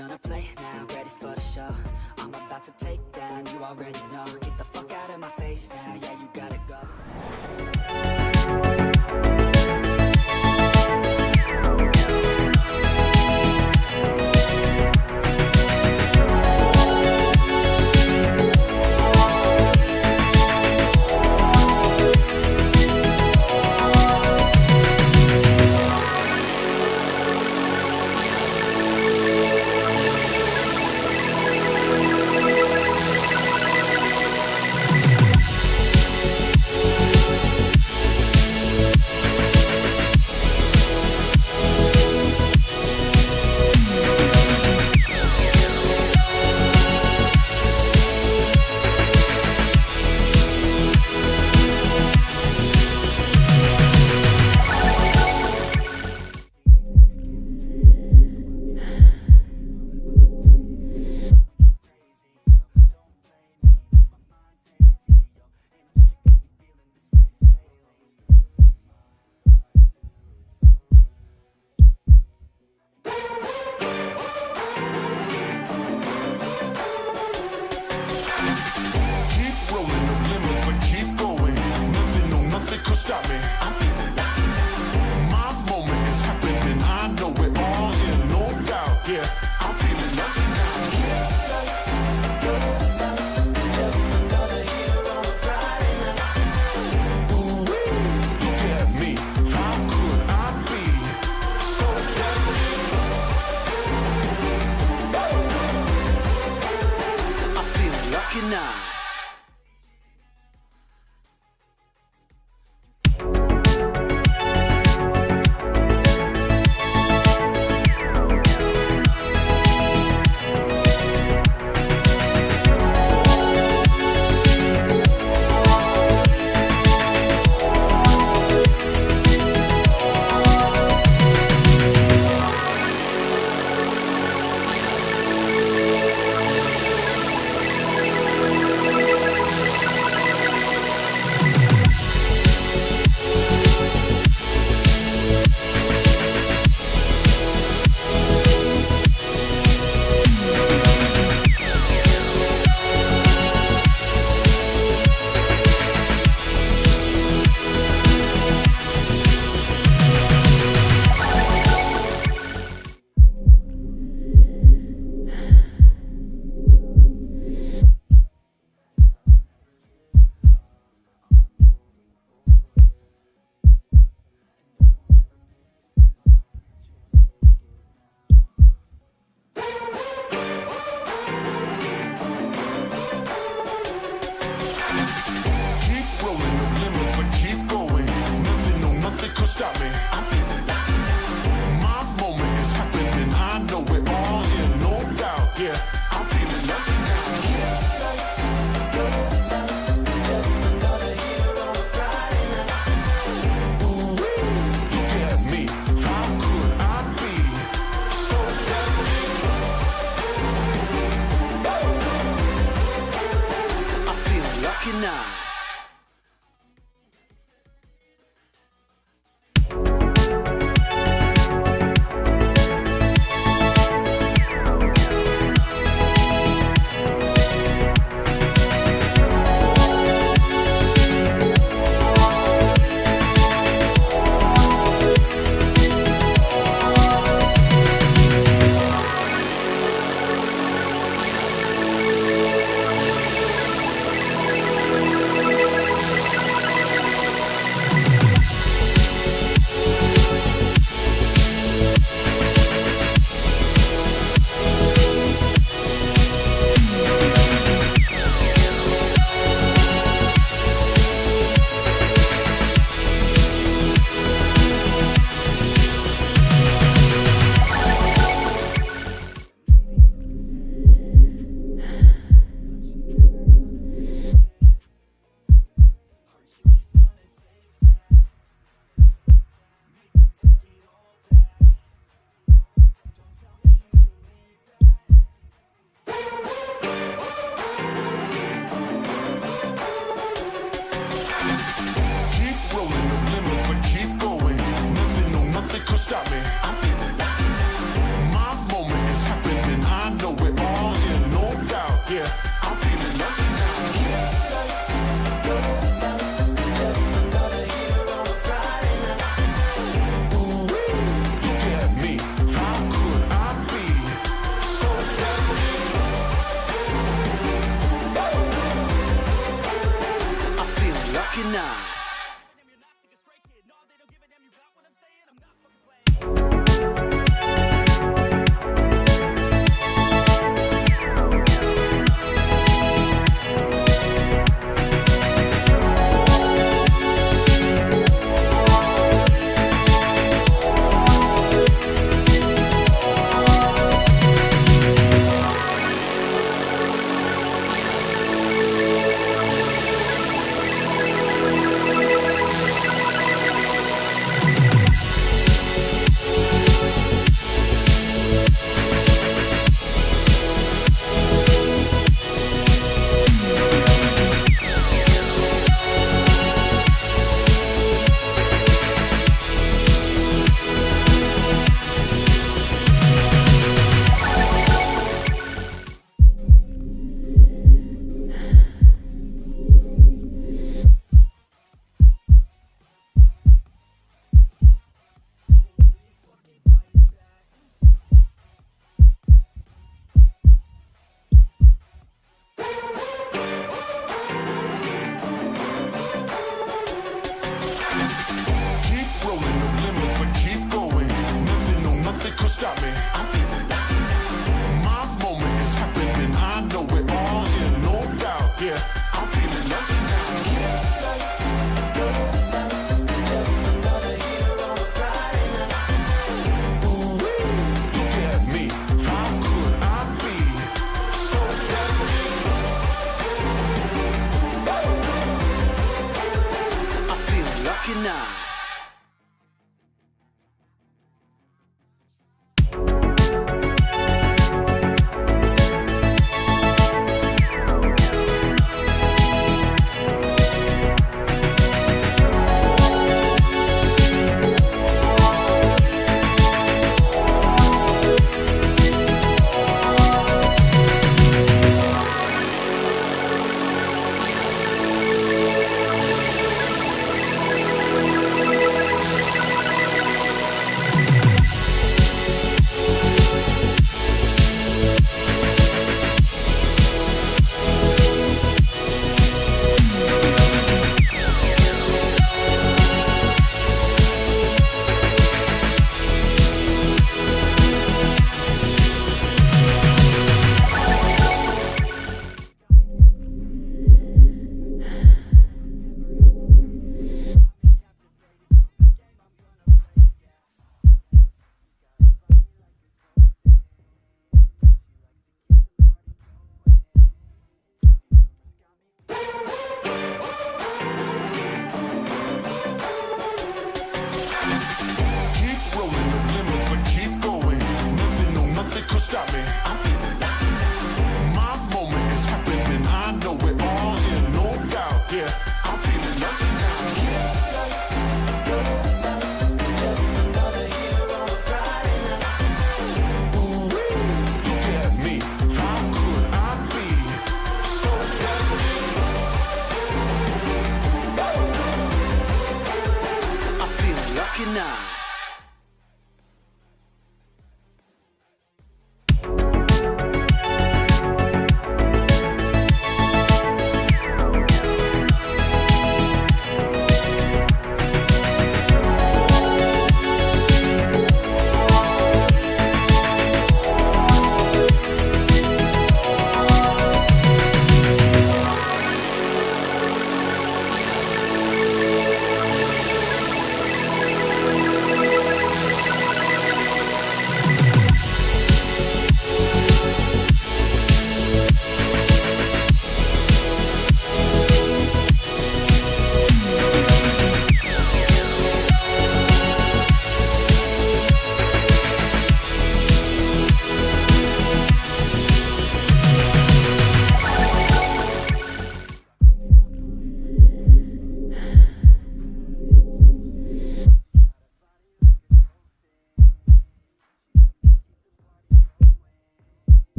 gonna play now, ready for the show. I'm about to take down, you already know. Get the fuck out of my face now, yeah, you gotta go.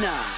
now.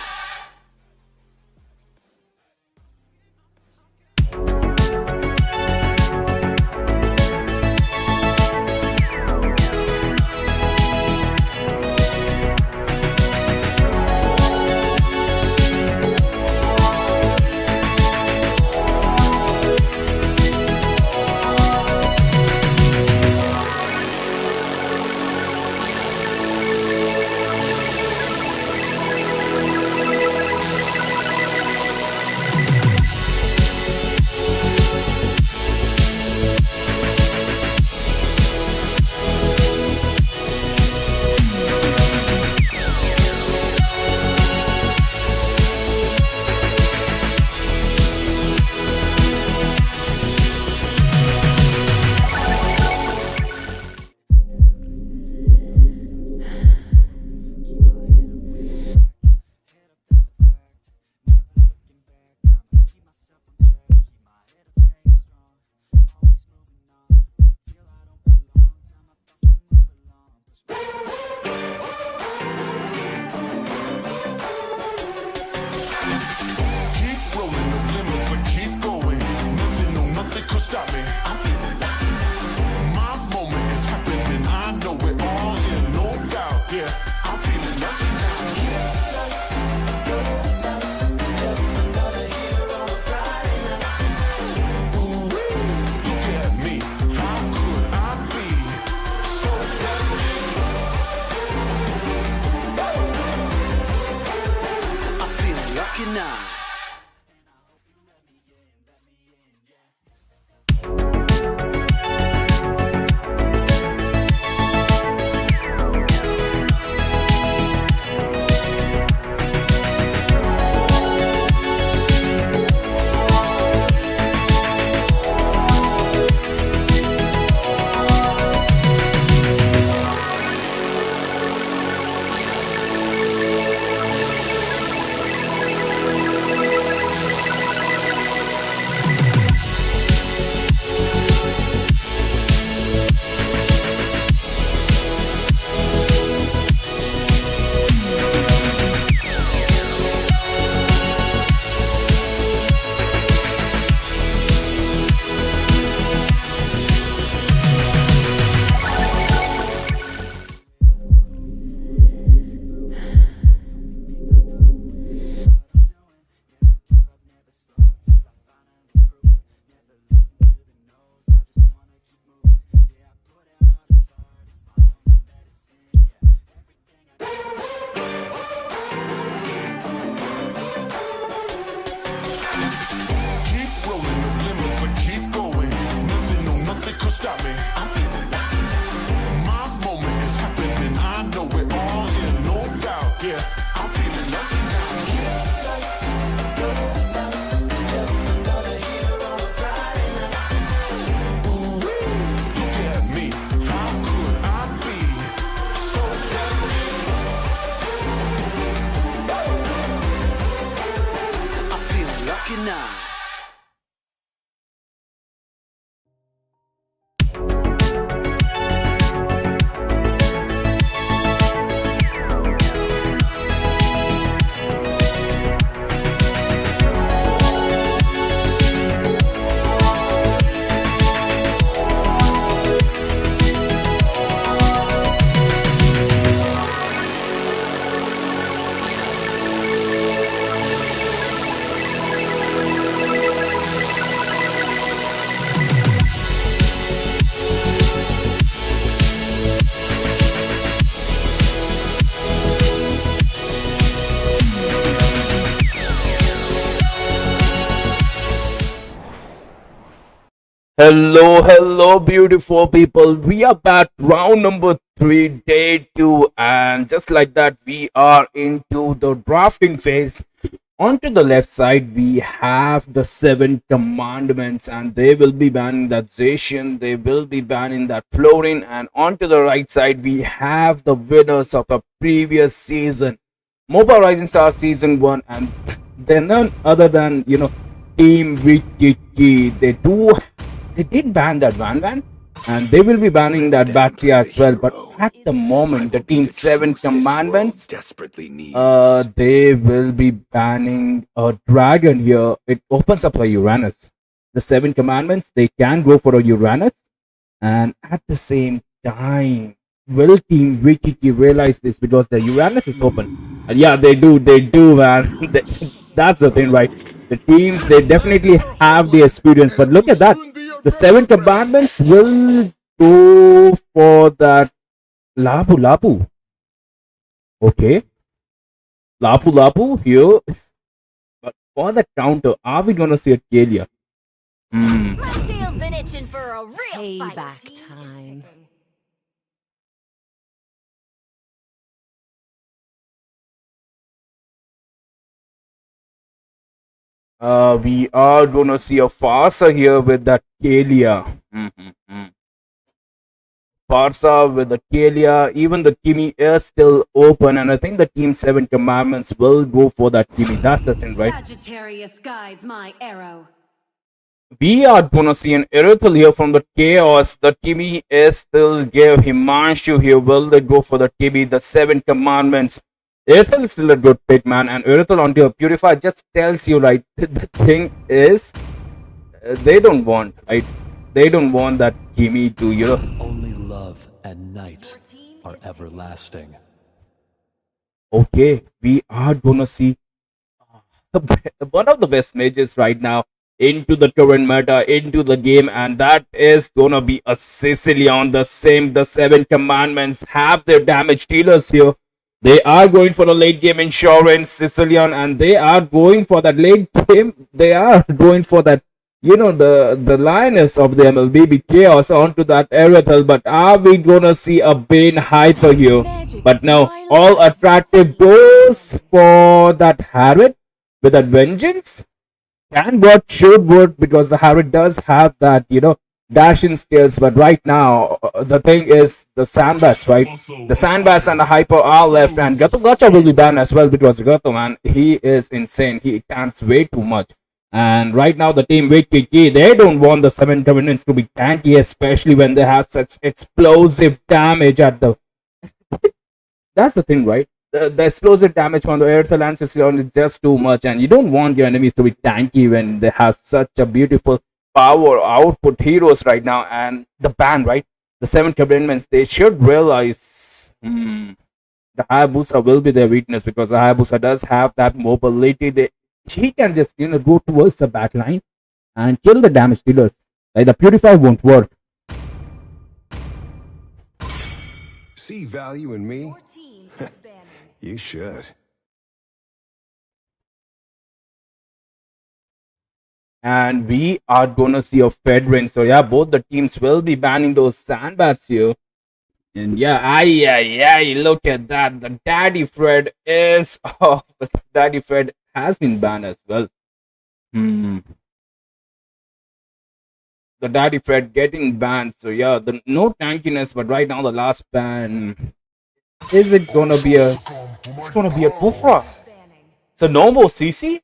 Hello, beautiful people. We are back, round number 3, day 2, and just like that, we are into the drafting phase. Onto the left side, we have the 7 commandments, and they will be banning that Zacian, they will be banning that Florin, and onto the right side, we have the winners of the previous season, Moba Rising Star Season 1, and they're none other than, Team VTT. They did ban that Van Van. and they will be banning that Batsy as well. But at the moment, the Team 7 Commandments, they will be banning a dragon here. It opens up a Uranus. The 7 Commandments, they can go for a Uranus, and at the same time, will Team Wikiki realize this because the Uranus is open? And yeah, they do, man. That's the thing, right? The teams, they definitely have the experience, but look at that. The 7 Commandments will go for that Lapu Lapu. Okay, Lapu Lapu here. But for the counter, are we gonna see a Kalia? Hmm. My tail's been itching for a real Payback fight. time. We are gonna see a Farsa here with that Kalia. Farsa with the Kalia. Even the Kimi is still open, and I think the Team 7 Commandments will go for that Kimi. That's the thing, right? Sagittarius guides my arrow. We are gonna see an Irithel here from the Chaos. The Kimi is still give Himanshu here. Will they go for the Kimi? The 7 Commandments. Irithel is still a good pick, man. And Irithel onto a Purify just tells you, right? The thing is, they don't want, right? They don't want that Kimi to, Only love and night are everlasting. Okay, we are gonna see one of the best mages right now into the current meta, into the game, and that is gonna be a Sicilian. The 7 Commandments have their damage dealers here. They are going for the late game insurance, Sicilian, and they are going for that late game. They are going for that, the lioness of the MLBB Chaos onto that Erethel. But are we gonna see a Bane Hyper here? But no, all attractive goes for that Harriet with that Vengeance. Can work, should work, because the Harriet does have that, dashing skills. But right now, the thing is the Sandbats, right? The Sandbats and the Hyper are left, and Gato Gacha will be banned as well because Gato, man, he is insane. He tanks way too much. And right now, the team with Kiki, they don't want the 7 Covenants to be tanky, especially when they have such explosive damage at the. That's the thing, right? The explosive damage from the Airtel and Sicilian is just too much, and you don't want your enemies to be tanky when they have such a beautiful power output heroes right now. And the ban, right? The 7 Covenants, they should realize the Hayabusa will be their weakness, because the Hayabusa does have that mobility. He can just go towards the back line and kill the damage dealers. Like the Purify won't work. See value in me? Your team is banning. You should. And we are gonna see a Fedrin. So yeah, both the teams will be banning those Sandbats here. And yeah, look at that. The Daddy Fred is off. Daddy Fred has been banned as well. The Daddy Fred getting banned. So yeah, the no tankiness, but right now the last ban. Is it gonna be a it's gonna be a Kufra? So no more CC?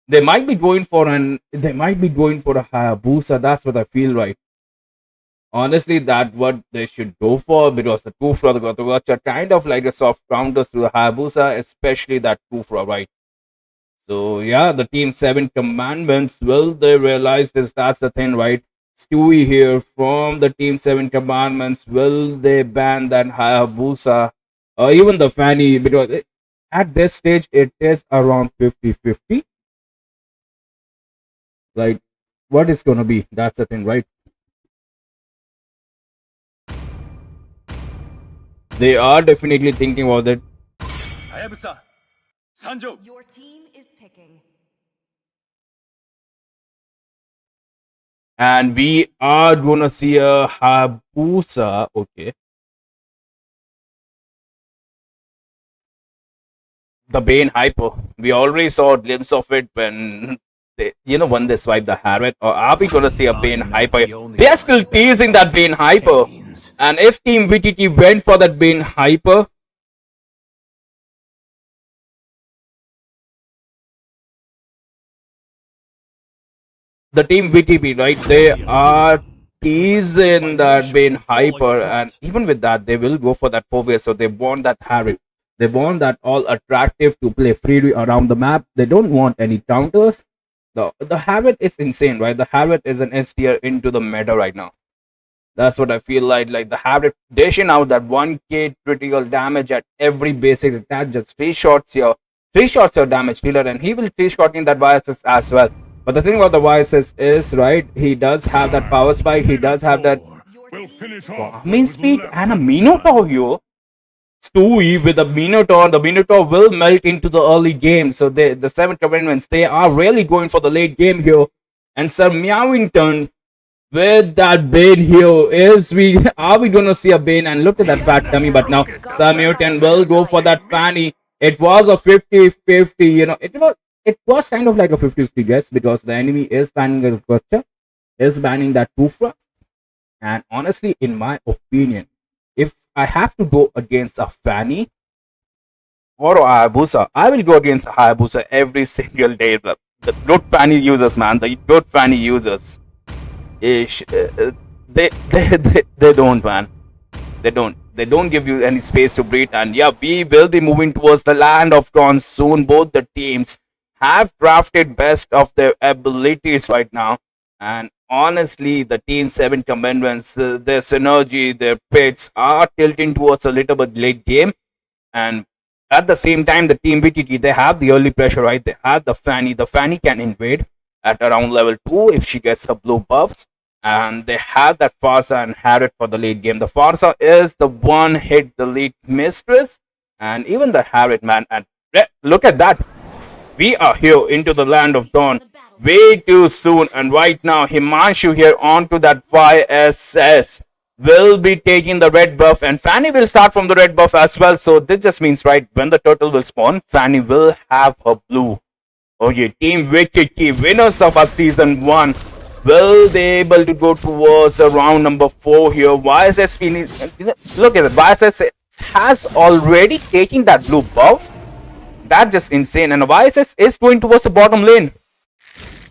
They might be going for a Hayabusa. That's what I feel, right? Honestly, that's what they should go for, because the Kufra, the Gotogacha, kind of like a soft counters to the Hayabusa, especially that Kufra, right? So yeah, the Team 7 Commandments, will they realize this? That's the thing, right? Stewie here from the Team 7 Commandments, will they ban that Hayabusa or even the Fanny? Because at this stage, it is around 50-50. Like, what is gonna be? That's the thing, right? They are definitely thinking about it. Your team is picking. And we are gonna see a Hayabusa. Okay. The Bane Hyper. We already saw a glimpse of it when when they swipe the Harriet. Or are we gonna see a Bane Hyper? They are still teasing that Bane Hyper. And if Team VTT went for that Bane Hyper, the Team VTP, right? They are teasing that being hyper, and even with that, they will go for that 4-way. So they want that Harry. They want that all attractive to play freely around the map. They don't want any counters. The habit is insane, right? The habit is an S tier into the meta right now. That's what I feel like. Like the habit dishing out that 1k critical damage at every basic attack, just 3 shots your damage dealer, and he will 3-shot in that YSS as well. But the thing about the YSS is, right, he does have that power spike, he does have that farming speed and a Minotaur here. Stewie with the Minotaur will melt into the early game. So the 7 commandments, they are really going for the late game here. And Sir Meowington with that Bane here, are we gonna see a Bane? And look at that fat tummy, but now Sir Meowington will go for that Fanny. It was a 50-50, you know, it was kind of like a 50-50 guess, because the enemy is banning a Gotcha, is banning that Kufra. And honestly, in my opinion, if I have to go against a Fanny or a Hayabusa, I will go against a Hayabusa every single day. The good Fanny users, man, the good Fanny users, they don't, man. They don't give you any space to breathe. And yeah, we will be moving towards the land of Dawn soon. Both the teams have drafted best of their abilities right now. And honestly, the Team 7 commandments, their synergy, their pits are tilting towards a little bit late game. And at the same time, the Team BTT, they have the early pressure, right? They have the Fanny. The Fanny can invade at around level 2 if she gets her blue buffs. And they have that Farsa and Harriet for the late game. The Farsa is the one hit the lead mistress. And even the Harriet, man. And look at that. We are here into the land of Dawn way too soon. And right now, Himanshu here onto that YSS will be taking the red buff. And Fanny will start from the red buff as well. So this just means, right, when the turtle will spawn, Fanny will have her blue. Okay, Team Wikiki, winners of our season 1. Will they able to go towards round number 4 here? YSS, look at it. YSS has already taken that blue buff. That's just insane. And YSS is going towards the bottom lane.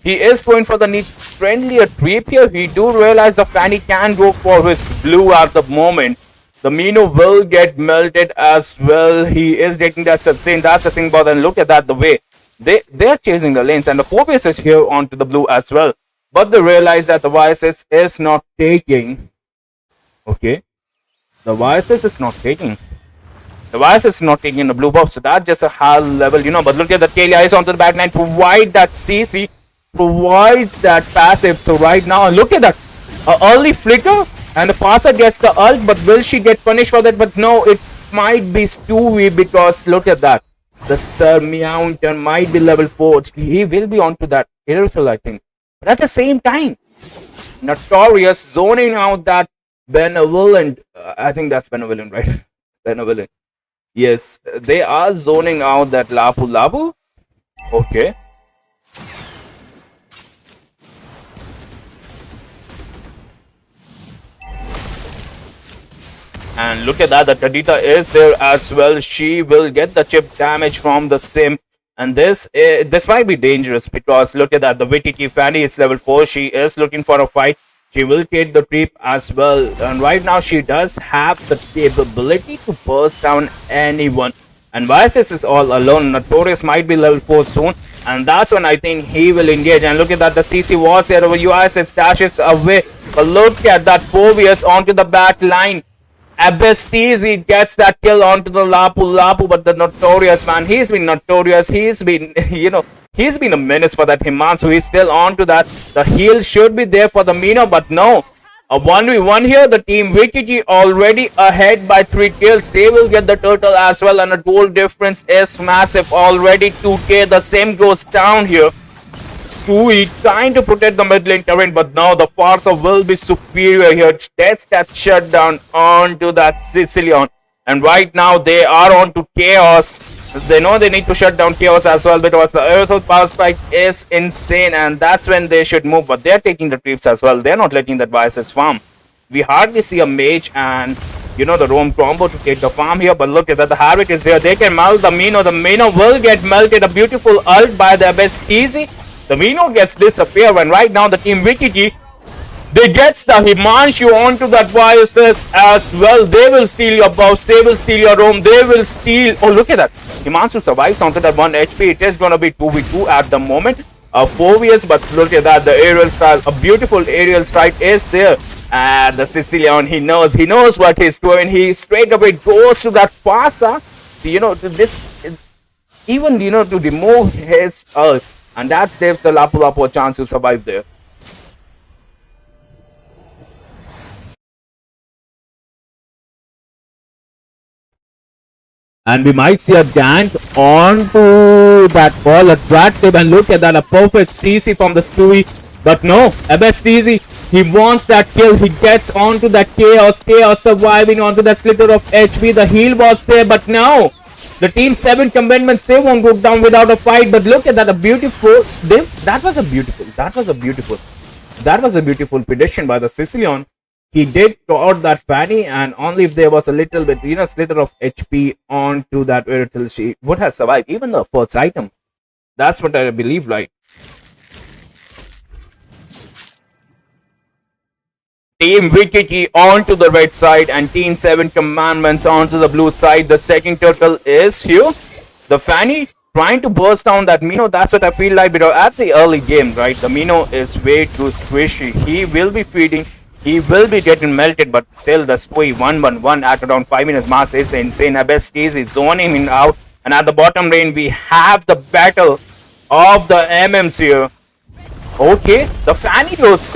He is going for the need friendlier creep here. He do realize the Fanny can go for his blue at the moment. The Mino will get melted as well. He is taking that sustain. That's the thing about it. And look at that, the way they're chasing the lanes. And the 4-face is here onto the blue as well. But they realize that the YSS is not taking. Okay. The YSS is not taking. The YSS is not taking the blue buff. So that's just a high level, you know. But look at the Kalia is onto the back line. Provide that CC. Provides that passive. So right now, look at that. Early flicker. And the Farsa gets the ult. But will she get punished for that? But no, it might be Stewie, because look at that. The Sir Meowington might be level 4. He will be onto that Erythral, I think. But at the same time, Notorious zoning out that Benevolent. I think that's Benevolent, right? Benevolent. Yes, they are zoning out that Lapu Lapu. Okay. And look at that, the Kadita is there as well. She will get the chip damage from the sim. And this might be dangerous, because look at that, the VTT Fanny is level 4. She is looking for a fight. She will take the creep as well. And right now she does have the capability to burst down anyone. And YSS is all alone. Notorious might be level 4 soon. And that's when I think he will engage. And look at that, the CC was there over YSS, dashes away. But look at that, 4 onto the back line. Abestizi gets that kill onto the Lapu Lapu, but the Notorious, man, he's been notorious. He's been, you know, he's been a menace for that Himanshu. He's still onto that. The heal should be there for the Mino, but no. A 1v1 here. The Team VTT already ahead by 3 kills. They will get the turtle as well, and the goal difference is massive. Already 2k. The same goes down here. Stewie trying to protect the mid lane terrain, but now the Farsa will be superior here. That's that shutdown onto that Sicilian. And right now they are on to Chaos. They know they need to shut down Chaos as well, because the Earthhold power spike is insane, and that's when they should move. But they're taking the creeps as well. They're not letting that YSS farm. We hardly see a mage and, you know, the roam combo to take the farm here. But look at that, the Havoc is here. They can melt the Mino. The Mino will get melted. A beautiful ult by the best easy. The Mino gets disappear, and right now the Team VTT They gets the Himanshu onto that YSS as well. They will steal your buffs. They will steal your roam. They will steal. Oh, look at that. Himanshu survives onto that 1 HP. It is going to be 2v2 at the moment. 4vs, but look at that. The aerial strike, a beautiful aerial strike is there. And the Sicilian, he knows what he's doing. He straight away goes to that Fasa. You know, this, even, you know, to remove his ult. And that gives the Lapu Lapu a chance to survive there. And we might see a gank onto that ball attractive, and look at that, a perfect CC from the Stewie. But no, APOSTLE, he wants that kill. He gets onto that Chaos surviving onto that slitter of HP. The heal was there, but no. The team 7 combatants, they won't go down without a fight. But look at that, that was a beautiful prediction by the Sicilian. He did out that Fanny, and only if there was a little bit, you know, slitter of HP onto that Irithil, she would have survived even the first item. That's what I believe, right? Team Wikiki onto the red side and Team 7 Commandments onto the blue side. The second turtle is here. The Fanny trying to burst down that Mino. That's what I feel like, because at the early game, right, the Mino is way too squishy. He will be feeding. He will be getting melted, but still the Stewie 1-1-1 at around 5 minutes mark is insane. APOSTLE is zoning him out. And at the bottom lane, we have the battle of the MMs here. Okay, the Fanny gets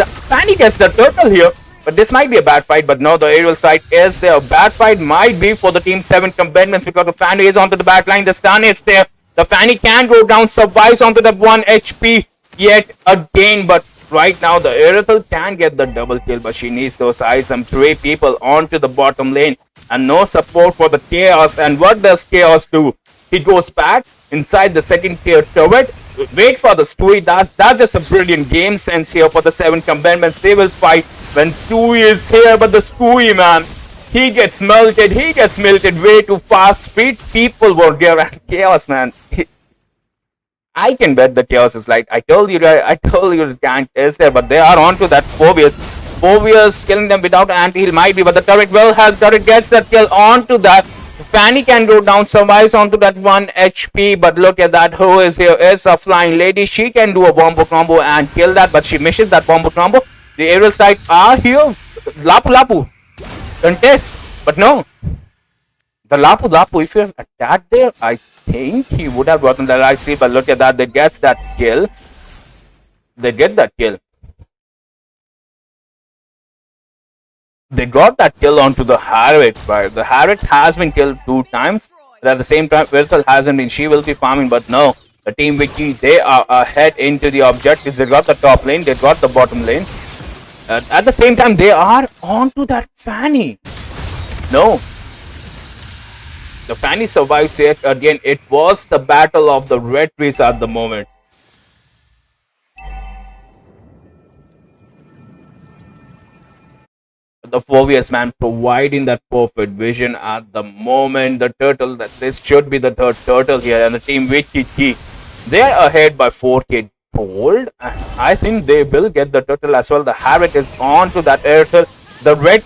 the turtle here. But this might be a bad fight, but no, the aerial strike is there. A bad fight might be for the Team 7 combatants because the Fanny is onto the back line. The stun is there. The Fanny can go down, survives onto the 1 HP yet again. But right now, the Irithil can get the double kill, but she needs those eyes. Some 3 people onto the bottom lane and no support for the Chaos. And what does Chaos do? He goes back inside the second tier turret. Wait for the Stewie. That's just a brilliant game sense here for the 7 combatants. They will fight when Stewie is here, but the Stewie, man, he gets melted. He gets melted way too fast. 3 people were there, and Chaos, man. I can bet the Chaos is like, I told you the tank is there, but they are onto that 4vs. 4vs killing them without anti-heal might be, but the turret will help. Turret gets that kill onto that. Fanny can go down, survives onto that 1 HP, but look at that. Who is here? It's a flying lady. She can do a wombo combo and kill that, but she misses that wombo combo. The aerial strike are here. Lapu Lapu contest, but no. The Lapu Lapu, if you have attacked there, I think he would have gotten the right sleep, but look at that. They get that kill. They get that kill. They got that kill onto the Harriet, right? The Harriet has been killed 2 times, but at the same time, Virtual hasn't been. She will be farming, but no. The Team Wiki, they are ahead into the objectives. They got the top lane, they got the bottom lane. At the same time, they are onto that Fanny. No. The Fanny survives yet again. It was the battle of the red trees at the moment. The 4vs, man, providing that perfect vision at the moment. The turtle, that this should be the third turtle here, and the Team Wiki, they are ahead by 4k gold. I think they will get the turtle as well. The Harriet is on to that turtle. The red,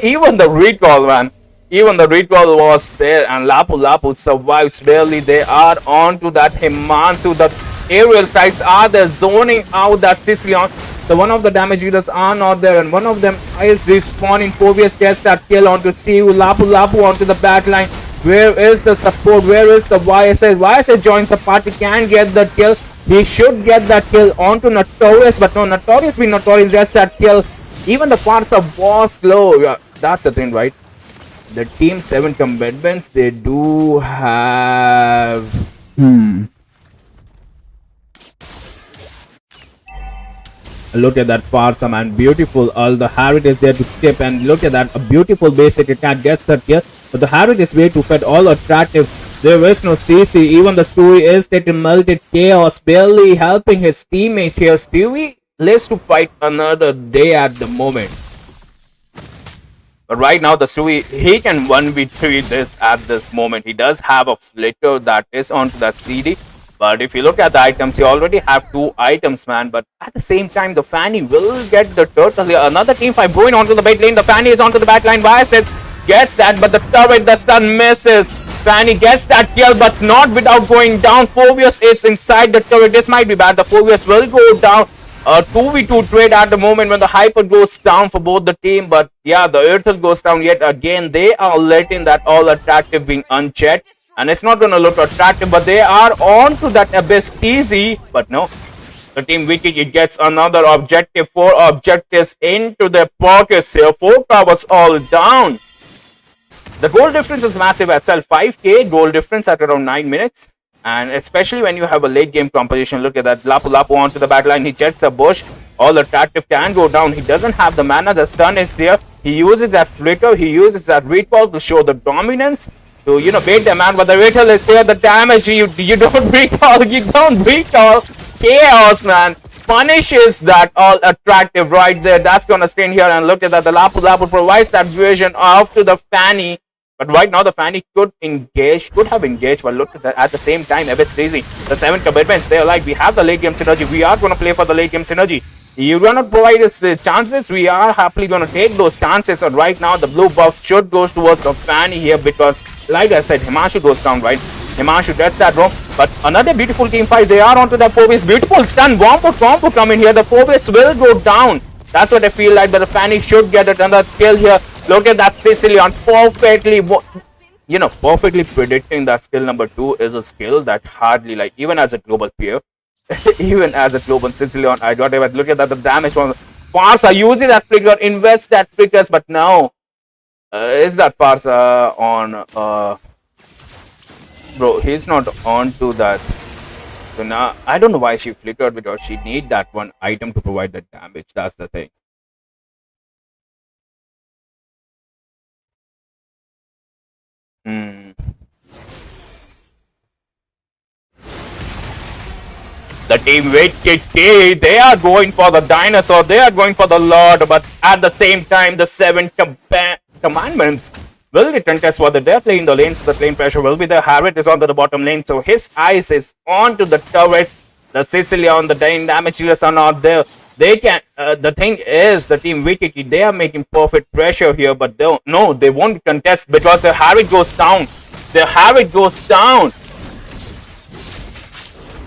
even the recall, man, even the recall was there, and Lapu Lapu survives barely. They are on to that Himanshu. The aerial strikes are there, zoning out that Sicilian. The one of the damage dealers are not there, and one of them is respawning. 4vs gets that kill onto Siu. Lapu Lapu onto the back line. Where is the support? Where is the YSS? YSS joins the party, can get the kill. He should get that kill onto Notorious, but no, Notorious gets that kill. Even the Farsa was low. Yeah, that's the thing, right? The Team 7 combatants, they do have... Look at that Farsa, man. Beautiful. All the Harriet is there to tip, and look at that. A beautiful basic attack gets that kill. But the Harriet is way too fed. All attractive. There is no CC. Even the Stewie is getting melted. Chaos barely helping his teammates here. Stewie lives to fight another day at the moment. But right now, the Stewie, he can 1v3 this at this moment. He does have a flicker that is onto that CD. But if you look at the items, you already have 2 items, man. But at the same time, the Fanny will get the turtle here. Another team fight going onto the bait lane. The Fanny is onto the back line. YSS gets that, but the turret, the stun misses. Fanny gets that kill, but not without going down. Fovius is inside the turret. This might be bad. The Fovius will go down. A 2v2 trade at the moment when the hyper goes down for both the team. But yeah, the Earthel goes down yet again. They are letting that all attractive being unchecked. And it's not going to look attractive, but they are on to that Abyss easy. But no, the team Wicked, it gets another objective. 4 objectives into their pockets here. 4 towers all down. The goal difference is massive as well. 5k goal difference at around 9 minutes. And especially when you have a late game composition. Look at that. Lapu Lapu onto the backline. He jets a bush. All attractive can go down. He doesn't have the mana. The stun is there. He uses that flicker. He uses that recall to show the dominance. To, you know, bait them out, but the Rayuga is here. The damage, you don't recall. You don't recall. Chaos, man. Punishes that all attractive right there. That's gonna stay in here. And look at that. The Lapu Lapu provides that vision off to the Fanny. But right now the Fanny could have engaged, but look at that. At the same time, Abyss Lazy, the 7 commitments, they're like, we have the late game synergy. We are gonna play for the late game synergy. You're gonna provide us chances. We are happily gonna take those chances. And right now, the blue buff should go towards the Fanny here because, like I said, Himanshu goes down, right? Himanshu gets that wrong. But another beautiful team fight. They are onto the Fovius. Beautiful stun. Wompo come in here. The Fovius will go down. That's what I feel like. But the Fanny should get another kill here. Look at that Sicilian perfectly. You know, perfectly predicting that skill number 2 is a skill that hardly, like, even as a global peer. Even as a global Sicilian, I don't even look at that. The damage from Farsa using that flicker, invest that flickers, but now is that Farsa on? Bro, he's not on to that. So now I don't know why she flickered because she need that one item to provide the damage. That's the thing. The team Wicked, they are going for the dinosaur, they are going for the Lord, but at the same time, the 7 commandments will return test whether they're playing the lanes. The lane pressure will be there. Harriet is onto the bottom lane, so his eyes is onto the turrets. The Sicilian, the damage dealers are not there. They can. The thing is, the team Wicked, they are making perfect pressure here, but they won't contest because the Harriet goes down. The Harriet goes down.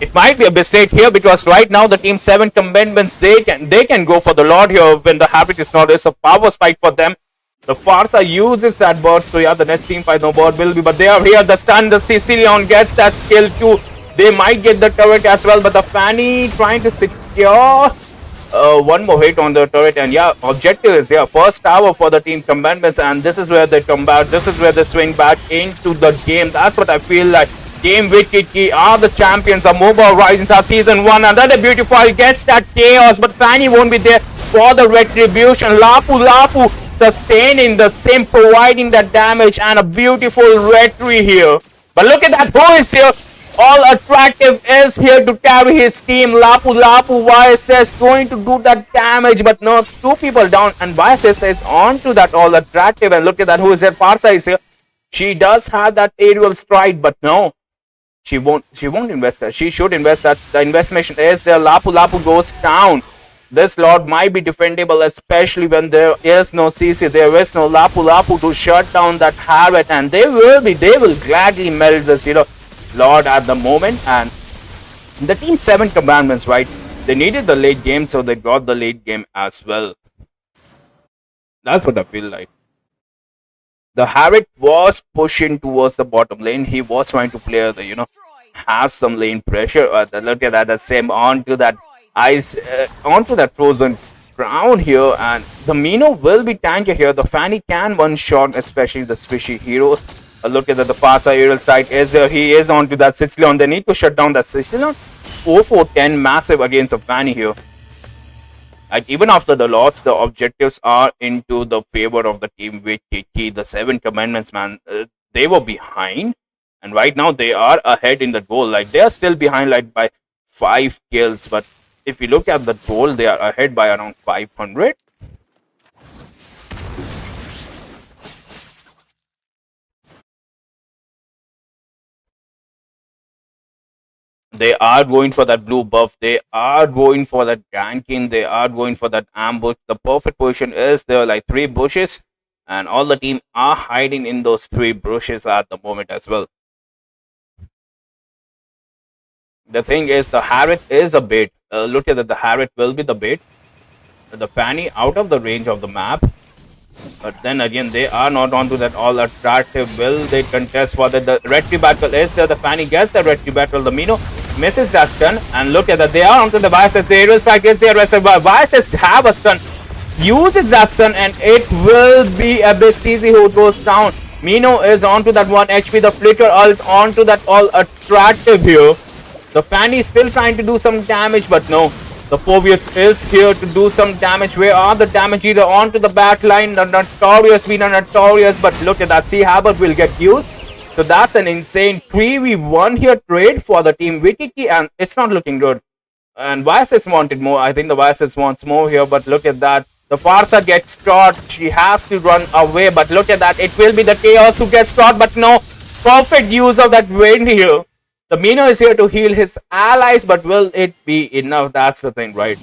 It might be a mistake here because right now the team 7 commandments, they can go for the Lord here when the Harriet is not. It's a power spike for them. The Farsa uses that bird, so yeah, the next team fight, no bird will be, but they are here. The stun, the Sicilian gets that skill too. They might get the turret as well, but the Fanny trying to secure one more hit on the turret. And yeah, objective is here. First tower for the team commandments, and this is where they come back. This is where they swing back into the game. That's what I feel like. Game Wicked are the champions of Moba Horizons of Season 1. Another beautiful gets that chaos, but Fanny won't be there for the retribution. Lapu sustaining the sim, providing that damage, and a beautiful retry here. But look at that, who is here? All attractive is here to carry his team. Lapu YSS going to do that damage, but no, 2 people down, and YSS is on to that all attractive. And look at that, who is here? Farsa is here. She does have that aerial stride, but no. She won't invest that. She should invest that. The investment is there. Lapu goes down. This Lord might be defendable, especially when there is no CC. There is no Lapu to shut down that Harriet, and they will gladly melt this, Lord at the moment. And the team 7 commandments, right? They needed the late game, so they got the late game as well. That's what I feel like. The Harriet was pushing towards the bottom lane. He was trying to play the, have some lane pressure. Look at that, the same onto that ice, onto that frozen ground here. And the Mino will be tanky here. The Fanny can one shot, especially the squishy heroes. Look at that, the Farsa aerial strike is there. He is onto that Sicilian. They need to shut down that Sicilian. 4-4-10 massive against the Fanny here. And even after the lots, the objectives are into the favor of the team with Kiki. The 7 commandments, man, they were behind. And right now they are ahead in the goal. Like, they are still behind like by 5 kills. But if you look at the goal, they are ahead by around 500. They are going for that blue buff. They are going for that ganking. They are going for that ambush. The perfect position is there, like 3 bushes, and all the team are hiding in those 3 bushes at the moment as well. The thing is, the Harriet is a bait. Look at that, the Harriet will be the bait. The Fanny out of the range of the map. But then again, they are not onto that all attractive. Will they contest for that? The red tree battle is there. The Fanny gets the red tree battle. The Mino misses that stun. And look at that. They are onto the Vices. The aerial strike is there. Vices have a stun. Uses that stun. And it will be a Bestizi who goes down. Mino is onto that 1 HP. The flicker ult onto that all attractive here. The Fanny is still trying to do some damage. But no. The Phobius is here to do some damage. Where are the damage eater onto the back line? The Notorious, we are Notorious, but look at that. Sea Harbor will get used. So that's an insane 3v1 here trade for the team Wikiki, and it's not looking good. And Vices wanted more. I think the Vices wants more here, but look at that. The Farsa gets caught. She has to run away, but look at that. It will be the Chaos who gets caught, but no. Perfect use of that wind here. The Mino is here to heal his allies, but will it be enough? That's the thing, right?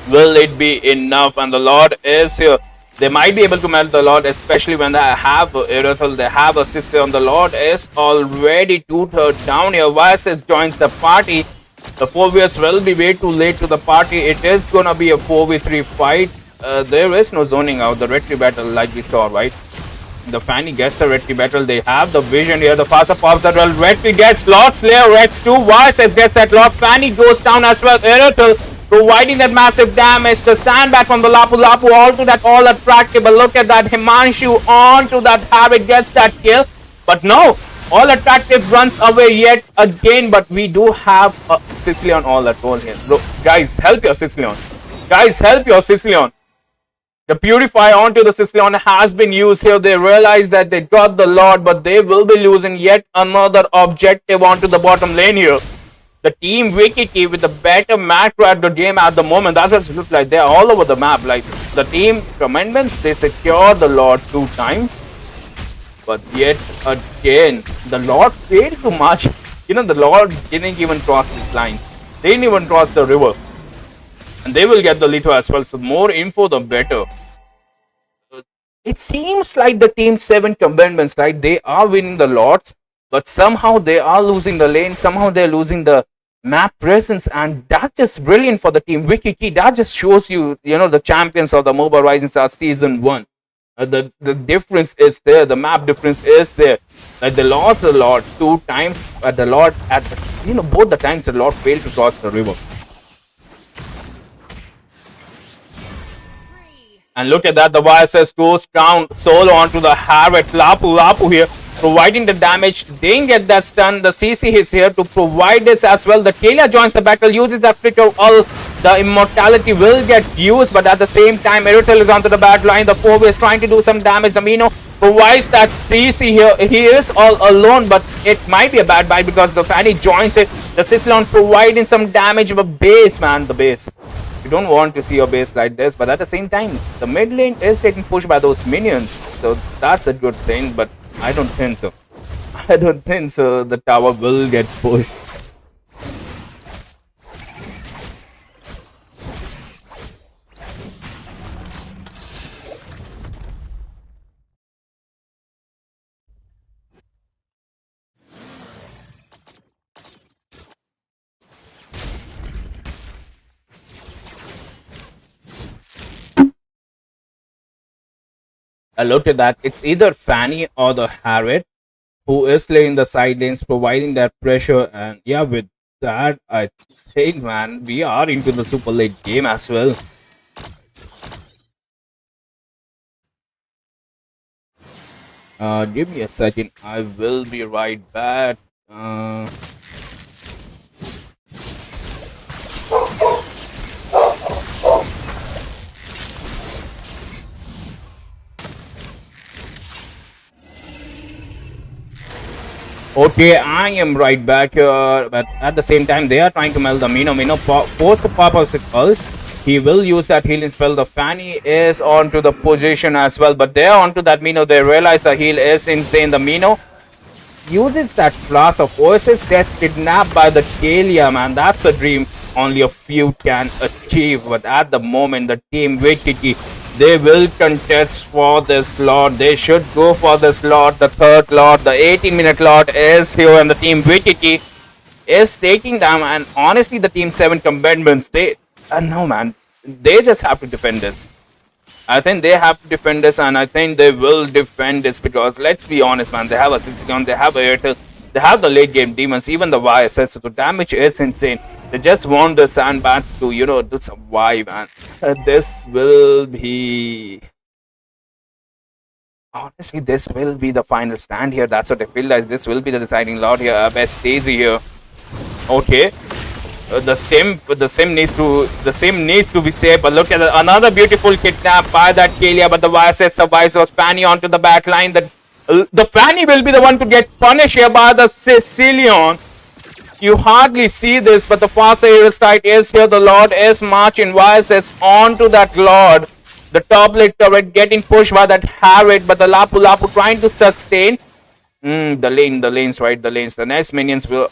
Will it be enough? And the Lord is here. They might be able to melt the Lord, especially when they have Erythel. They have a sister on the Lord is already 2/3 down here. Vices joins the party. The Phobius will be way too late to the party. It is gonna be a 4v3 fight. There is no zoning out. The red tree battle, like we saw, right? The Fanny gets the red tree battle. They have the vision here. The Farsa pops that well. Red tree gets Lord Slayer. Reds 2. Vices gets that Lord. Fanny goes down as well. Erythel providing that massive damage. The sandbag from the Lapu Lapu all to that all attractive. But look at that. Himanshu on to that Harriet gets that kill. But no. All attractive runs away yet again. But we do have a Sicilian all at all here. Look, guys, help your Sicilian. Guys, help your Sicilian. The Purify onto the Sicilian has been used here. They realize that they got the Lord, but they will be losing yet another objective onto the bottom lane here. The team Wikiki with the better macro at the game at the moment. That's what it looks like. They're all over the map. Like the team Commandments, they secure the Lord 2 times. But yet again, the Lord failed to march. You know, the Lord didn't even cross this line. They didn't even cross the river. And they will get the Lito as well. So more info, the better. It seems like the team 7 Commandments, right? They are winning the Lords. But somehow they are losing the lane. Somehow they're losing the map presence. And that's just brilliant for the team Wikiki. That just shows you, you know, the champions of the Moba Rising Stars Season 1. The difference is there. The map difference is there. Like they lost the Lord 2 times. But the Lord, both the times the Lord failed to cross the river. And look at that, the Vices goes down solo onto the Harriet. Lapu Lapu here, providing the damage. They didn't get that stun. The CC is here to provide this as well. The Kalia joins the battle, uses that flicker. All the immortality will get used, but at the same time, Erythel is onto the back line. The Phobe is trying to do some damage. The Mino provides that CC here. He is all alone, but it might be a bad buy because the Fanny joins it. The Sicilian providing some damage, but base, man, the base. You don't want to see your base like this, but at the same time, the mid lane is getting pushed by those minions. So that's a good thing, but I don't think so. I don't think so. The tower will get pushed. Look at that. It's either Fanny or the Harriet who is laying the side lanes, providing that pressure. And yeah, with that, I think, man, we are into the super late game as well. Give me a second. I will be right back. Okay, I am right back here, but at the same time, they are trying to melt the Mino. Mino force the pop of ult. He will use that healing spell. The Fanny is onto the position as well, but they are onto that Mino. They realize the heal is insane. The Mino uses that flash of Oasis, gets kidnapped by the Kalia, man. That's a dream only a few can achieve. But at the moment, the team VTT, they will contest for this lot. They should go for this lot. The third lot, the 18-minute lot is here, and the team VTT is taking them. And honestly, the team 7 combatants, they no man, they just have to defend this. I think they have to defend this, and I think they will defend this because let's be honest, man. They have a Sicilian, they have a Airtel, they have the late game demons, even the YSS. So the damage is insane. They just want the sandbats to, to survive, and this will be. Honestly, this will be the final stand here. That's what I feel like. This will be the deciding lot here. I bet Stacey here. Okay. The same needs to be saved. But look at another beautiful kidnap by that Kalia, but the YSS survives. Was Fanny onto the back line. The Fanny will be the one to get punished here by the Sicilian. You hardly see this, but the fast aerostite is here. The Lord is marching YSS onto that Lord. The top leg turret getting pushed by that Harriet, but the Lapu trying to sustain. The lanes, right? The lanes. The next minions will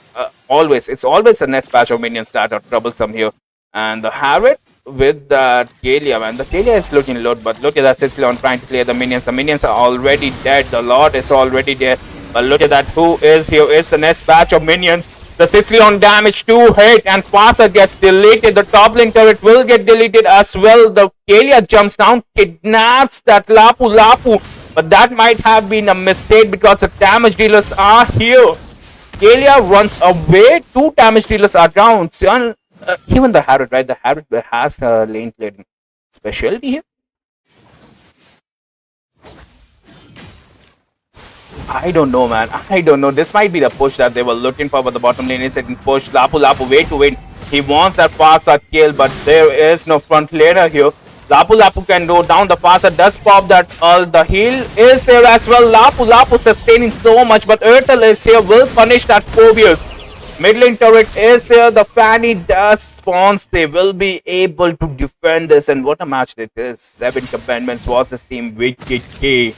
it's always a next batch of minions that are troublesome here. And the Harriet with the Kalia, man. The Kalia is looking low, but look at that Sicilian trying to clear the minions. The minions are already dead. The Lord is already dead. But look at that. Who is here? It's the next batch of minions. The Sicilian damage 2 hit and Farsa gets deleted. The top lane turret will get deleted as well. The Kalia jumps down, kidnaps that Lapu. But that might have been a mistake because the damage dealers are here. Kalia runs away. 2 damage dealers are down. Even the Harriet, right? The Harriet has a lane clearing specialty here. I don't know, man. I don't know. This might be the push that they were looking for, but the bottom lane is getting pushed. Lapu way to win. He wants that Farsa kill, but there is no front laner here. Lapu can go down. The Farsa does pop that. The heal is there as well. Lapu sustaining so much, but Ertel is here. Will punish that Phobius. Mid lane turret is there. The Fanny does spawns. They will be able to defend this. And what a match it is. 7 commandments was this team VTT.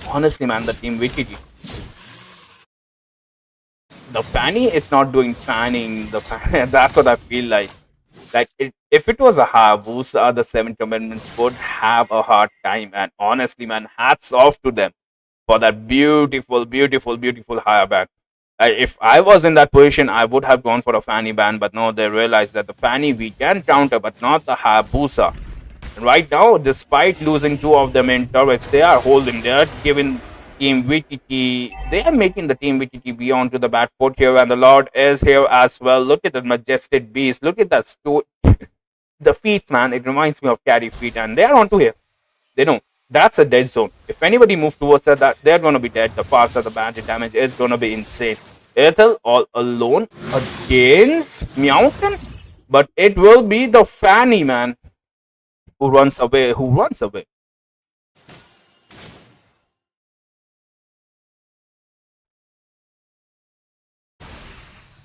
Honestly, man, the team VTT. The Fanny is not doing fanning. That's what I feel like. If it was a Hayabusa, the 7 commandments would have a hard time. And honestly, man, hats off to them for that beautiful Hayabat. If I was in that position, I would have gone for a Fanny ban. But no, they realized that the Fanny we can counter, but not the Hayabusa. Right now, despite losing 2 of them in turrets, they are holding. They are giving team VTT. They are making the team VTT be onto the back foot here, and the Lord is here as well. Look at the majestic beast. Look at that the feet, man. It reminds me of carry feet, and they are onto here. They know that's a dead zone. If anybody moves towards that, they're gonna be dead. The parts of the bandit damage is gonna be insane. Ethel all alone against Meowton, but it will be the Fanny, man, who runs away.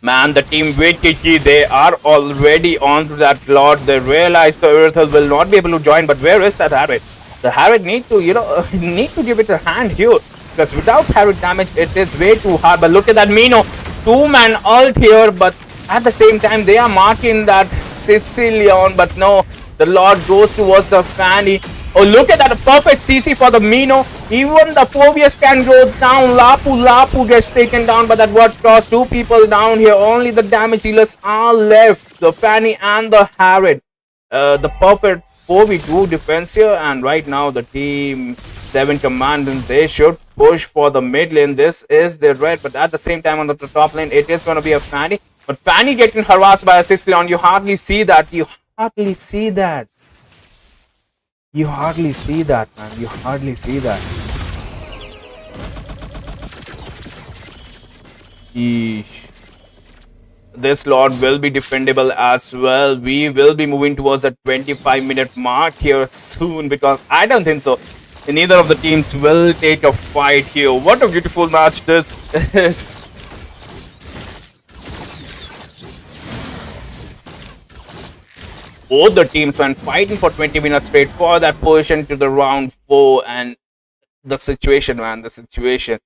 Man, the team VTT, they are already onto that Lord. They realize the Earthel will not be able to join, but where is that Harriet? The Harriet need to, need to give it a hand here. Because without Harriet damage, it is way too hard. But look at that Mino. 2-man ult here, but at the same time, they are marking that Sicilian. But no, the Lord goes towards the Fanny. Oh, look at that. A perfect CC for the Mino. Even the Phobius can go down. Lapu gets taken down, but that word cost 2 people down here. Only the damage dealers are left. The Fanny and the Harriet. The perfect 4v2 defense here. And right now, the team 7 commandants, they should push for the mid lane. This is the red, but at the same time on the top lane, it is going to be a Fanny. But Fanny getting harassed by a Sicilian. You hardly see that. You hardly see that, man. You hardly see that. Eesh. This Lord will be defendable as well. We will be moving towards a 25-minute mark here soon, because I don't think so neither of the teams will take a fight here. What a beautiful match this is. Both the teams went fighting for 20 minutes straight for that position to the round 4, and the situation, man, the situation.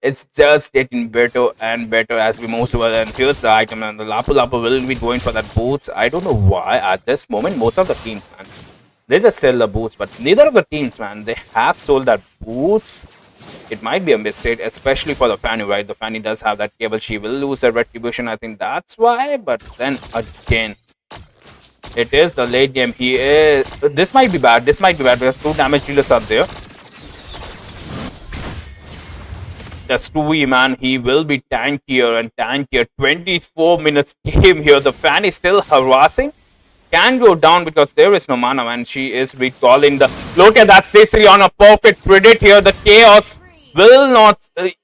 It's just getting better and better as we move forward. And here's the item, and the Lapu Lapu will be going for that boots. I don't know why at this moment most of the teams, man, they just sell the boots, but neither of the teams, man, they have sold that boots. It might be a mistake, especially for the Fanny, right? The Fanny does have that cable. She will lose her retribution. I think that's why. But then again, it is the late game. He is. This might be bad. This might be bad because 2 damage dealers are there. That's 2E, man. He will be tankier and tankier. 24 minutes game here. The Fanny still harassing. Can go down because there is no mana, man. She is recalling the. Look at that Sicily on a perfect predict here. The chaos will not.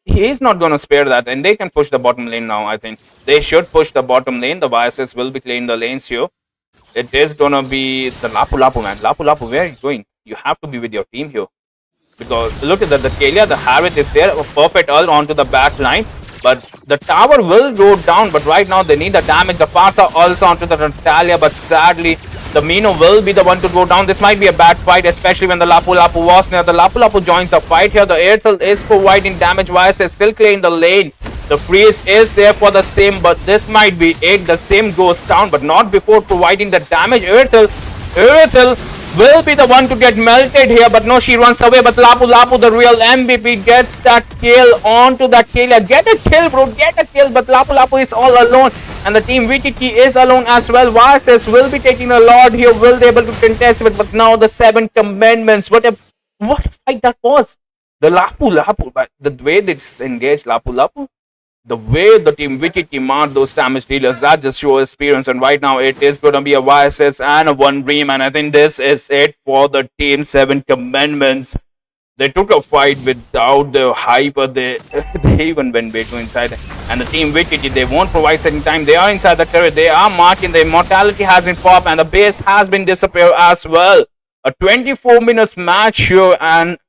He's not gonna spare that, and they can push the bottom lane now. I think they should push the bottom lane. The YSS will be clearing the lanes here. It is gonna be the Lapu Lapu, man. Lapu Lapu, where are you going? You have to be with your team here. Because look at that, the Kalia, the Harriet is there, a perfect ult onto the back line. But the tower will go down, but right now they need the damage. The Farsa also onto the Natalia, but sadly, the Mino will be the one to go down. This might be a bad fight, especially when the Lapu Lapu was near. The Lapu Lapu joins the fight here. The Airtel is providing damage. YS is still clearing the lane. The freeze is there for the same, but this might be it. The same goes down, but not before providing the damage. Airtel will be the one to get melted here, but no, she runs away. But Lapu Lapu, the real MVP, gets that kill onto that Kalia. Get a kill, bro, get a kill. But Lapu Lapu is all alone, and the team VTT is alone as well. YSS will be taking a lot here. Will they able to contest it? But now the 7 commandments. What a fight that was. The Lapu Lapu, but the way they disengaged Lapu Lapu, the way the team VTT marked those damage dealers, that just shows experience. And right now it is going to be a YSS and a 1 Dream, and I think this is it for the team 7 commandments. They took a fight without the hyper. They even went way too inside, and the team VTT, they won't provide second time. They are inside the turret, they are marking. The immortality has been popped, and the base has been disappeared as well. A 24 minutes match here, and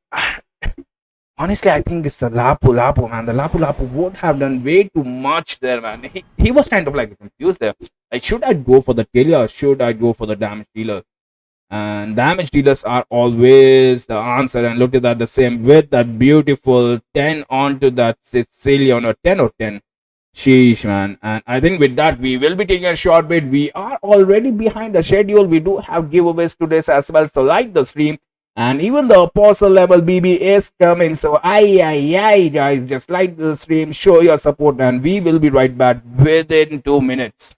honestly, I think it's the Lapu Lapu, man. The Lapu Lapu would have done way too much there, man. He was kind of like confused there. Like, should I go for the Kalia or should I go for the damage dealers? And damage dealers are always the answer. And look at that, the same with that beautiful 10 onto that Sicilian, or 10 or 10. Sheesh, man. And I think with that, we will be taking a short break. We are already behind the schedule. We do have giveaways today as well. So like the stream. And even the Apostle MLBB is coming. So, guys, just like the stream, show your support, and we will be right back within 2 minutes.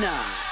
Nah.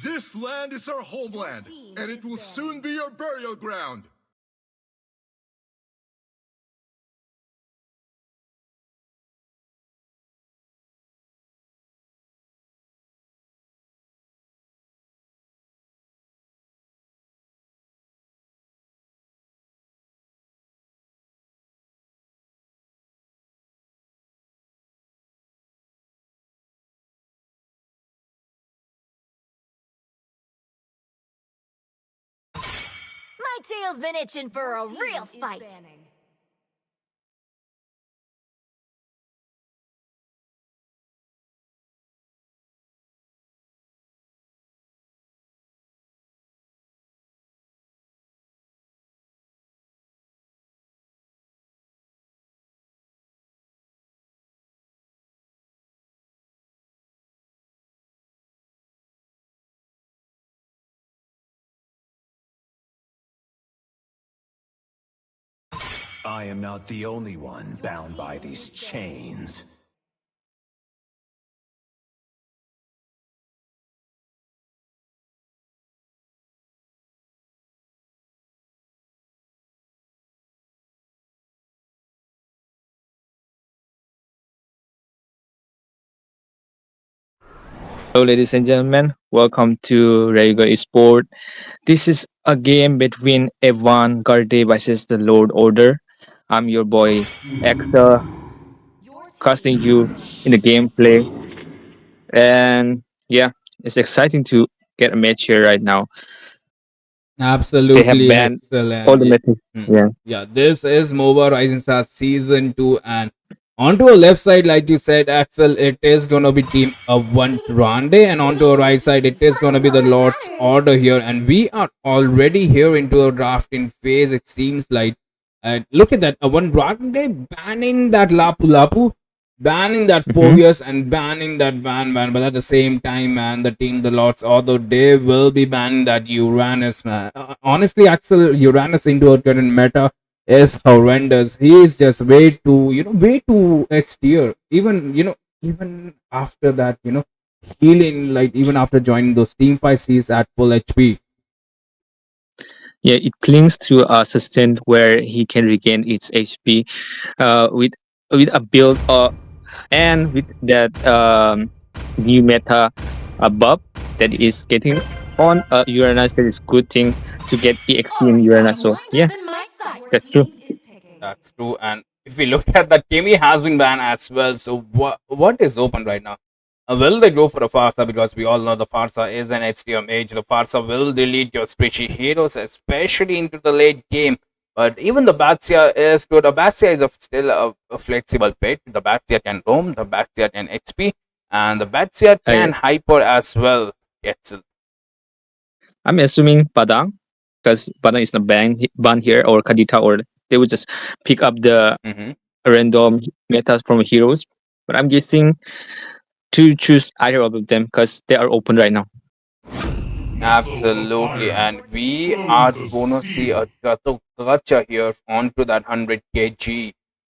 This land is our homeland, and it will soon be your burial ground. My tail's been itching for a real fight. I am not the only one bound by these chains. Hello, ladies and gentlemen. Welcome to Rayuga eSport. This is a game between Evan Garde versus the Lord Order. I'm your boy Extra, casting you in the gameplay, and yeah, it's exciting to get a match here right now. They have Absolutely banned all excellent. the matches. Yeah. Yeah, this is Moba Rising Stars Season 2. And onto a left side, like you said, Axel, it is going to be Team One Grande. And onto a right side, it is going to be the Lord's Order here. And we are already here into a drafting phase, it seems like. And look at that. One Grande banning that Lapu Lapu, banning that Mm-hmm. Phobius, and banning that Van. But at the same time, man, the team, the Lords Order, they will be banning that Uranus, man. Honestly, Axel, Uranus into a current meta is horrendous. He is just way too, way too S tier. Even after that, healing, like even after joining those team fights, he's at full HP. Yeah, it clings to a sustain where he can regain its HP with a build and with that new meta buff that is getting on Uranus, that is good thing to get EXP in Uranus. So yeah, that's true. That's true. And if we look at that, Kimi has been banned as well. So what is open right now? Will they go for a Farsa? Because we all know the Farsa is an HDM mage. The Farsa will delete your squishy heroes, especially into the late game. But even the Batsia is good. The Batsia is still a flexible pet. The Batsia can roam, the Batsia can XP, and the Batsia I, can hyper as well. Etzel. I'm assuming Padang, because Padang is not banned here, or Kadita, or they would just pick up the Mm-hmm. random metas from heroes. But I'm guessing to choose either of them because they are open right now. Absolutely, and we are gonna see a gacha here onto that 100 kg,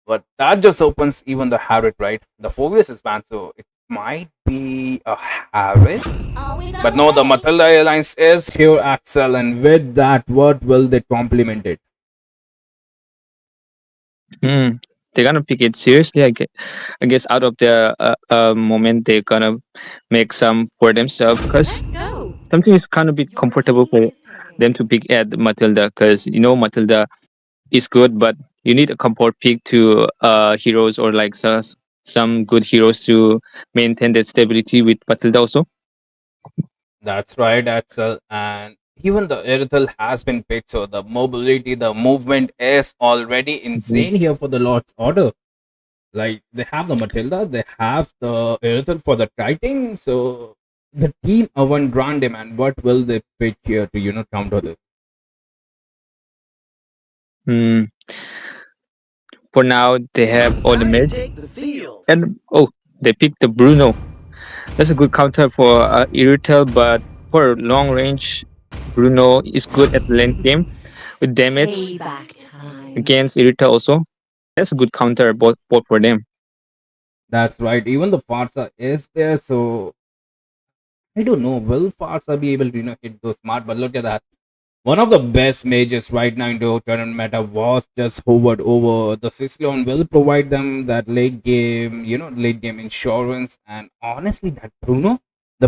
but that just opens even the Harriet, right? The Phobius is banned, so it might be a Harriet, but no, the Matilda Alliance is here, Axel, and with that, what will they complement it? Hmm. They're gonna pick it seriously. I guess out of the moment they're gonna make some for themselves because something is kind of bit comfortable for them to pick at Matilda because Matilda is good, but you need a comfort pick to heroes or like some good heroes to maintain that stability with Matilda also. That's right, Axel, and even the Irithel has been picked, so the mobility, the movement is already Mhm. insane here for the Lord's Order. Like they have the Matilda, they have the Irithel for the kiting. So the team Avan Grande, man, what will they pick here to counter this? Hmm. For now, they have all the mid, and oh, they picked the Bruno. That's a good counter for Irritel, but for long range, Bruno is good at lane game with damage against Irritel also. That's a good counter both for them. That's right. Even the Farsa is there, so I don't know. Will Farsa be able to hit those smart? But look at that. One of the best mages right now into tournament meta was just hovered over. The Sicilian will provide them that late game, late game insurance. And honestly, the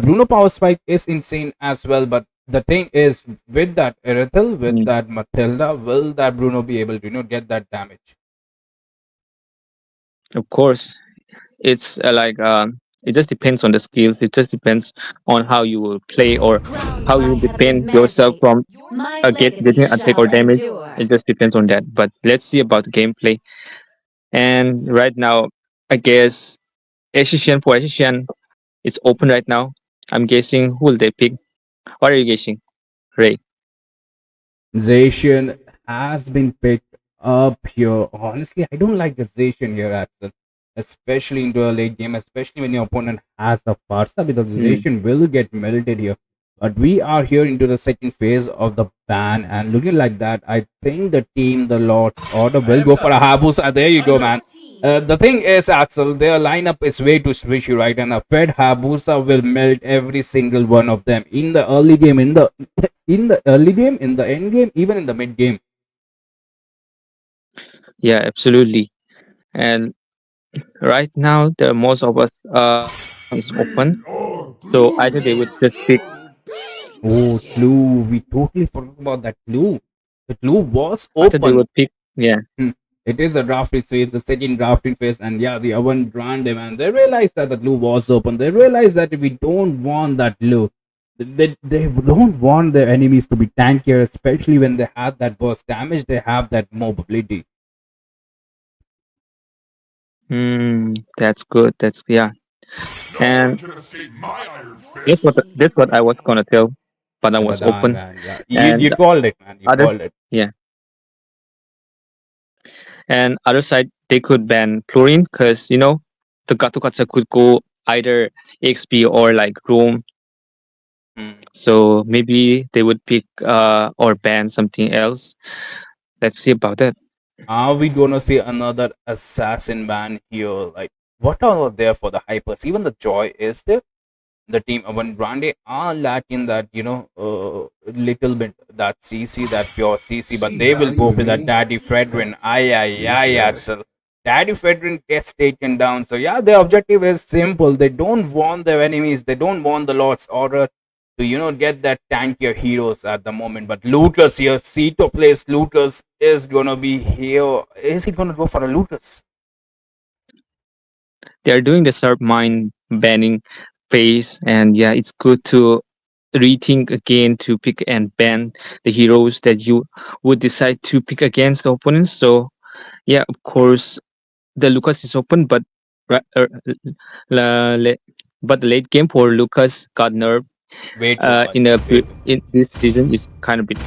Bruno power spike is insane as well. But the thing is, with that Erethel, with Mm. that Matilda, will that Bruno be able to, get that damage? Of course, it's it just depends on the skills. It just depends on how you will play or Crowned how by you Heaven's defend yourself mandate, from my getting legacy attack shall or damage. endure. It just depends on that. But let's see about the gameplay. And right now, I guess Asian for Asian, it's open right now. I'm guessing who will they pick? What are you guessing, Ray? Zacian has been picked up here. Honestly, I don't like the Zacian here, Axel. Especially into a late game, especially when your opponent has a Farsa, because Hmm. Zacian will get melted here. But we are here into the second phase of the ban, and looking like that, I think the team, the Lord's Order, will go for a Hayabusa. There you go, man. The thing is, Axel, their lineup is way too swishy, right? And a Fed Hayabusa will melt every single one of them in the early game, in the end game, even in the mid game. Yeah, absolutely. And right now, the most of us is open. We are So either they would just pick. Oh, clue. We totally forgot about that clue. The clue was Either they open. would pick. Yeah. Hmm. It is a drafting phase, the second drafting phase, and yeah, the oven random, and they realized that the glue was open. They realized that if we don't want that glue, they don't want their enemies to be tankier, especially when they have that burst damage, they have that mobility. That's good. That's yeah. no one And can escape my iron that's fist. what I was gonna tell, but I was Badang, open. and yeah, you And called it, man. You other called it. yeah, and other side they could ban chlorine because the Gatukatsa could go either XP or like roam. Hmm. So maybe they would pick or ban something else. Let's see about that. Are we gonna see another assassin ban here? Like, what are there for the hypers? Even the joy is there. The team when Grande are lacking that little bit that CC, that pure CC, but See they will value go in for that me? Daddy Fredrin. Aye aye You aye should. Axel. Daddy Fredrin gets taken down. So yeah, their objective is simple. They don't want their enemies. They don't want the Lord's Order to get that tankier heroes at the moment. But Looters here, Ceto plays Looters is gonna be here. Is he gonna go for a Looters? They are doing the sharp mind banning phase, and yeah, it's good to rethink again to pick and ban the heroes that you would decide to pick against the opponents. So yeah, of course, the Lucas is open, but ra- la- la- but the late game for Lucas got nerfed Way too much. Way too much. in this season is kind of bit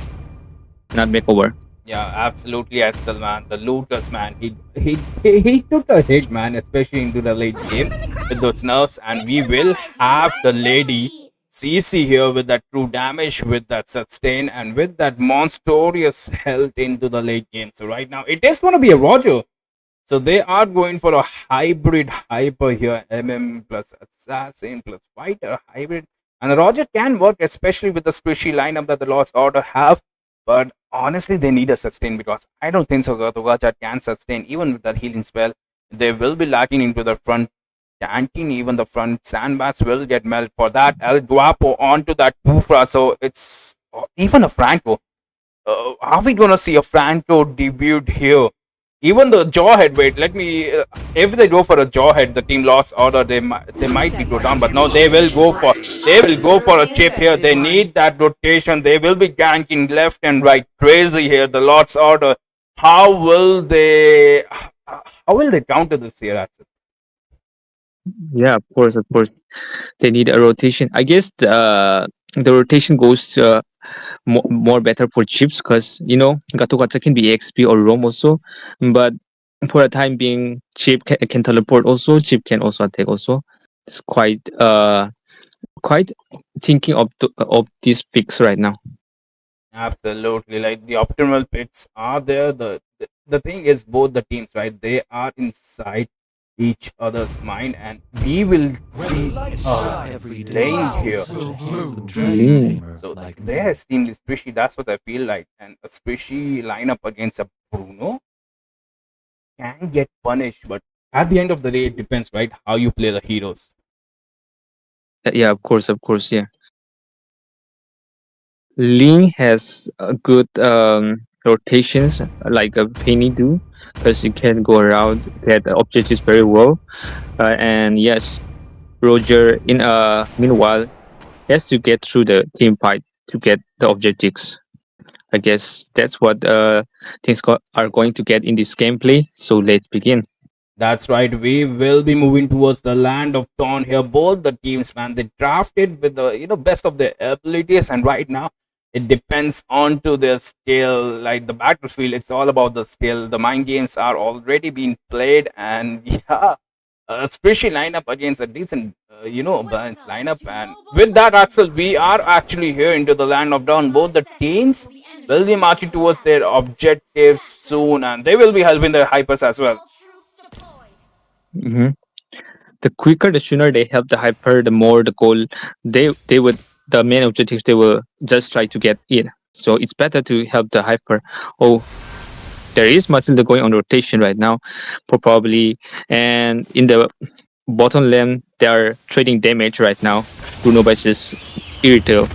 not makeover. Yeah, absolutely, Axel, man. The Lucas, man, he took a hit, man, especially into the late game with those nerfs. And we will have the lady CC here with that true damage, with that sustain, and with that monstrous health into the late game. So right now, it is going to be a Roger. So they are going for a hybrid hyper here, MM plus assassin plus fighter hybrid. And the Roger can work, especially with the squishy lineup that the Lost Order have. But honestly, they need a sustain because I don't think so. Gacha can sustain even with that healing spell. They will be lacking into the front tanking, even the front sandbags will get melt for that. El Guapo onto that Kufra. So it's even a Franco. Are we gonna see a Franco debut here? Even the jawhead. Wait, let me. If they go for a jawhead, the team lost order. They might be go down, but no, they will go for a chip here. They need that rotation. They will be ganking left and right, crazy here. The Lord's order. How will they? How will they counter this here, Axel? Yeah, of course, they need a rotation. I guess the rotation goes more better for chips because Gato Gacha can be XP or roam also, but for the time being, chip can teleport also. Chip can also attack also. It's quite thinking of these picks right now. Absolutely, like the optimal picks are there. The thing is, both the teams, right? They are inside. each other's mind, and we will see a lane here. So their team is squishy. That's what I feel like, and a squishy lineup against a Bruno can get punished, but at the end of the day, it depends, right? How you play the heroes. Yeah, of course, yeah. Ling has a good rotations like a Penny do, because you can go around get the objectives very well. And yes, Roger in meanwhile has to get through the team fight to get the objectives. I guess that's what things are going to get in this gameplay. So let's begin. That's right. We will be moving towards the land of Dawn here. Both the teams, man, they drafted with the best of their abilities, and right now it depends on to their skill. Like the battlefield, it's all about the skill. The mind games are already being played, and yeah, a special lineup against a decent, balanced lineup. And with that, Axel, we are actually here into the land of Dawn. Both the teams will be marching towards their objectives soon, and they will be helping their hypers as well. Hmm. The quicker, the sooner they help the hyper, the more the goal they would the main objectives they will just try to get in. So it's better to help the hyper. Oh, there is Matilda going on rotation right now, probably, and in the bottom lane they are trading damage right now. Bruno versus Irrital.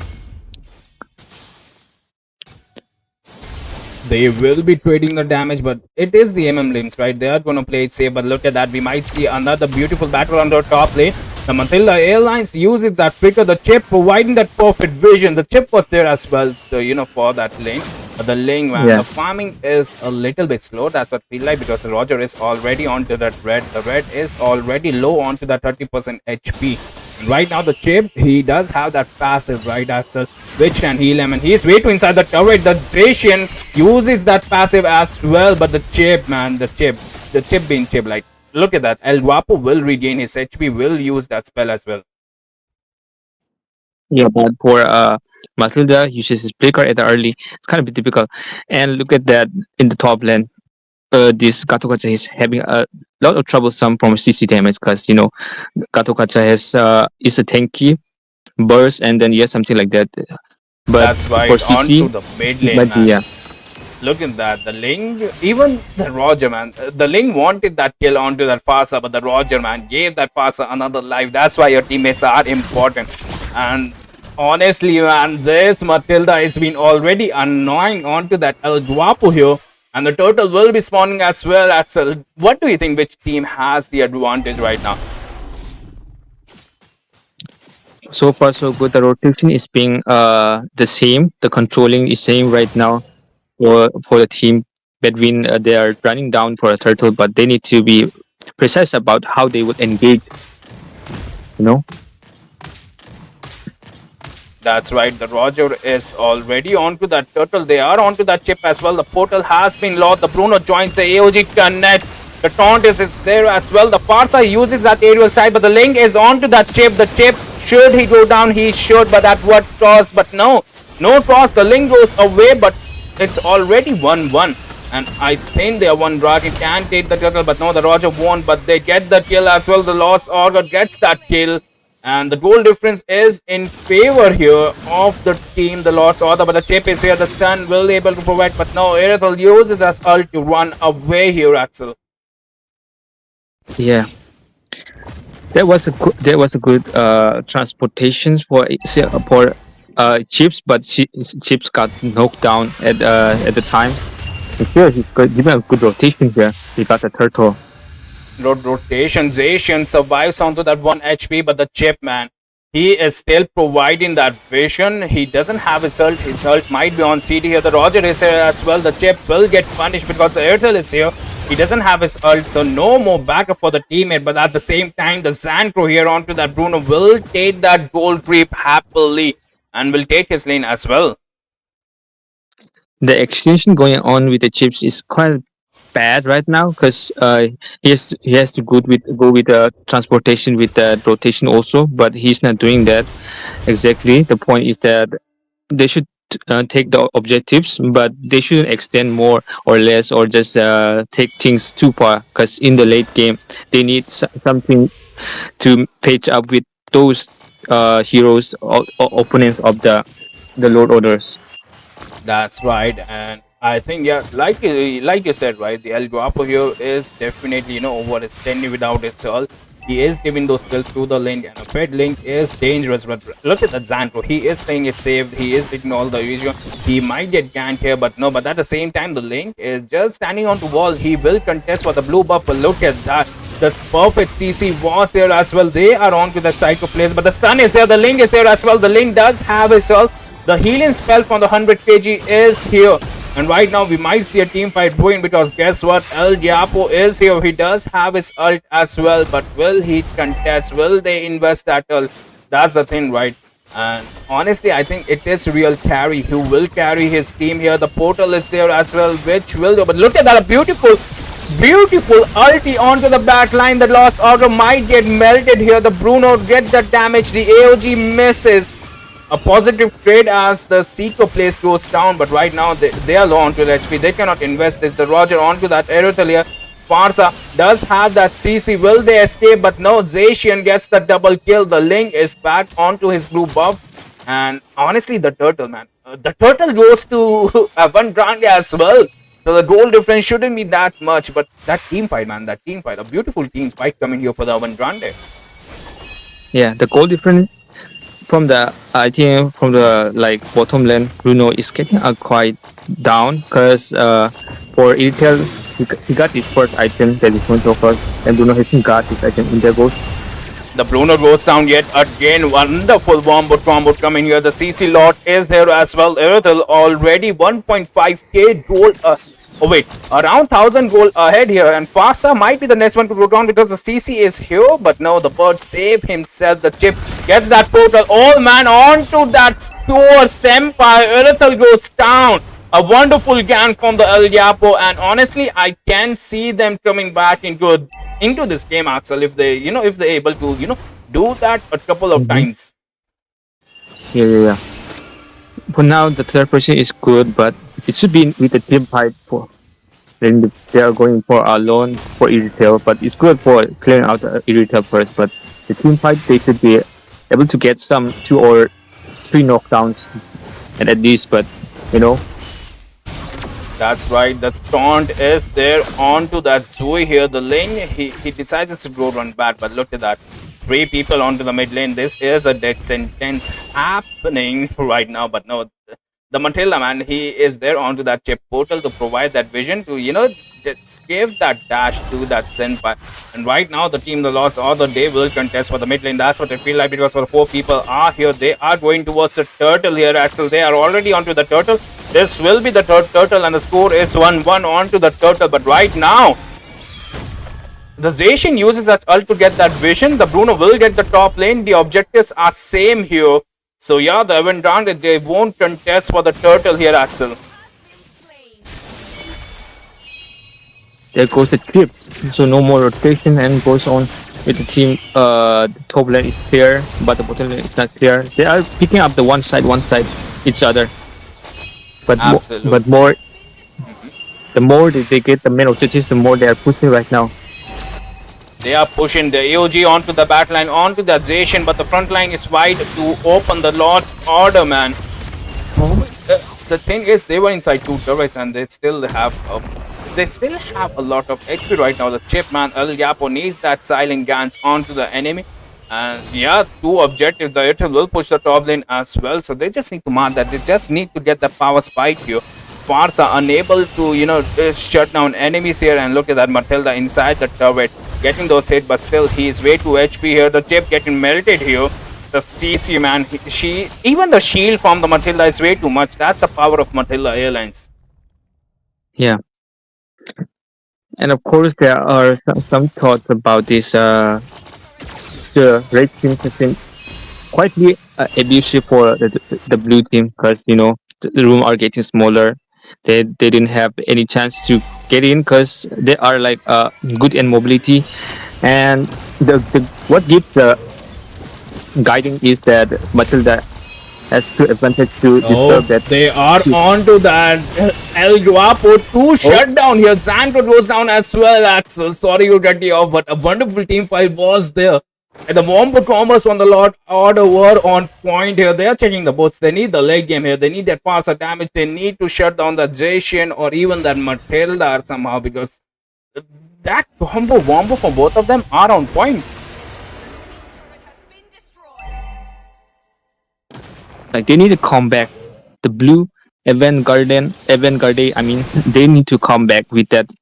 They will be trading the damage, but it is the limbs, right? They are going to play it safe, but look at that. We might see another beautiful battle on the top lane. The Matilda Airlines uses that flicker, the chip, providing that perfect vision. The chip was there as well, for that lane. But the lane, man, the farming is a little bit slow. That's what I feel like, because Roger is already onto that red. The red is already low onto that 30% HP. Right now, the chip, he does have that passive, right, Axel, which can heal him, and he's way too inside the turret. The Zacian uses that passive as well, but the chip, man, the chip being chip, like, look at that. El Guapo will regain his HP, will use that spell as well. Yeah, but for Matilda uses his play card at the early. It's kind of a bit difficult. And look at that in the top lane. This Gatokacha is having a lot of troublesome from CC damage, because Gatokacha has is a tanky burst, and then something like that. But that's right, for CC, onto the mid lane, man. Yeah. Look at that. The Ling, even the Roger, man. The Ling wanted that kill onto that Farsa, but the Roger, man, gave that Farsa another life. That's why your teammates are important. And honestly, man, this Matilda has been already annoying onto that El Guapo here. And the turtle will be spawning as well. Axel, what do you think? Which team has the advantage right now? So far, so good. The rotation is being the same. The controlling is same right now for the team. Between they are running down for a turtle, but they need to be precise about how they would engage. That's right. The Roger is already onto that turtle. They are onto that chip as well. The portal has been lost. The Bruno joins. The AOG connects. The taunt is there as well. The Farsa uses that aerial side, but the Link is onto that chip. The chip, should he go down? He should, but at what cost? But no cost. The Link goes away, but it's already 1-1. And I think the one Dragon can take the turtle, but no, the Roger won't. But they get the kill as well. The Lost Augur gets that kill. And the goal difference is in favor here of the team, the Lost Augur. But the chip is here. The stun will be able to provide. But no, Irithel uses as ult to run away here, Axel. Yeah. There was a good transportation for Chips, but Chips got knocked down at the time. And here he's given a good rotation here. He got the turtle. Rotation. Zacian survives onto that 1 HP, but the chip, man, he is still providing that vision. He doesn't have his ult. His ult might be on CD here. The Roger is here as well. The chip will get punished because the Airtel is here. He doesn't have his ult, so no more backup for the teammate. But at the same time, the Zancro here onto that Bruno will take that gold creep happily and will take his lane as well. The extension going on with the chips is quite bad right now, because he has to go with the transportation with the rotation also, but he's not doing that exactly. The point is that they should take the objectives, but they shouldn't extend more or less or just take things too far. Because in the late game, they need something to patch up with those heroes or opponents of the Lord Orders. That's right, and I think yeah, like you said, right, the El Guapo here is definitely overextending without its all. He is giving those skills to the Link, and a pet Link is dangerous. But look at that Xantro, he is playing it safe. He is taking all the issue. He might get ganked here, but no. But at the same time, the Link is just standing on the wall. He will contest for the blue buff. But look at that. The perfect CC was there as well. They are on to that psycho place, but the stun is there. The Link is there as well. The Link does have his ult. The healing spell from the 100 kg is here. And right now we might see a team fight going, because guess what? El Diapo is here. He does have his ult as well. But will he contest? Will they invest that ult? That's the thing, right? And honestly, I think it is real carry who will carry his team here. The portal is there as well, which will do. But look at that, a beautiful ulti onto the back line. The Lost Order might get melted here. The Bruno get the damage. The AOG misses. A positive trade as the Seeker place goes down, but right now they are low onto the HP. They cannot invest this. The Roger onto that Erythelia. Farsa does have that CC. Will they escape? But no, Zacian gets the double kill. The Link is back onto his blue buff. And honestly, the Turtle, man. The Turtle goes to Avandrange as well. So the goal difference shouldn't be that much. But that team fight, man. That team fight. A beautiful team fight coming here for the Avandrange. Yeah, the goal difference from the, I think from the like bottom lane, Bruno is getting quite down, because for Irtel he got his first item that is going to offer, and Bruno hasn't got his item in their goals. The Bruno goes down yet again. Wonderful combo coming here. The CC lot is there as well. Erythel already 1.5k gold. Around 1000 gold ahead here, and Farsa might be the next one to go down, because the CC is here. But no, the bird save himself. The chip gets that portal. All man onto that poor Senpai. Erythel goes down. A wonderful gank from the El Diapo, and honestly, I can see them coming back into this game, Axel, if they if they're able to do that a couple of times. Yeah. For now, the third person is good, but it should be with the team fight for. Then they are going for a loan for Irritel, but it's good for clearing out Irritel first. But the team fight, they should be able to get some 2 or 3 knockdowns, and at least. But that's right. The taunt is there onto that Zoe here. The lane he decides to go run back, but look at that. 3 people onto the mid lane. This is a death sentence happening right now, but no. The Matilda, man, he is there onto that chip portal to provide that vision to, just give that dash to that Senpai. And right now, the team, the Lost Order, they will contest for the mid lane. That's what I feel like, because for 4 people are here. They are going towards the turtle here, Axel. They are already onto the turtle. This will be the third turtle, and the score is 1-1 onto the turtle. But right now, the Zacian uses that ult to get that vision. The Bruno will get the top lane. The objectives are same here. So yeah, the Avandrange, they won't contest for the turtle here, Axel. There goes the trip. So no more rotation, and goes on with the team. The top lane is clear, but the bottom lane is not clear. They are picking up the one side each other. But the more they get the main objectives, the more they are pushing right now. They are pushing the AOG onto the backline, onto the Zacian, but the front line is wide to open the Lord's Order, man. The thing is, they were inside 2 turrets, and they still have a lot of HP right now. The chip, man, El Yapo needs that silent guns onto the enemy. And yeah, 2 objectives. The Erythel will push the top lane as well. So they just need to mark that. They just need to get the power spike here. Farsa unable to, shut down enemies here. And look at that, Matilda inside the turret, getting those hits, but still he is way too HP here. The chip getting melted here. The CC, man, even the shield from the Matilda is way too much. That's the power of Matilda Airlines. Yeah. And of course, there are some thoughts about this. The red team has been quietly abusive for the blue team, because the room are getting smaller. They didn't have any chance to get in, because they are like good in mobility, and what gives the guiding is that Matilda has two advantage to Oh, disturb that. they are on to that. El Guapo 2 shut down here. Xandro goes down as well, Axel. Sorry to cut you off, but a wonderful team fight was there. And the Wombo Commerce on the Lord order were on point here. They are checking the boats. They need the late game here. They need that faster damage. They need to shut down the Jason or even that Matilda somehow, because that combo Wombo for both of them are on point. Like they need to come back. The blue Avant-Garde, I mean, they need to come back with that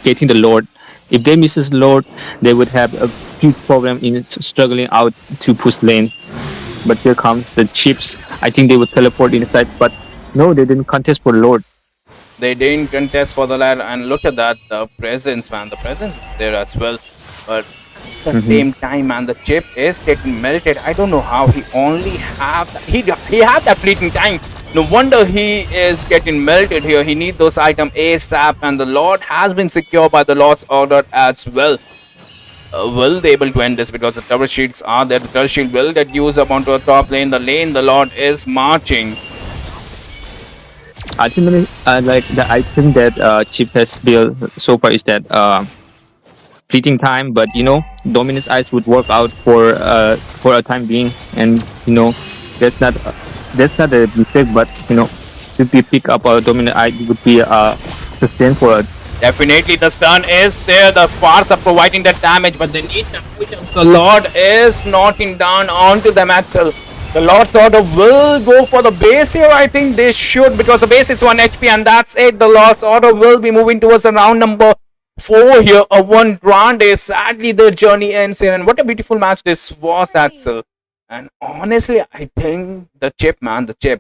getting the Lord. If they misses Lord, they would have a huge problem in struggling out to push lane. But here comes the chips. I think they would teleport inside, but no, they didn't contest for Lord. They didn't contest for the lad, and look at that, the presence, man. The presence is there as well, but at the same time, man, the chip is getting melted. I don't know how he only have he had that fleeting time. No wonder he is getting melted here. He need those items ASAP, and the Lord has been secured by the Lord's order as well. Will they able to end this, because the tower shields are there. The tower shield will get used up onto the top lane. The lane the Lord is marching. Ultimately, like the item that Chip has built so far is that fleeting time, but you know, Dominus Eyes would work out for a time being, and you know, that's not a mistake, but you know, if we pick up a Dominus Eye, it would be sustain for a. Definitely, the stun is there. The Sparks are providing that damage, but they need the items. The Lord is knocking down onto them, Axel. The Lord's order will go for the base here. I think they should, because the base is 1 HP, and that's it. The Lord's order will be moving towards the round number 4 here. A 1 grande. Sadly, the journey ends here. And what a beautiful match this was, Axel. And honestly, I think the chip,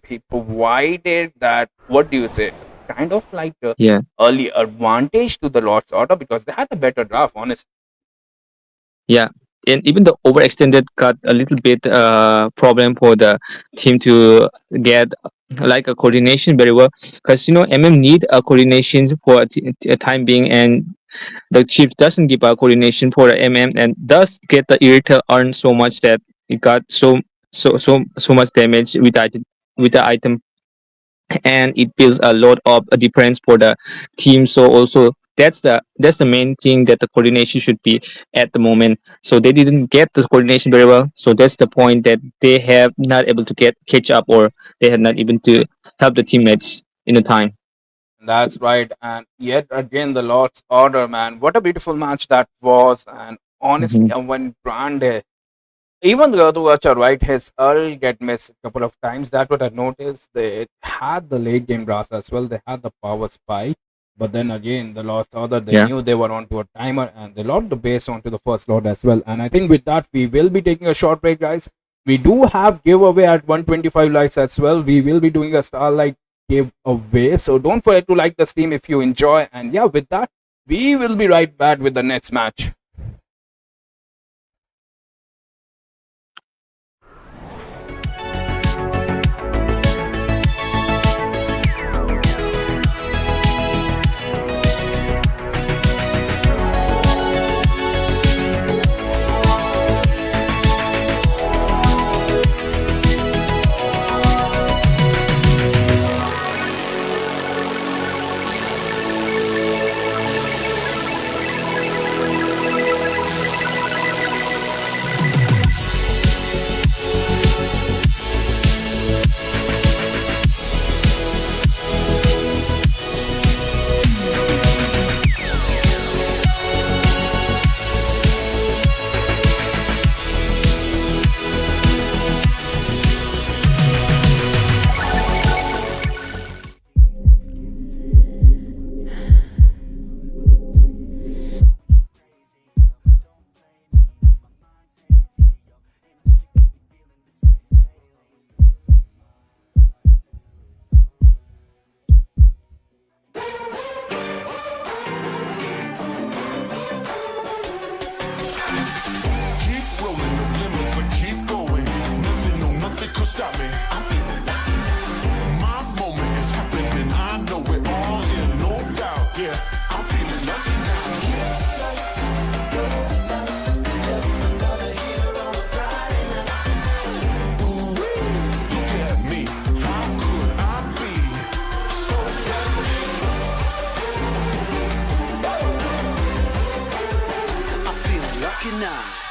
he provided that, what do you say, kind of like early advantage to the Lord's order, because they had a better draft, honestly. Yeah, and even the overextended got a little bit problem for the team to get like a coordination very well, because you know need a coordination for a time being, and the chip doesn't give a coordination for the and does get the irritor earn so much that it got so much damage with the item, and it builds a lot of a difference for the team. So also that's the main thing, that the coordination should be at the moment. So they didn't get the coordination very well, so that's the point that they have not able to catch up, or they had not even to help the teammates in the time. That's right. And yet again, the Lord's order, man. What a beautiful match that was. And honestly, when Grande, even Rayuga, right, his Earl get missed a couple of times. That's what I noticed. They had the late game brass as well. They had the power spike. But then again, the Lord's order, they knew they were onto a timer, and they locked the base onto the first Lord as well. And I think with that, we will be taking a short break, guys. We do have giveaway at 125 likes as well. We will be doing a Starlight giveaway. So don't forget to like the stream if you enjoy. And yeah, with that, we will be right back with the next match. 9.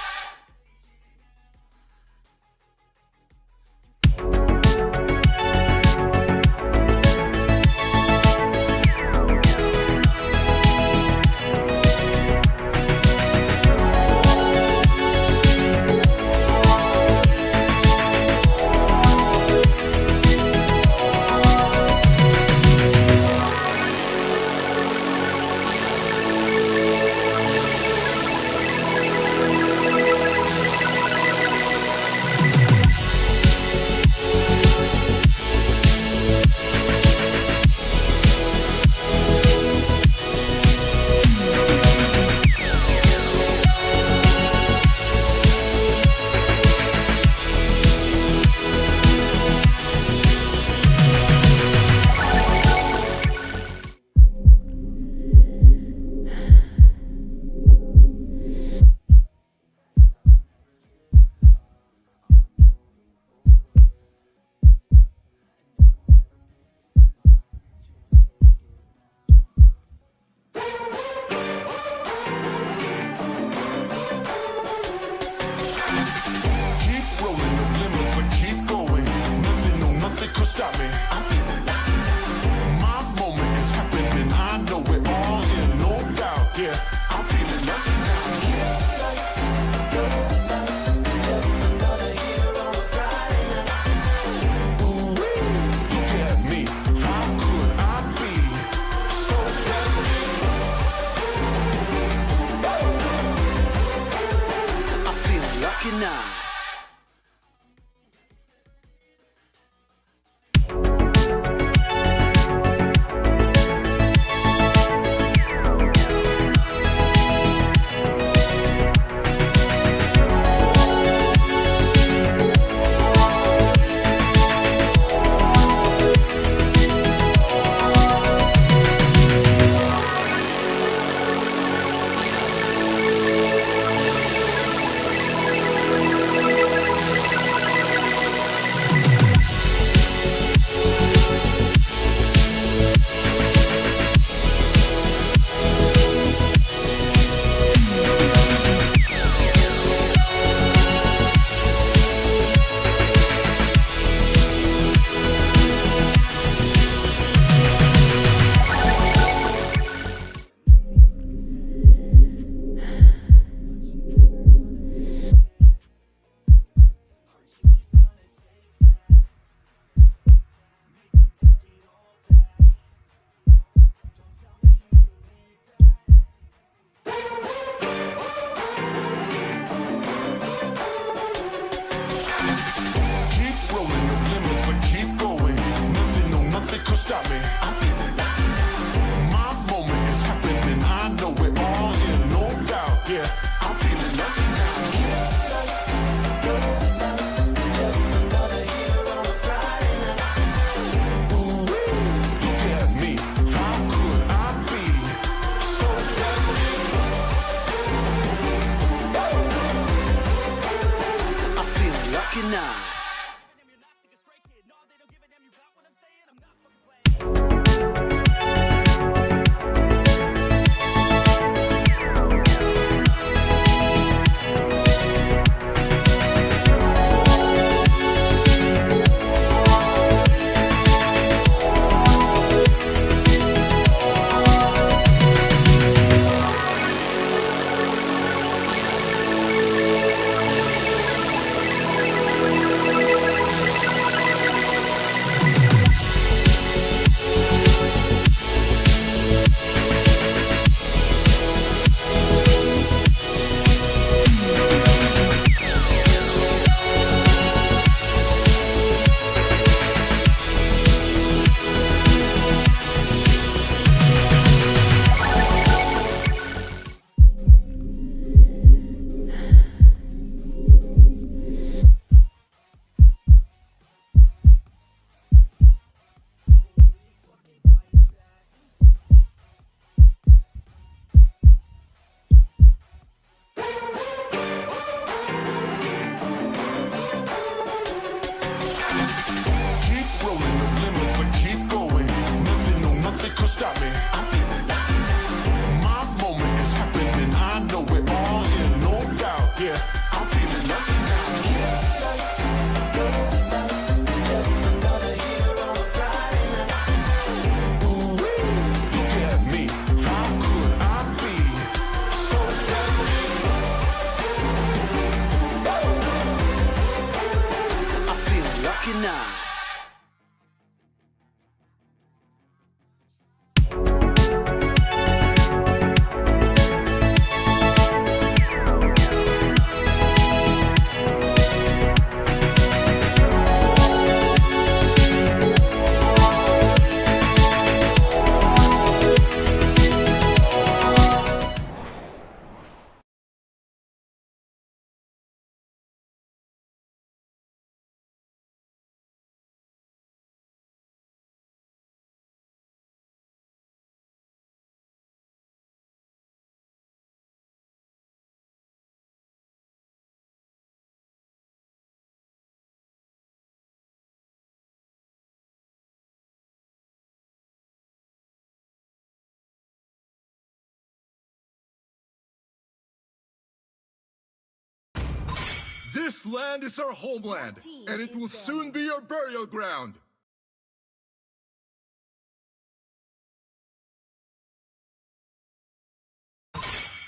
This land is our homeland, and it will soon be your burial ground.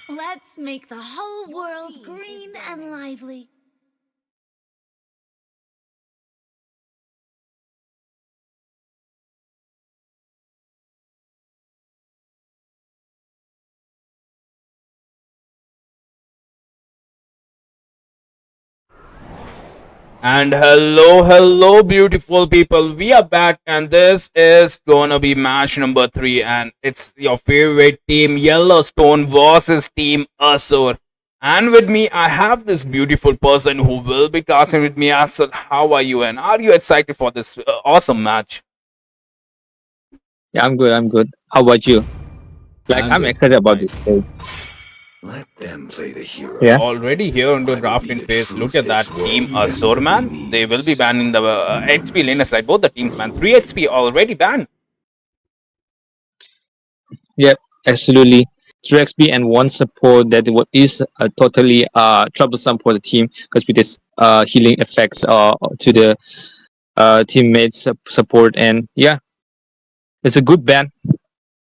Let's make the whole world green and lively. And hello, beautiful people. We are back, and this is gonna be match number 3, and it's your favorite team, Yellowstone versus Team Asur. And with me, I have this beautiful person who will be talking with me. Asur, how are you? And are you excited for this awesome match? Yeah, I'm good. I'm good. How about you? Like, I'm excited about this game. Let them play the hero. Yeah. Already here on the drafting phase. Look at that team, Asur, man. They will be banning the XP laners, right? Both the teams, man. 3 XP already banned. Yep, absolutely. 3 XP and 1 support that is totally troublesome for the team because with this healing effect to the teammates support, and yeah, it's a good ban.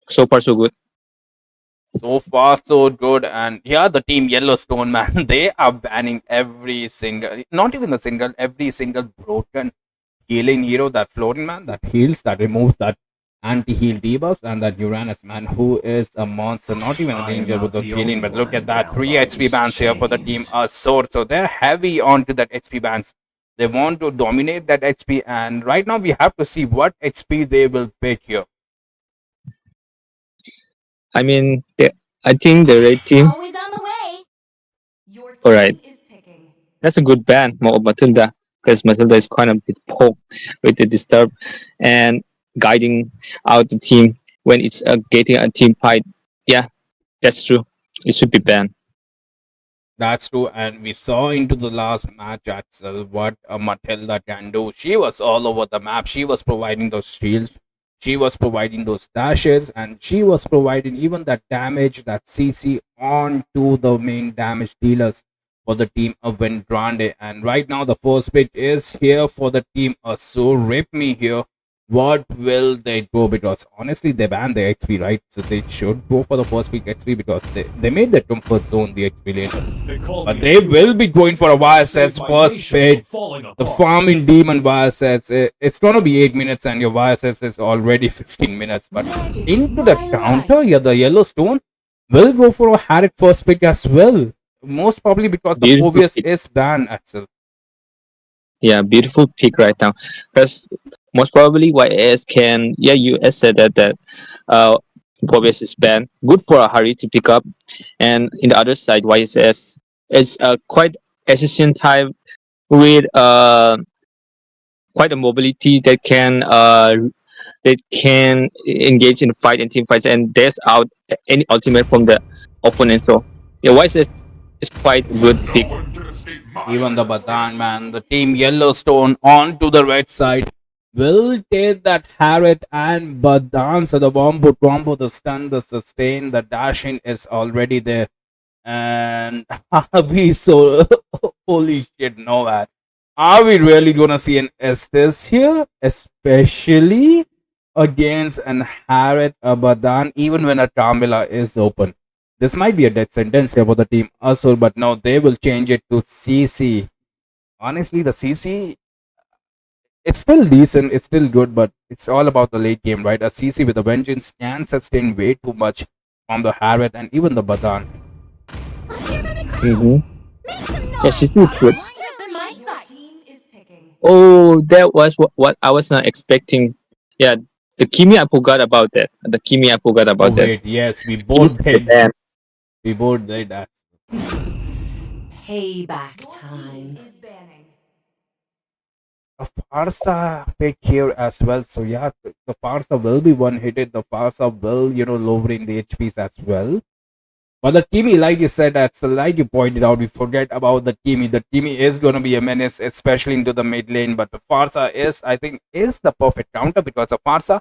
So far, so good. So far, so good. And yeah, the team Yellowstone, man, they are banning every single, not even the single, every single broken healing hero, that Florin, man, that heals, that removes that anti-heal debuffs, and that Uranus, man, who is a monster, not even a danger with the healing. But look at that, 3 HP bans here for the team Sword. So they're heavy onto that HP bans. They want to dominate that HP, and right now we have to see what HP they will pick here. I mean, I think the red team. Always on the way. All right, that's a good ban, Matilda, because Matilda is kind of a bit poked with the disturb and guiding out the team when it's getting a team fight. Yeah, that's true. It should be banned. That's true, and we saw into the last match itself what Matilda can do. She was all over the map. She was providing those shields, she was providing those dashes, and she was providing even that damage, that CC onto the main damage dealers for the team of Vendrande. And right now, the first pick is here for the team. So rip me here. What will they go? Because honestly, they banned the XP, right? So they should go for the first pick XP because they made their comfort zone the XP later. But they will be going for a YSS first pick. The farming demon YSS. It's gonna be 8 minutes, and your YSS is already 15 minutes. But into the counter, yeah, the Yellowstone will go for a Harriet first pick as well. Most probably because the Povius is banned itself. Yeah, beautiful pick right now. Because most probably YS can, yeah, you said that Povius is banned. Good for a Hari to pick up. And in the other side, YSS is quite assassin type with quite a mobility that can engage in fight and team fights and death out any ultimate from the opponent. So yeah, YSS is quite a good pick. Even the Badan, man, the team Yellowstone on to the red side will take that Harriet and Badan. So the wombo combo, the stun, the sustain, the dashing is already there. And are we so holy shit, no man. Are we really gonna see an Estes here? Especially against an Harriet, a Badan, even when a Tamila is open. This might be a death sentence here for the team Asur, but now they will change it to CC. Honestly, the CC, it's still decent, it's still good, but it's all about the late game, right? A CC with a vengeance can sustain way too much from the Harriet and even the Badan. Yes, it is good. Oh, that was what I was not expecting. Yeah, the Kimi, I forgot about that. The Kimi, I forgot about that. Wait, yes, we both did. We both did that. Payback time. A Farsa pick here as well. So yeah, the Farsa will be one hitted. The Farsa will, lowering the HPs as well. But the Kimi, like you said, that's like you pointed out, we forget about the Kimi. The Kimi is going to be a menace, especially into the mid lane. But the Farsa is, I think, is the perfect counter because the Farsa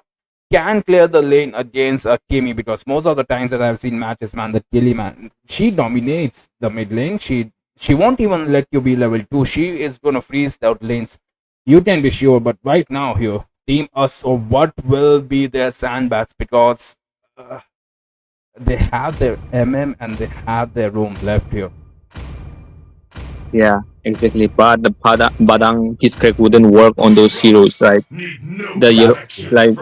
can clear the lane against a Kimi, because most of the times that I've seen matches, man, the Killy, man, she dominates the mid lane. She she won't even let you be level 2. She is gonna freeze out lanes. You can be sure. But right now here, Team Us, or what will be their sandbags, because uh, they have their and they have their room left here. Yeah, exactly. But the Badang his crack wouldn't work on those heroes, right? The yellow, like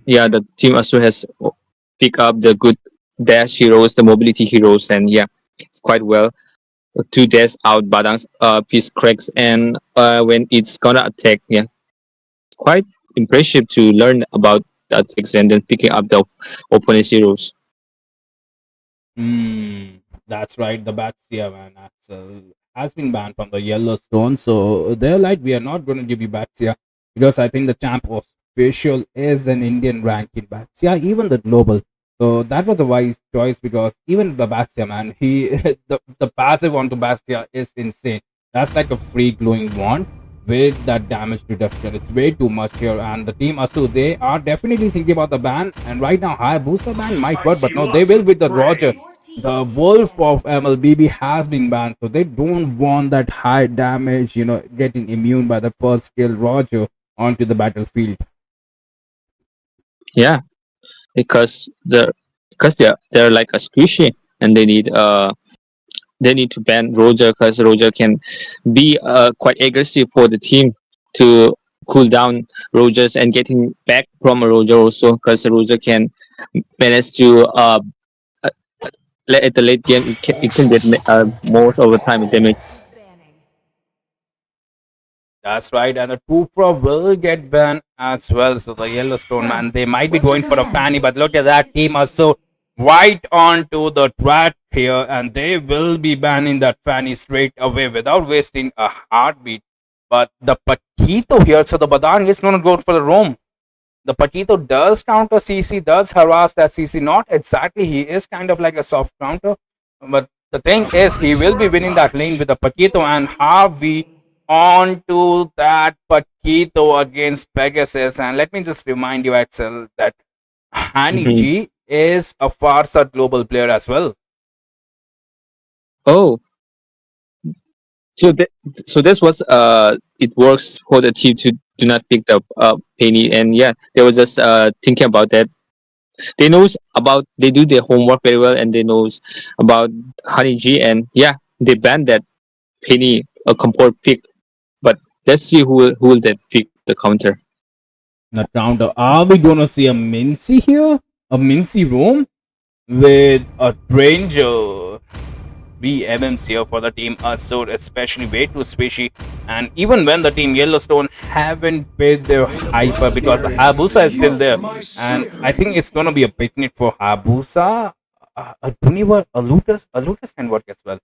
yeah, the team also has pick up the good dash heroes, the mobility heroes, and yeah, it's quite well to dash out Badang's piece cracks, and when it's gonna attack, yeah, quite impressive to learn about the attacks and then picking up the opponent's heroes. That's right. The Baxia man has been banned from the Yellowstone. So they're like, we are not going to give you Baxia because I think the champ official is an Indian rank in Baxia, even the global. So that was a wise choice because even the Baxia man, he the passive onto Baxia is insane. That's like a free glowing wand with that damage reduction. It's way too much here. And the team Asu, they are definitely thinking about the ban. And right now, high booster ban might work, but no, they will with the Roger. The Wolf of MLBB has been banned, so they don't want that high damage, getting immune by the first skill Roger onto the battlefield. Yeah, because they're like a squishy, and they need to ban Roger because Roger can be quite aggressive for the team to cool down Rogers and getting back from Roger also because Roger can manage to uh, at the late game it can get most of the time damage. That's right, and the Tufra will get banned as well. So the Yellowstone man, they might be going for a Fanny, but look at that team are so right onto the track here, and they will be banning that Fanny straight away without wasting a heartbeat. But the Paquito here, so the Badan is going to go for the roam. The Paquito does counter CC, does harass that CC. Not exactly, he is kind of like a soft counter, but the thing is, he will be winning that lane with the Paquito, and Harvey on to that Paquito against Pegasus. And let me just remind you, Axel, that Hani Mhm. G is a Farsa global player as well. Oh, so so this was it works for the team to do not pick up Penny, and yeah, they were just thinking about that. They do their homework very well, and they knows about Honey G, and yeah, they banned that Penny a comport pick. But let's see who will that pick the counter. The counter. Are we gonna see a Mincy here? A Mincy room with a Ranger? VMMs here for the team Asur, especially way too squishy. And even when the team Yellowstone haven't paid their hyper because Habusa is still there. And I think it's gonna be a picnic for Habusa. A Dunivar, a Lutus can work as well.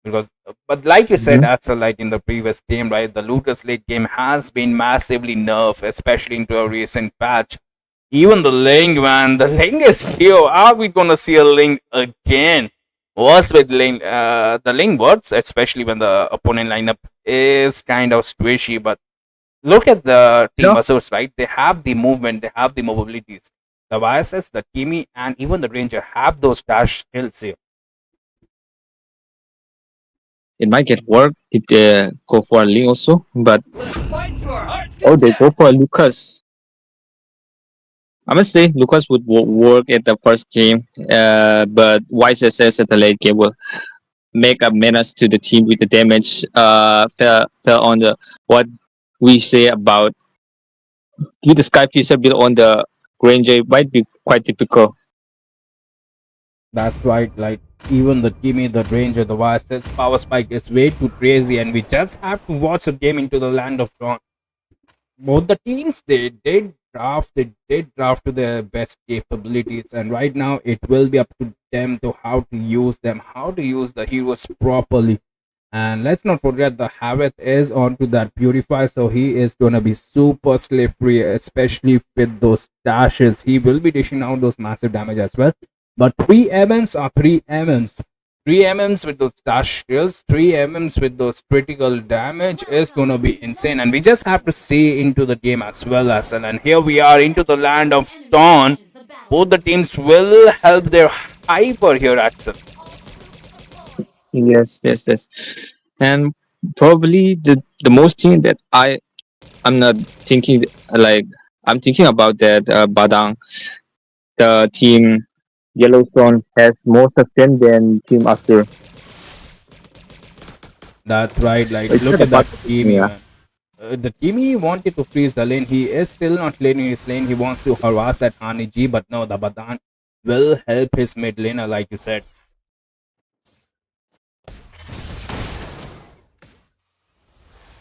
Because, but like you said, Mhm. Axel, like in the previous game, right? The Lutus late game has been massively nerfed, especially into a recent patch. Even the Ling, man, the Ling is here. Are we gonna see a Ling again? Was with Ling, the Ling works, especially when the opponent lineup is kind of squishy. But look at the team No, Asurs, right? They have the movement, they have the mobilities. The YSS, the Kimi, and even the Ranger have those dash skills here. it might get work if they go for a Ling also, but oh, they go for a Lucas. I must say Lucas would work at the first game, but YSS at the late game will make a menace to the team with the damage. Fell on the what we say about with the Skyfisher build on the Granger it might be quite difficult. That's right, like even the Kimi, the Ranger, the YSS power spike is way too crazy, and we just have to watch the game into the land of dawn. Both the teams they did draft to their best capabilities, and right now it will be up to them to how to use them, how to use the heroes properly. And let's not forget the Haveth is onto that purifier, so he is gonna be super slippery, especially with those dashes. He will be dishing out those massive damage as well. But 3 MMs are 3 MMs. 3 MMs with those dash skills, 3 MMs with those critical damage is gonna be insane. And we just have to see into the game as well, and here we are into the land of dawn. Both the teams will help their hyper here, Axel. Yes, yes, yes. And probably the most thing that I'm not thinking like I'm thinking about that Badang, the team Yellowstone has more sustain than Team Asur. That's right. Like, It's look not at about that the team, Kimi, yeah. man. The Kimi wanted to freeze the lane. He is still not clearing his lane. He wants to harass that Aniji, but no, the Badan will help his mid laner, like you said.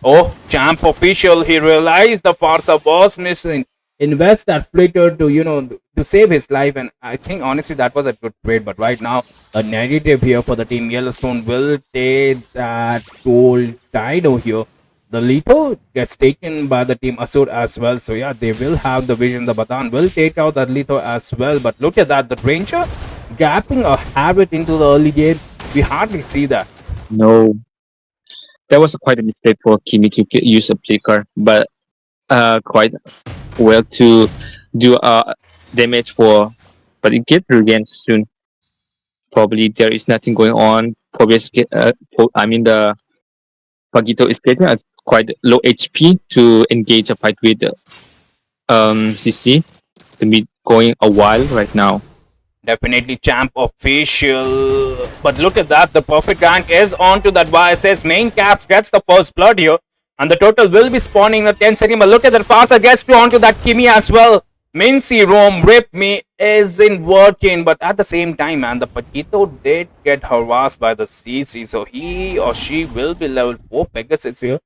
Oh, champ official, he realized the Farsa was missing. Invest that flitter to, to save his life. And I think, honestly, that was a good trade. But right now, the narrative here for the team Yellowstone will take that gold Dido here. The Lito gets taken by the team Asur as well. So, yeah, they will have the vision. The Badan will take out that Lito as well. But look at that. The Ranger gapping a habit into the early game. We hardly see that. No, that was quite a mistake for Kimi to use a flicker, but quite well to do damage for, but it get revenge soon. Probably there is nothing going on. Probably I mean the Pagito is getting a quite low HP to engage a fight with CC. To be going a while right now. Definitely champ official. But look at that. The perfect rank is on to that YSS. Main caps gets the first blood here. And the total will be spawning in a 10-second. But look at that. Farsa gets to onto that Kimi as well. Mincy Rome Rip Me isn't working. But at the same time, man, the Paquito did get harassed by the CC. So he or she will be level 4. Pegasus here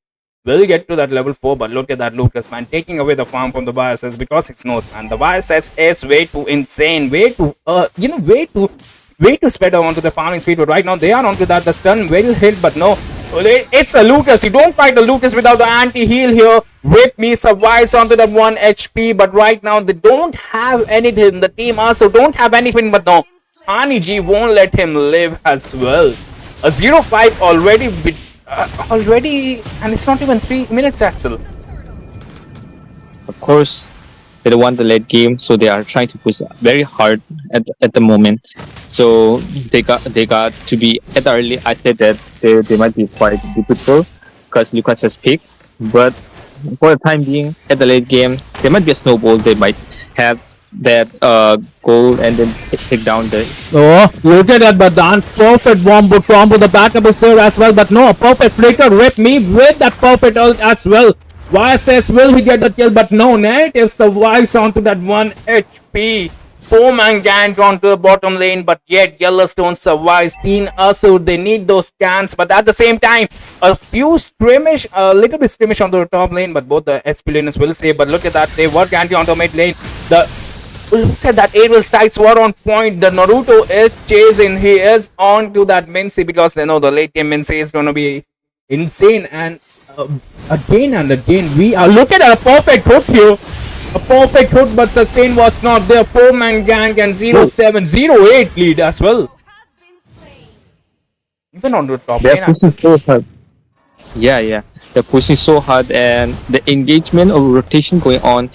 will get to that level 4, but look at that Lucas, man, taking away the farm from the YSS because he knows, man, the YSS is way too insane, way too, way too spread onto the farming speed. But right now they are onto that. The stun will hit, but no, it's a Lucas. You don't fight the Lucas without the anti-heal here. Rip Me survives onto that 1 HP, but right now they don't have anything. The team also don't have anything, but no, Aniji won't let him live as well. A 0-5 already already, and it's not even 3 minutes, Axel. Of course, they don't want the late game, so they are trying to push very hard at the moment. So they got to be at the early. I said that they might be quite difficult because Lucas has picked, but for the time being, at the late game, there might be a snowball. They might have that goal and then take down the. Oh, look at that, Badan. Perfect wombo combo. The backup is there as well, but no, a perfect flicker. Rip Me with that perfect ult as well. YSS will he get the kill, but no, Narrative survives onto that 1 HP. 4-man gang onto the bottom lane, but yet Yellowstone survives. Teen Asur, they need those scans, but at the same time, a few skirmish, a little bit skirmish on the top lane, but both the HP laners will save. But look at that, they were anti onto mid lane. Look at that, aerial strikes were on point. The Naruto is chasing. He is on to that Mincy because they know the late game Mincy is going to be insane. And again and again, we are looking at a perfect hook here. A perfect hook, but sustain was not there. 4-man gang and 0-7, 0-8 lead as well. Even on the top They're lane. pushing so hard. Yeah. They're pushing so hard, and the engagement or rotation going on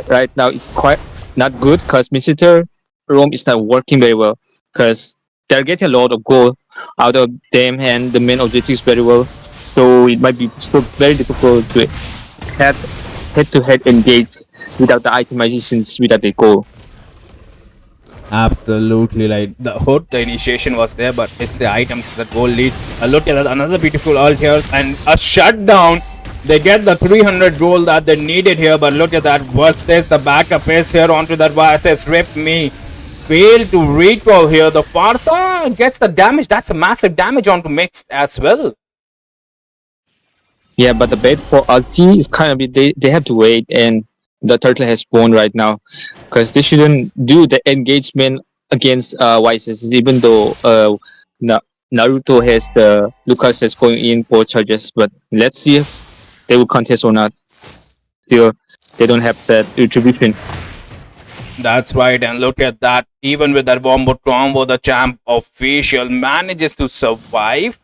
right now is quite not good because Mr. Rome is not working very well because they're getting a lot of goal out of them and the main objectives very well. So it might be very difficult to have head-to-head engage without the itemizations, without the goal. Absolutely, like the initiation was there, but it's the items that goal lead. Look at that, another beautiful ult here and a shutdown. They get the 300 gold that they needed here, but look at that. What's this? The backup is here onto that YSS. Rip Me. Fail to recall here. The Farsa gets the damage. That's a massive damage onto Mixed as well. Yeah, but the bait for ulti is kind of they have to wait, and the turtle has spawned right now because they shouldn't do the engagement against YSS, even though Naruto has the Lucas is going in for charges. But let's see if they will contest or not. Still, they don't have that retribution. That's right, and look at that. Even with that wombo combo, the champ official manages to survive.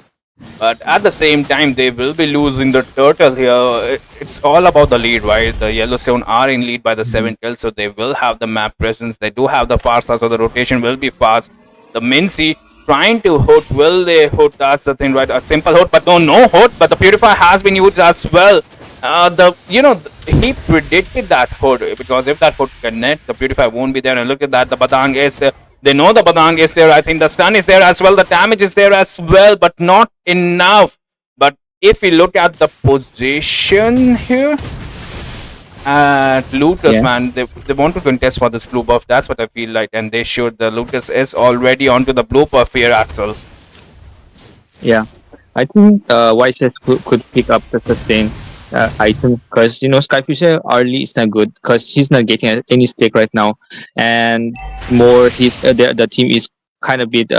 But at the same time, they will be losing the turtle here. It's all about the lead, right? The Yellowstone are in lead by the 7 kills, so they will have the map presence. They do have the Farsa, so the rotation will be fast. The Mincy trying to hook. Will they hook? That's the thing, right? A simple hook, but no hook. But the purifier has been used as well. He predicted that hook, because if that hook connect, the purifier won't be there. And look at that, the badang is there. They know the badang is there. I think the stun is there as well. The damage is there as well, but not enough. But if we look at the position here, Lucas, man, they want to contest for this blue buff. That's what I feel like, and they should. The Lucas is already onto the blue buff here, Axel. Yeah, I think YSS could pick up the sustain item, because Skyfisher early is not good because he's not getting any stake right now, and more the team is kind of bit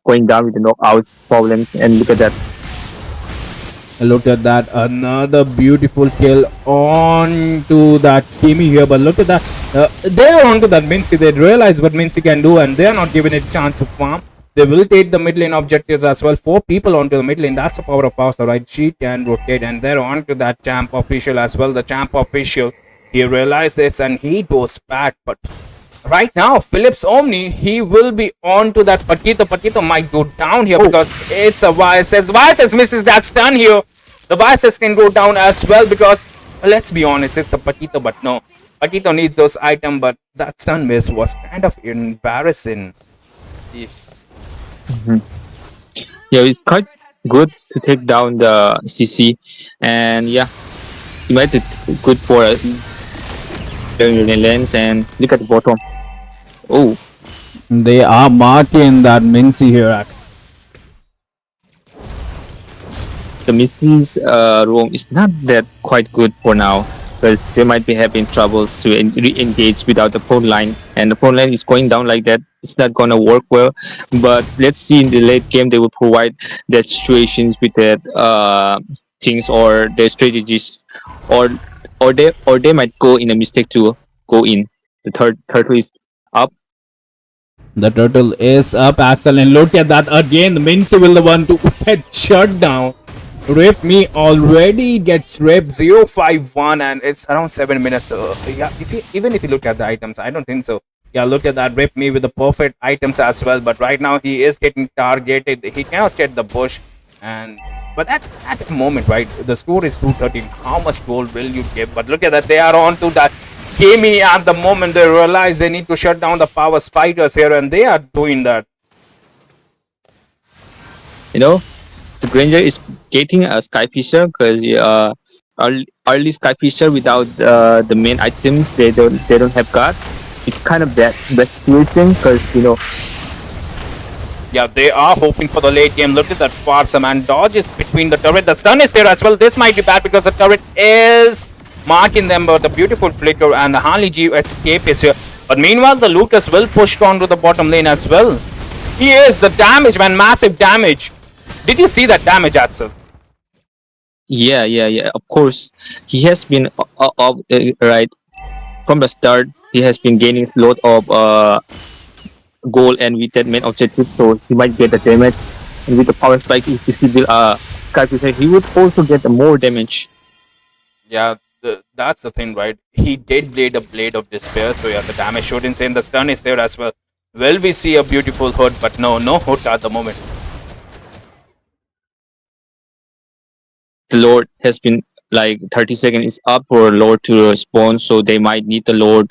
going down with the knockouts problems. And look at that. Look at that, another beautiful kill onto that Kimi here. But look at that, they are onto that Mincy. They realize what Mincy can do, and they are not giving it a chance to farm. They will take the mid lane objectives as well. 4 people onto the mid lane. That's the power of Fausta, right? She can rotate, and they're onto that champ official as well. The champ official, he realized this and he goes back. But right now, Phillips Omni, he will be on to that Patito. Patito might go down here because it's a YSS. YSS misses that stun here. The YSS can go down as well because, let's be honest, it's a Patito, but no. Patito needs those items, but that stun miss was kind of embarrassing. Yeah, it's quite good to take down the CC, and yeah, it might be good for the lanes. And look at the bottom. Oh, They are marking that Mincy here, Axel. the Missy's roam is not that quite good for now, because they might be having troubles to re-engage without the phone line, and the phone line is going down like that. It's not gonna work well. But let's see in the late game they will provide that situations with that things or their strategies, or they might go in a mistake to go in. The turtle is up. The turtle is up, Axel, and look at that again. The Mincy will the one to get shut down. Rip me already gets ripped 051, and it's around 7 minutes. Yeah, even if you look at the items, I don't think so. Yeah, look at that, Rip me with the perfect items as well. But right now he is getting targeted. He cannot check the bush, but at the moment, right, the score is 213. How much gold will you give? But look at that, they are on to that Kimi at the moment. They realize they need to shut down the power spikers here, and they are doing that. The Granger is getting a Skyfisher because early Skyfisher without the main items, they don't have guard. It's kind of that situation because Yeah, they are hoping for the late game. Look at that Farsa, man. Dodges between the turret. The stun is there as well. This might be bad because the turret is marking them, but the beautiful flicker and the Harley G escape is here. But meanwhile, the Lucas will push on to the bottom lane as well. He is the damage, man. Massive damage. Did you see that damage, Axel? Yeah. Of course, he has been right from the start. He has been gaining a lot of goal and with that main objective, so he might get the damage. And with the power spike, if he will Skyfisher, he would also get the more damage. Yeah, that's the thing, right? He did blade a Blade of Despair, so yeah, the damage should insane. The stun is there as well. Will we see a beautiful hood? But no hood at the moment. The Lord has been like 30 seconds is up for Lord to respond, so they might need the Lord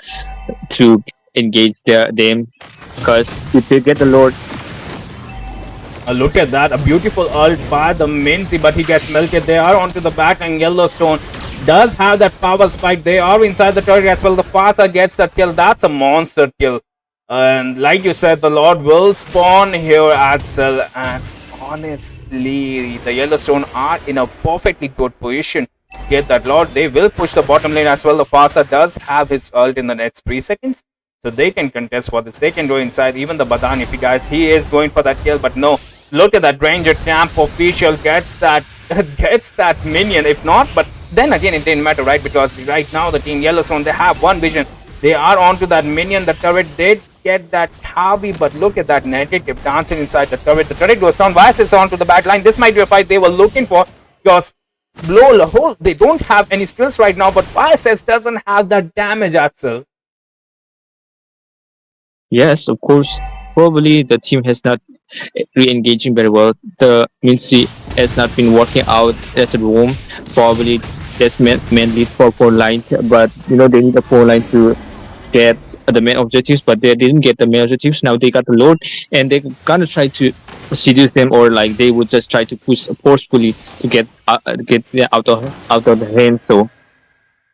to engage them, because if they get the Lord. Look at that, a beautiful ult by the Mincy, but he gets melted. They are onto the back, and Yellowstone does have that power spike. They are inside the turret as well. The Farsa gets that kill. That's a monster kill. And like you said, the Lord will spawn here, Axel, and honestly, the Yellowstone are in a perfectly good position. Get that Lord. They will push the bottom lane as well. The Farsa does have his ult in the next 3 seconds, so they can contest for this. They can go inside. Even the Badan, if you guys, he is going for that kill, but no. Look at that Ranger camp official gets that minion. If not, but then again, it didn't matter, right? Because right now the team Yellowstone, they have one vision. They are onto that minion. The turret did get that Harvey, but look at that negative dancing inside the turret. The turret goes down. Vice is onto the back line. This might be a fight they were looking for, because blow the hole. They don't have any skills right now, but Vice doesn't have that damage, Axel. Yes, of course. Probably the team has not re-engaging very well. The Mincy has not been working out as a roam. Probably that's mainly for line, but they need a 4 line to get the main objectives, but they didn't get the main objectives. Now they got the load, and they gonna try to seduce them, or like they would just try to push forcefully to get out of the hand. So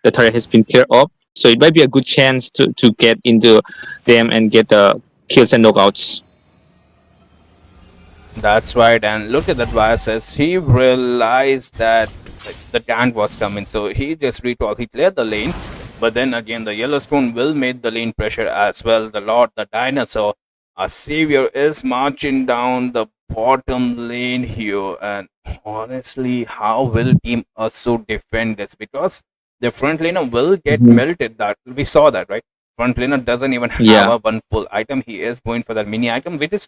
the turret has been cleared off. So it might be a good chance to get into them and get the kills and knockouts. That's right, and look at that says he realized that the tank was coming, so he just recalled, he cleared the lane, but then again the Yellowstone will make the lane pressure as well. The Lord, the Dinosaur, our savior is marching down the bottom lane here, and honestly, how will Team Asu defend this? Because the front laner will get melted, that we saw that, right? Front laner doesn't even have a one full item. He is going for that mini item, which is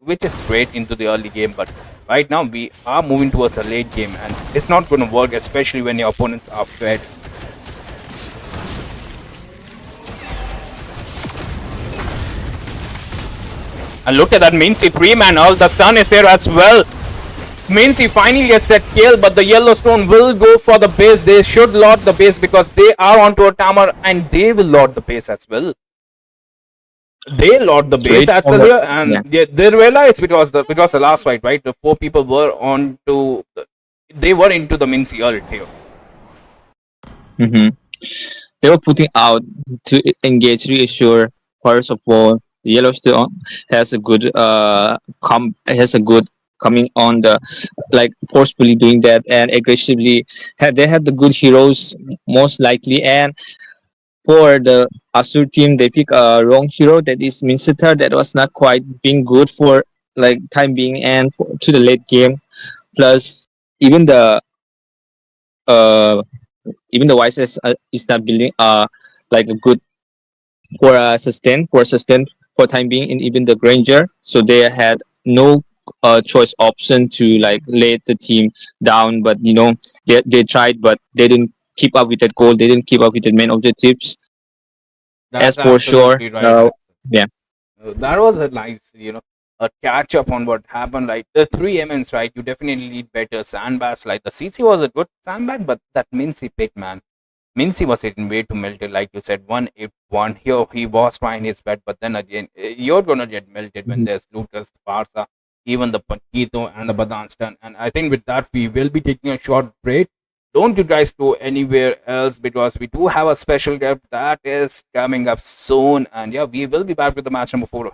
which is great into the early game. But right now we are moving towards a late game, and it's not going to work, especially when your opponents are fed. And look at that Mincy 3-man ult. The stun is there as well. Mincy finally gets that kill, but the Yellowstone will go for the base. They should lord the base because they are onto a timer, and they will lord the base as well. They lord the base as well here, and they realized it was the last fight, right? The 4 people were they were into the Mincy ult here. They were putting out to engage, reassure. First of all, the Yellowstone has a good coming on the forcefully doing that and aggressively. They had the good heroes most likely, and for the Asur team they pick a wrong hero, that is Minceter, that was not quite being good for time being and to the late game. Plus even the YSS is not building a good for sustain for time being, and even the Granger, so they had no choice option to lay the team down. But they tried, but they didn't keep up with that goal. They didn't keep up with the main objectives. That's as for sure, right. yeah, that was a nice a catch up on what happened. Like the 3 MNs, right? You definitely need better sandbags. Like the CC was a good sandbag, but that Mincy pick, man. Mincy was hitting way too melted, like you said. 1-8-1 here, he was trying his best, but then again, you're gonna get melted when there's Lucas, Farsa, even the Paquito and the Badan stun. And I think with that, we will be taking a short break. Don't you guys go anywhere else, because we do have a special guest that is coming up soon. And yeah, we will be back with the match number 4.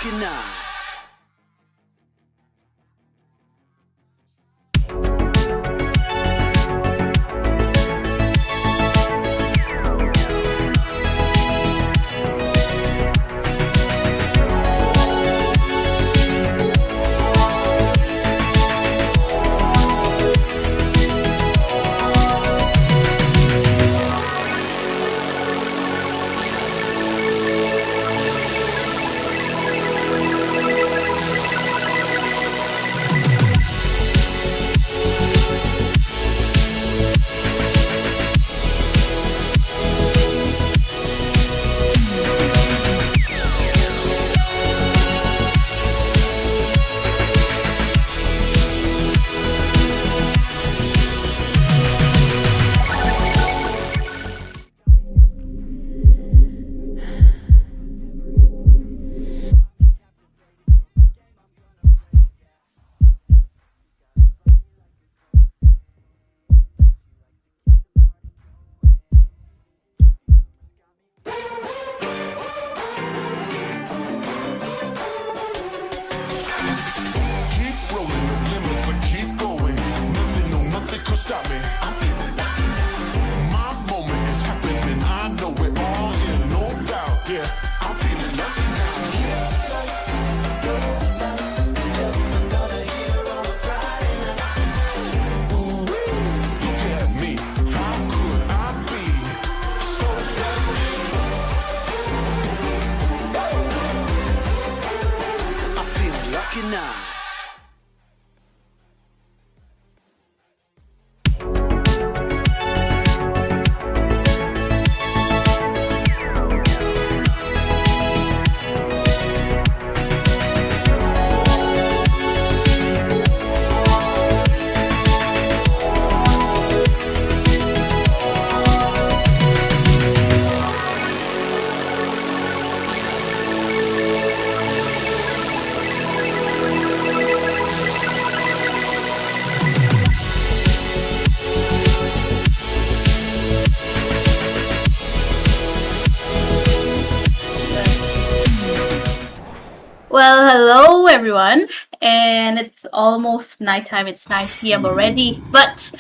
lucky now. Keep rolling the limits and keep going. Nothing, no, nothing could stop me. I'm feeling lucky now. My moment is happening. I know it all here, no doubt. Yeah, I'm feeling lucky now. Ooh, look at me. How could I be so lucky? I feel lucky now. Well, hello everyone, and it's almost nighttime. It's 9 p.m. already. But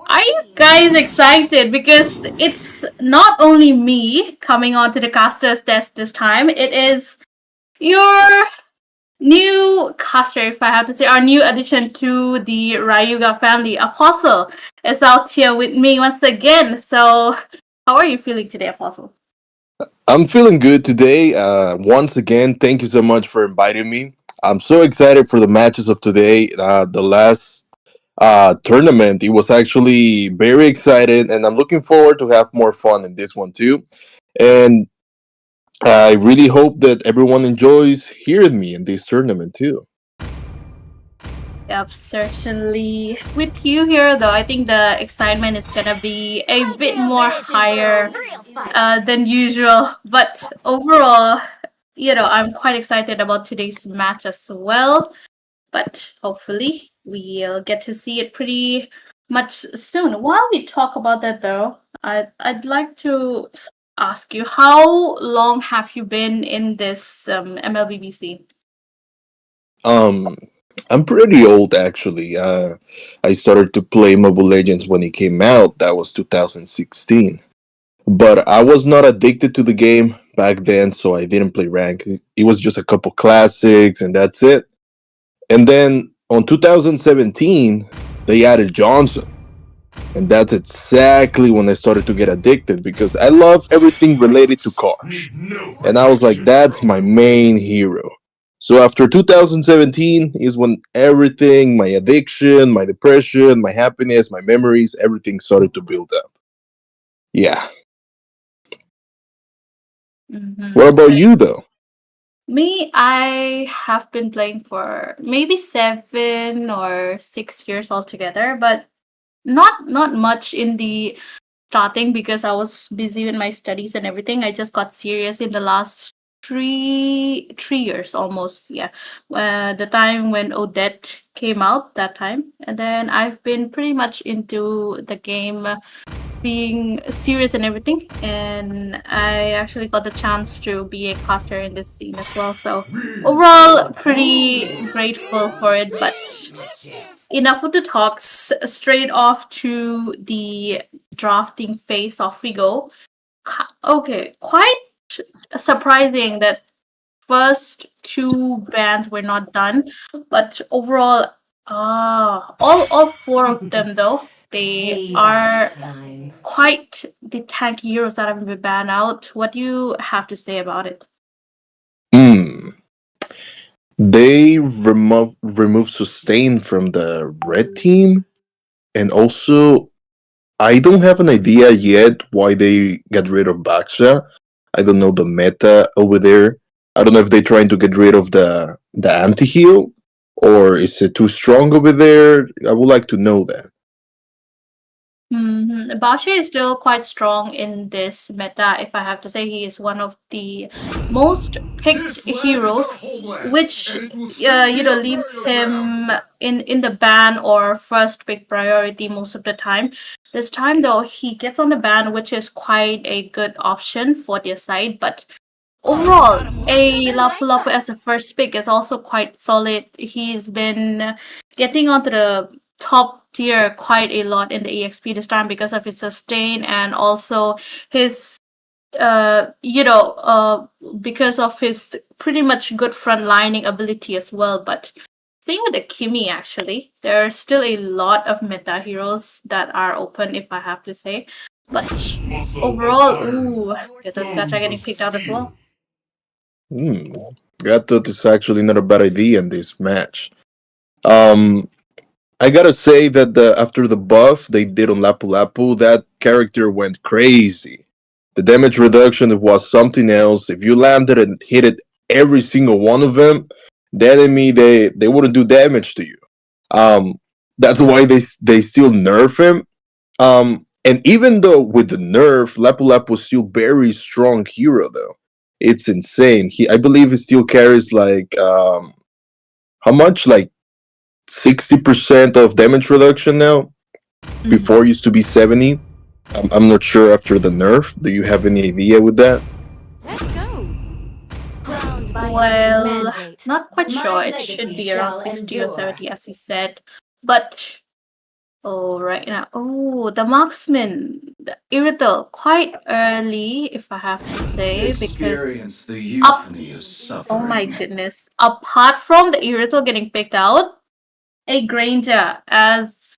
are you guys excited? Because it's not only me coming onto the caster's desk this time, it is your new caster, if I have to say, our new addition to the Rayuga family. Apostle is out here with me once again. So, how are you feeling today, Apostle? I'm feeling good today. Once again, thank you so much for inviting me. I'm so excited for the matches of today. The last tournament, it was actually very exciting, and I'm looking forward to have more fun in this one too. And I really hope that everyone enjoys hearing me in this tournament too. Yep, certainly. With you here, though, I think the excitement is gonna be a bit more higher than usual. But overall, I'm quite excited about today's match as well. But hopefully, we'll get to see it pretty much soon. While we talk about that, though, I'd like to ask you, how long have you been in this MLBB scene? Um, I'm pretty old actually. I started to play Mobile Legends when it came out. That was 2016. But I was not addicted to the game back then, so I didn't play rank. It was just a couple classics, and that's it. And then on 2017, they added Johnson, and that's exactly when I started to get addicted because I love everything related to cars, and I was like, that's my main hero. So after 2017 is when everything, my addiction, my depression, my happiness, my memories, everything started to build up. Yeah. What about you, though? Me, I have been playing for maybe 7 or 6 years altogether, but not much in the starting because I was busy with my studies and everything. I just got serious in the last three years almost. Yeah, the time when Odette came out, that time, and then I've been pretty much into the game being serious and everything. And I actually got the chance to be a caster in this scene as well. So overall, pretty grateful for it. But enough of the talks. Straight off to the drafting phase. Off we go. Okay, quite surprising that first two bands were not done, but overall, all four of them though they are quite the tanky heroes that have been banned out. What do you have to say about it? Hmm. They remove sustain from the red team, and also I don't have an idea yet why they got rid of Baksha. I don't know the meta over there. I don't know if they're trying to get rid of the anti heal, or is it too strong over there? I would like to know that. Basha is still quite strong in this meta, if I have to say. He is one of the most picked heroes, which leaves him in the ban or first pick priority most of the time. This time though, he gets on the ban, which is quite a good option for their side, but overall, a Lapu Lapu as a first pick is also quite solid. He's been getting onto the top tier quite a lot in the EXP this time because of his sustain and also his because of his pretty much good frontlining ability as well. But same with the Kimi actually. There are still a lot of meta heroes that are open, if I have to say. But overall, Gacha getting picked out as well. Got that it's actually not a bad idea in this match. Um, I gotta say that after the buff they did on Lapu Lapu, that character went crazy. The damage reduction was something else. If you landed and hit it every single one of them, the enemy they wouldn't do damage to you. Um, that's why they still nerf him. And even though with the nerf, Lapu Lapu is still very strong hero though. It's insane. I believe he still carries like how much? Like 60% of damage reduction now. Before it used to be 70. I'm not sure after the nerf. Do you have any idea with that? Well, not quite sure. It should be around 60 or 70, as you said. But right now, the marksman, the Irrital, quite early, if I have to say, because oh my goodness, apart from the Irrital getting picked out, a Granger as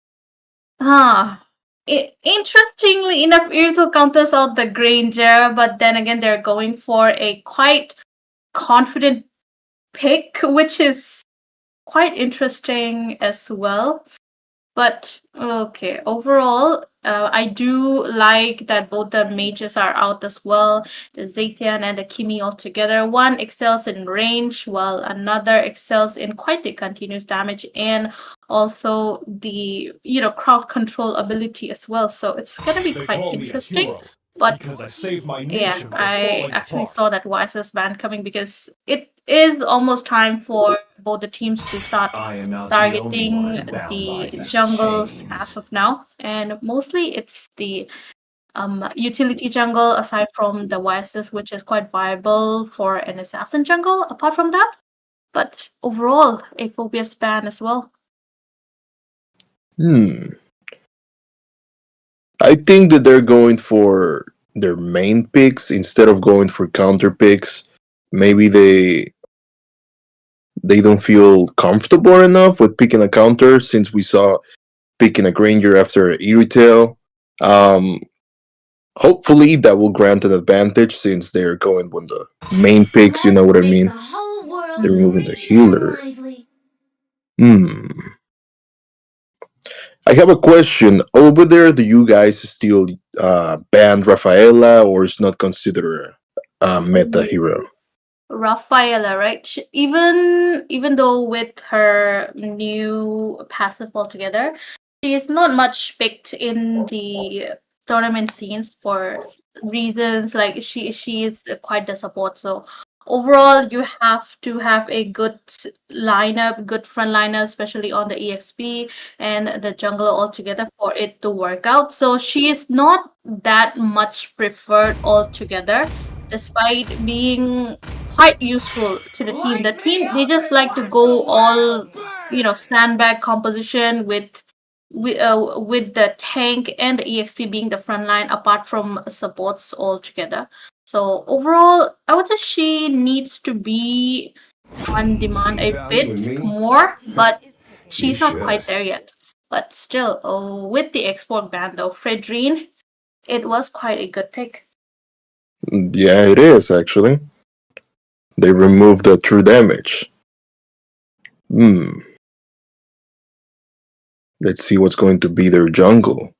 interestingly enough, Irrital counters out the Granger, but then again, they're going for a quite confident pick, which is quite interesting as well. But okay, overall, I do like that both the mages are out as well. The Zetian and the Kimi all together. One excels in range, while another excels in quite the continuous damage and also the crowd control ability as well. So it's gonna be quite interesting. But I actually saw that YSS ban coming because it is almost time for both the teams to start targeting the jungles as of now. And mostly it's the utility jungle aside from the YSS, which is quite viable for an assassin jungle apart from that. But overall, a Phobia's ban as well. I think that they're going for their main picks instead of going for counter picks. Maybe they don't feel comfortable enough with picking a counter since we saw picking a Granger after Irrital. Hopefully that will grant an advantage since they're going with the main picks, you know what I mean? They're removing the healer. I have a question. Over there, do you guys still ban Rafaela or is not considered a meta hero? Rafaela, right? Even though with her new passive altogether, she is not much picked in the tournament scenes for reasons like she is quite the support. So overall, you have to have a good lineup, good front liner, especially on the EXP and the jungler altogether for it to work out. So she is not that much preferred altogether, despite being quite useful to the team. The team, they just like to go all, sandbag composition with the tank and the EXP being the front line apart from supports altogether. So overall, I would say she needs to be on demand a bit more, but she's not quite there yet. But still, with the export ban though, Fredrine, it was quite a good pick. Yeah, it is actually. They removed the true damage. Let's see what's going to be their jungle.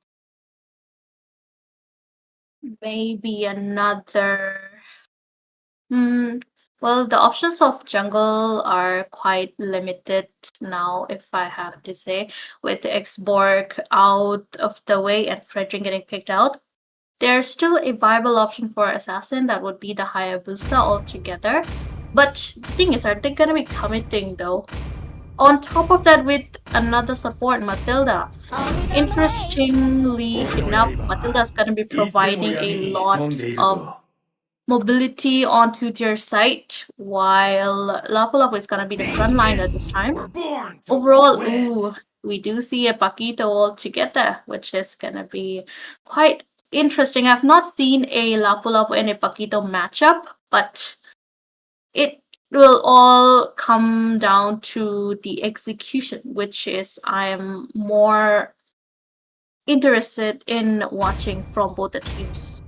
Maybe another. Well, the options of jungle are quite limited now, if I have to say, with the X-Borg out of the way and Frederick getting picked out. There's still a viable option for assassin that would be the Hayabusa altogether. But the thing is, are they gonna be committing though? On top of that, with another support, Matilda. Interestingly enough, Matilda's gonna be providing a lot of mobility onto their site, while Lapu Lapu is gonna be the frontliner this time. Overall, we do see a Paquito altogether, which is gonna be quite interesting. I've not seen a Lapu Lapu and a Paquito matchup, but it will all come down to the execution, which is I'm more interested in watching from both the teams.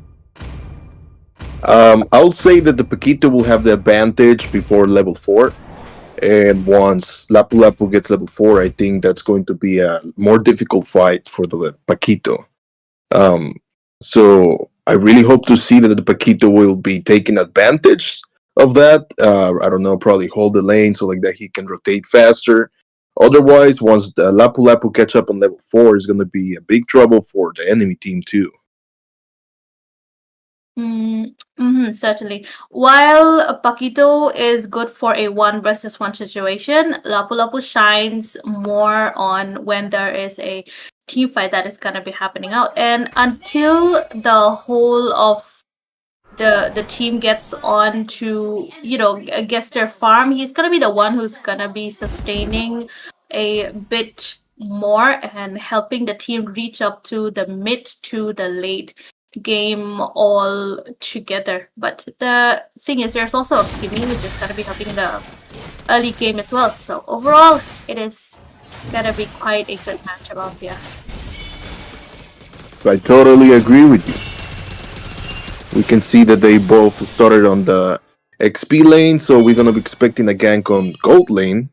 I'll say that the Paquito will have the advantage before level 4. And once Lapu Lapu gets level 4, I think that's going to be a more difficult fight for the Paquito. So I really hope to see that the Paquito will be taking advantage of that. I don't know, probably hold the lane so like that he can rotate faster. Otherwise, once the Lapu Lapu catch up on level 4, is going to be a big trouble for the enemy team too. Certainly. While Paquito is good for a 1 versus 1 situation, Lapu Lapu shines more on when there is a team fight that is gonna be happening out. And until the whole of the team gets on to gets their farm, he's gonna be the one who's gonna be sustaining a bit more and helping the team reach up to the mid to the late game all together. But the thing is, there's also a Kimi which is gonna be helping the early game as well. So overall, it is gonna be quite a good matchup out here. I totally agree with you. We can see that they both started on the XP lane, so we're gonna be expecting a gank on gold lane.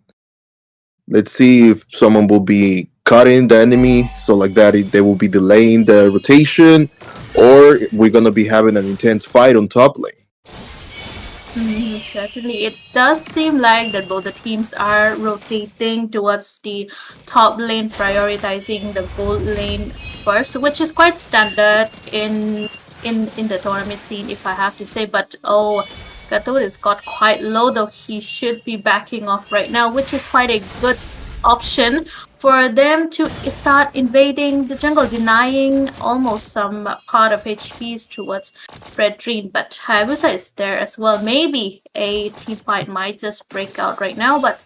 Let's see if someone will be cutting the enemy, so like that they will be delaying the rotation, or we're gonna be having an intense fight on top lane. Certainly, it does seem like that both the teams are rotating towards the top lane, prioritizing the gold lane first, which is quite standard in the tournament scene, if I have to say. But Gato is got quite low, though he should be backing off right now, which is quite a good option for them to start invading the jungle, denying almost some part of HPs towards Fredrine. But Hayabusa is there as well. Maybe a team fight might just break out right now, but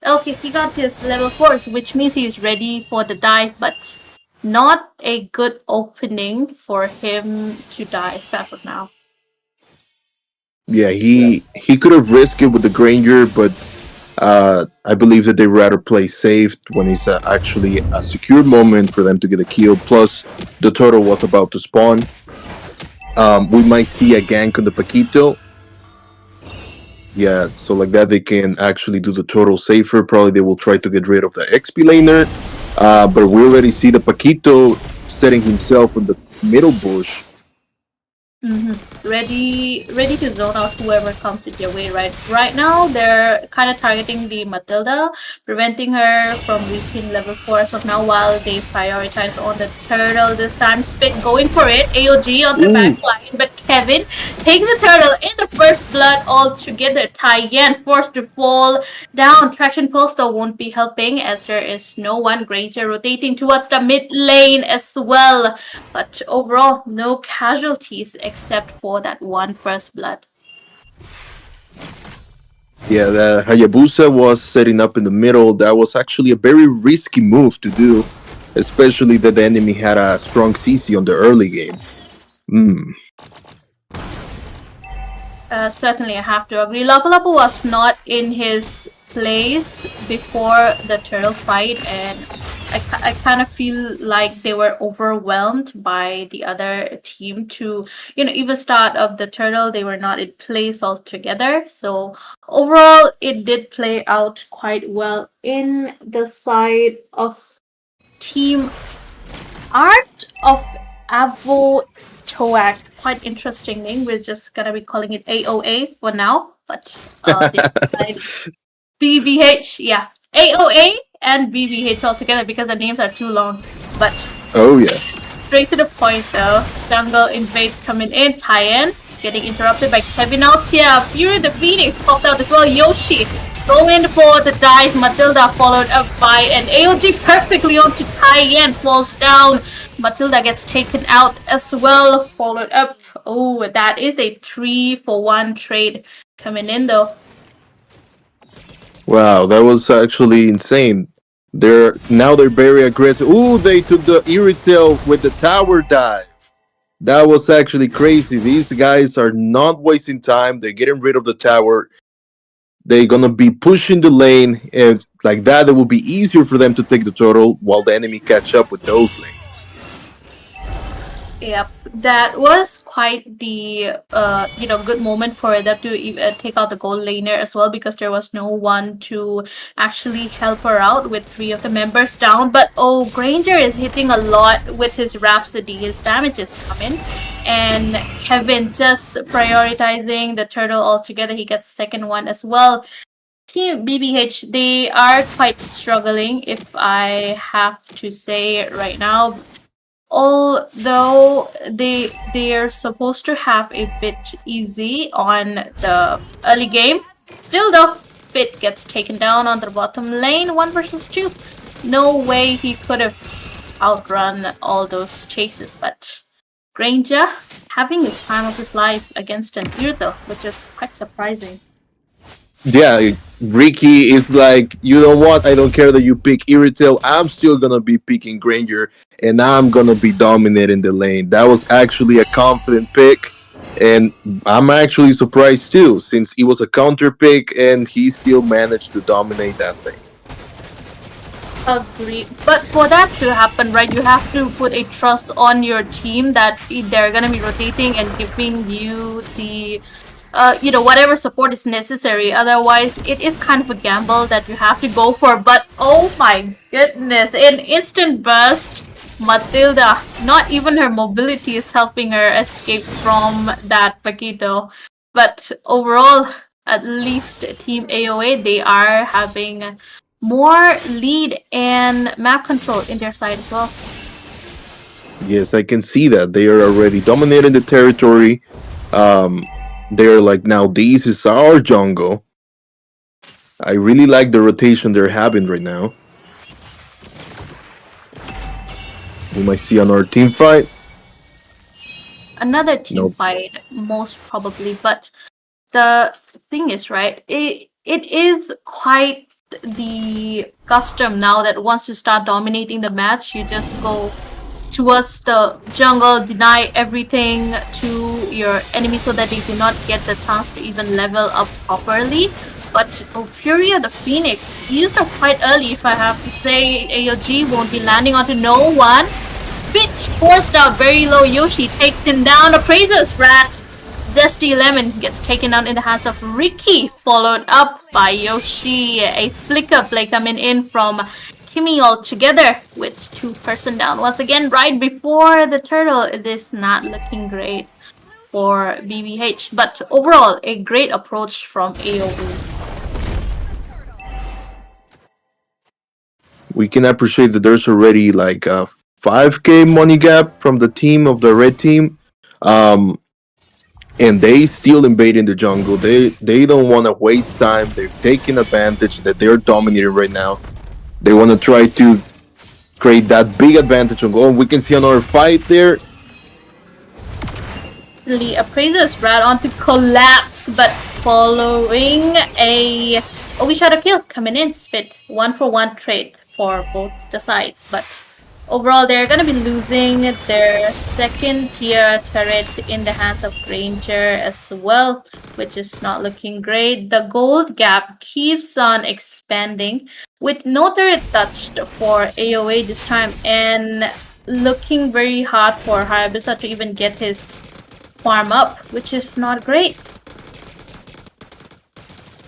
okay, he got his level 4, which means he's ready for the dive, but not a good opening for him to die fast of now. Yeah, he could have risked it with the Granger, but I believe that they'd rather play safe when it's actually a secure moment for them to get a kill. Plus, the turtle was about to spawn. We might see a gank on the Paquito. Yeah, so like that they can actually do the turtle safer. Probably they will try to get rid of the XP laner. But we already see the Paquito setting himself in the middle bush. Ready to zone out whoever comes in your way, right? Right now, they're kind of targeting the Matilda, preventing her from reaching level 4 as of now, while they prioritize on the turtle this time. Spit going for it, AOG on the back line, but Kevin takes the turtle in the first blood altogether. Tyen forced to fall down. Traction pulse though won't be helping as there is no one. Granger rotating towards the mid lane as well. But overall, no casualties except for that one first blood. Yeah, the Hayabusa was setting up in the middle. That was actually a very risky move to do, especially that the enemy had a strong CC on the early game. Certainly, I have to agree. Lapu Lapu was not in his place before the turtle fight, and I kind of feel like they were overwhelmed by the other team to, even start of the turtle, they were not in place altogether. So overall, it did play out quite well in the side of Team Art of Avo Toak. Quite interesting name. We're just gonna be calling it AOA for now. But BBH, yeah. AOA and BBH all together because the names are too long. But Oh yeah. straight to the point though. Jungle invade coming in. Tyen getting interrupted by Kevin out here. Fury the Phoenix popped out as well. Yoshi going for the dive. Matilda followed up by an AOG perfectly onto Tyen. Falls down. Matilda gets taken out as well. Followed up. Oh, that is a 3-for-1 trade coming in though. Wow, that was actually insane. They're very aggressive. Ooh, they took the Irritel with the tower dive. That was actually crazy. These guys are not wasting time. They're getting rid of the tower. They're gonna be pushing the lane, and like that, it will be easier for them to take the turtle while the enemy catch up with those lanes. Yep, that was quite the good moment for them to take out the gold laner as well, because there was no one to actually help her out with 3 of the members down. But Granger is hitting a lot with his Rhapsody. His damage is coming, and Kevin just prioritizing the turtle altogether. He gets the second one as well. Team BBH, they are quite struggling, if I have to say right now. Although they're supposed to have a bit easy on the early game, still though, Fit gets taken down on the bottom lane, 1 versus 2. No way he could have outrun all those chases, but Granger having the time of his life against an Irto, which is quite surprising. Yeah, Ricky is like, you know what? I don't care that you pick Irritel. I'm still gonna be picking Granger, and I'm gonna be dominating the lane. That was actually a confident pick, and I'm actually surprised too, since it was a counter pick, and he still managed to dominate that lane. Agree. But for that to happen, right, you have to put a trust on your team that they're gonna be rotating and giving you the whatever support is necessary. Otherwise, it is kind of a gamble that you have to go for. But oh my goodness, in instant burst, Matilda, not even her mobility is helping her escape from that Paquito. But overall, at least Team AOA, they are having more lead and map control in their side as well. Yes, I can see that. They are already dominating the territory. They're like, now this is our jungle. I really like the rotation they're having right now. We might see another team fight. Another team fight, most probably. But the thing is, right, it is quite the custom now that once you start dominating the match, you just go towards the jungle, deny everything to your enemy so that they do not get the chance to even level up properly. But Furia the Phoenix used her quite early, if I have to say. AOG won't be landing onto no one. Bit forced out very low. Yoshi takes him down. Appraiser's Rat. Dusty Lemon gets taken down in the hands of Ricky, followed up by Yoshi. A flicker play coming in from Kimmy all together with 2 person down. Once again, right before the turtle, it is not looking great for BBH. But overall, a great approach from AOE. We can appreciate that there's already like a 5k money gap from the team of the red team. And they still invading the jungle. They don't want to waste time. They're taking advantage that they're dominating right now. They want to try to create that big advantage on goal. We can see another fight there. The Appraiser is right on to collapse, but following a we shot a kill coming in, spit 1-for-1 trade for both the sides. But overall, they're gonna be losing their second tier turret in the hands of Granger as well, which is not looking great. The gold gap keeps on expanding with no turret touched for AOA this time, and looking very hard for Hayabusa to even get his farm up, which is not great.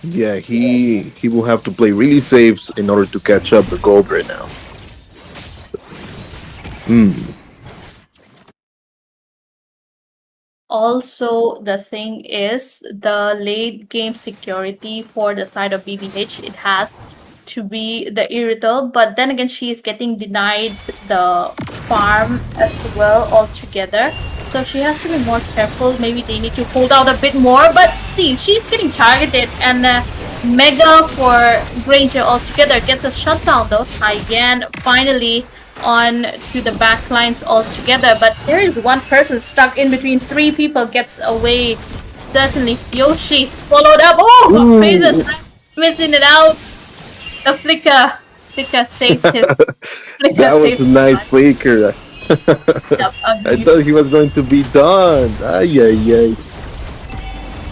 Yeah, he will have to play really safe in order to catch up the gold right now. Also, the thing is, the late game security for the side of BBH, it has to be the Irrital, but then again, she is getting denied the farm as well altogether. So she has to be more careful. Maybe they need to hold out a bit more, but see, she's getting targeted, and Mega for Granger altogether gets a shutdown though. Again, finally on to the back lines altogether, but there is one person stuck in between three people, gets away. Certainly Yoshi followed up. Oh, Fraser's missing it out. The flicker saved his That was a nice flicker. Yep, I thought he was going to be done. Ay.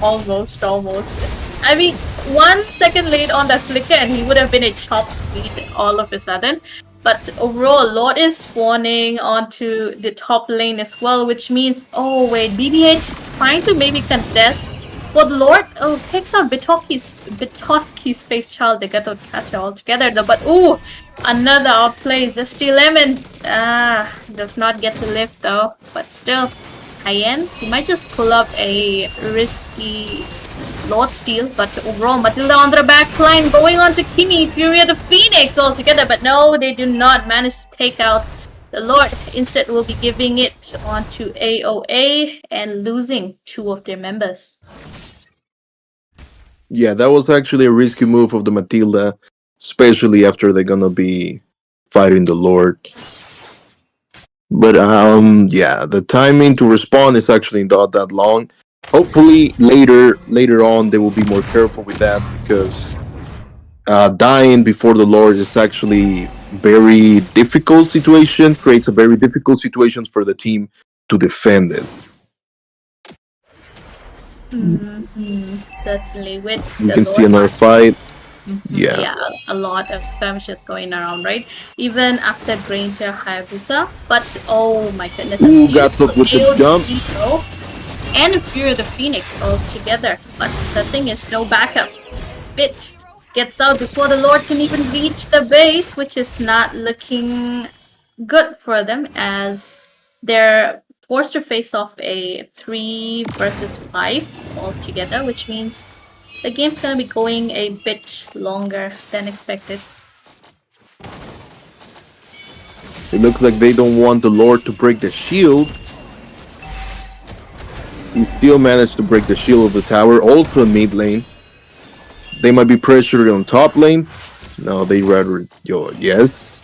Almost. I mean, 1 second late on that flicker and he would have been a chopped lead all of a sudden. But overall, Lord is spawning onto the top lane as well, which means, oh wait, BBH trying to maybe contest. But Lord takes out Bitoski's faith child. They got to catch it all together though. But another outplay. The Steel Lemon does not get to live though. But still, High-end, he might just pull up a risky Lord Steal, but overall, Matilda on the back line, going on to Kimi, Fury of the Phoenix altogether, but no, they do not manage to take out the Lord. Instead, will be giving it on to AOA and losing 2 of their members. Yeah, that was actually a risky move of the Matilda, especially after they're gonna be fighting the Lord. But yeah, the timing to respond is actually not that long. Hopefully later on they will be more careful with that, because dying before the Lord is actually very difficult situation, creates a very difficult situation for the team to defend it. Certainly, with You can see another fight. Yeah, a lot of skirmishes going around, right? Even after Granger Hayabusa, but oh my goodness, got up with the jump. And Fury of the Phoenix all together. But the thing is, no backup. Bit gets out before the Lord can even reach the base, which is not looking good for them, as they're forced to face off a 3 versus 5 altogether, which means the game's gonna be going a bit longer than expected. It looks like they don't want the Lord to break the shield. He still managed to break the shield of the tower, also in mid lane. They might be pressured on top lane. No, they rather yes.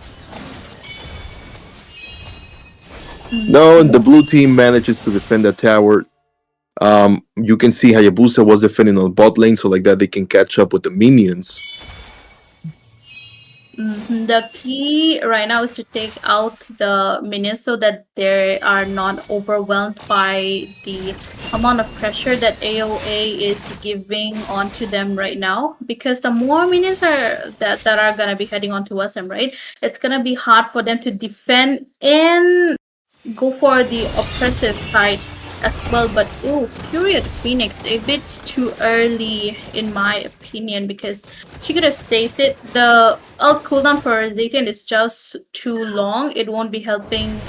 No, and the blue team manages to defend the tower. You can see Hayabusa was defending on bot lane, so like that they can catch up with the minions. The key right now is to take out the minions so that they are not overwhelmed by the amount of pressure that AOA is giving onto them right now. Because the more minions that are gonna be heading onto us, right, it's gonna be hard for them to defend and go for the oppressive side as well. But Fury of the Phoenix, a bit too early in my opinion, because she could have saved it. The ult cooldown for Zaytian is just too long. It won't be helping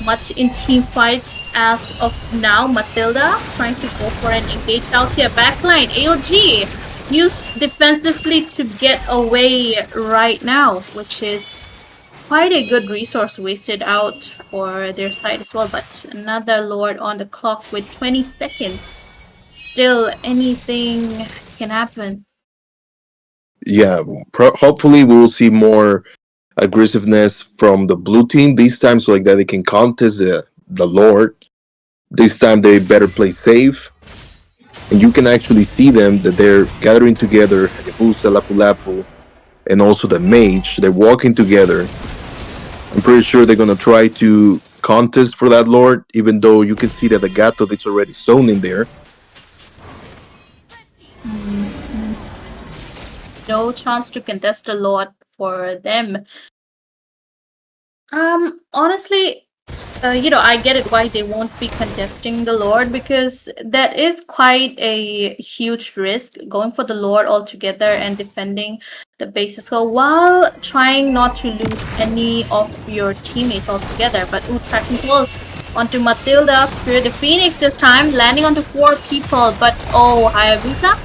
much in team fights as of now. Matilda trying to go for an engage out here. Backline, AOG used defensively to get away right now, which is quite a good resource wasted out for their side as well. But another Lord on the clock with 20 seconds. Still, anything can happen. Yeah, hopefully we will see more aggressiveness from the blue team this time, so like that they can contest the Lord. This time they better play safe, and you can actually see them that they're gathering together. Hayabusa, Lapu Lapu, and also the Mage. They're walking together. I'm pretty sure they're gonna try to contest for that Lord, even though you can see that the Gato that's already sewn in there. No chance to contest a Lord for them. Honestly, I get it why they won't be contesting the Lord, because that is quite a huge risk going for the Lord altogether and defending the base as well, while trying not to lose any of your teammates altogether. But tracking close onto Matilda through the Phoenix this time, landing onto 4 people. But Hayabusa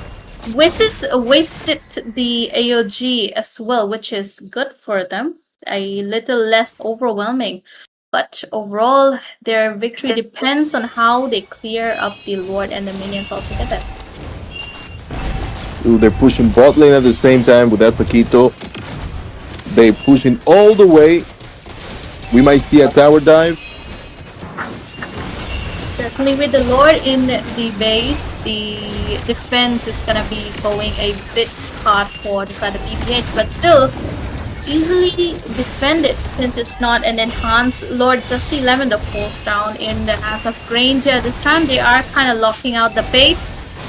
wasted the AOG as well, which is good for them. A little less overwhelming. But overall, their victory depends on how they clear up the Lord and the minions altogether. Ooh, they're pushing bot lane at the same time with that Paquito. They're pushing all the way. We might see a tower dive. Definitely with the Lord in the base, the defense is gonna be going a bit hard for the side of BPH, but still easily defended since it's not an enhanced Lord. Just 11 the pulls down in the hands of Granger. This time they are kind of locking out the base.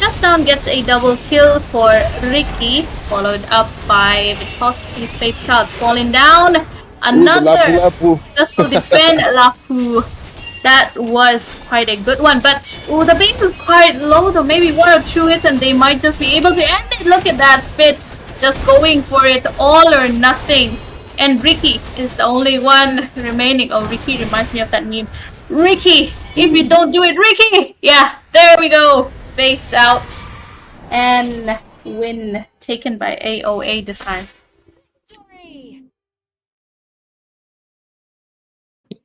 Just down gets a double kill for Ricky, followed up by the possibly safe shot falling down. Another just to defend Lapu. That was quite a good one, but the base is quite low though. Maybe 1 or 2 hits and they might just be able to end it. Look at that fit, just going for it all or nothing. And Ricky is the only one remaining. Oh, Ricky reminds me of that meme. Ricky, if you don't do it, Ricky! Yeah, there we go. Face out. And win taken by AOA this time.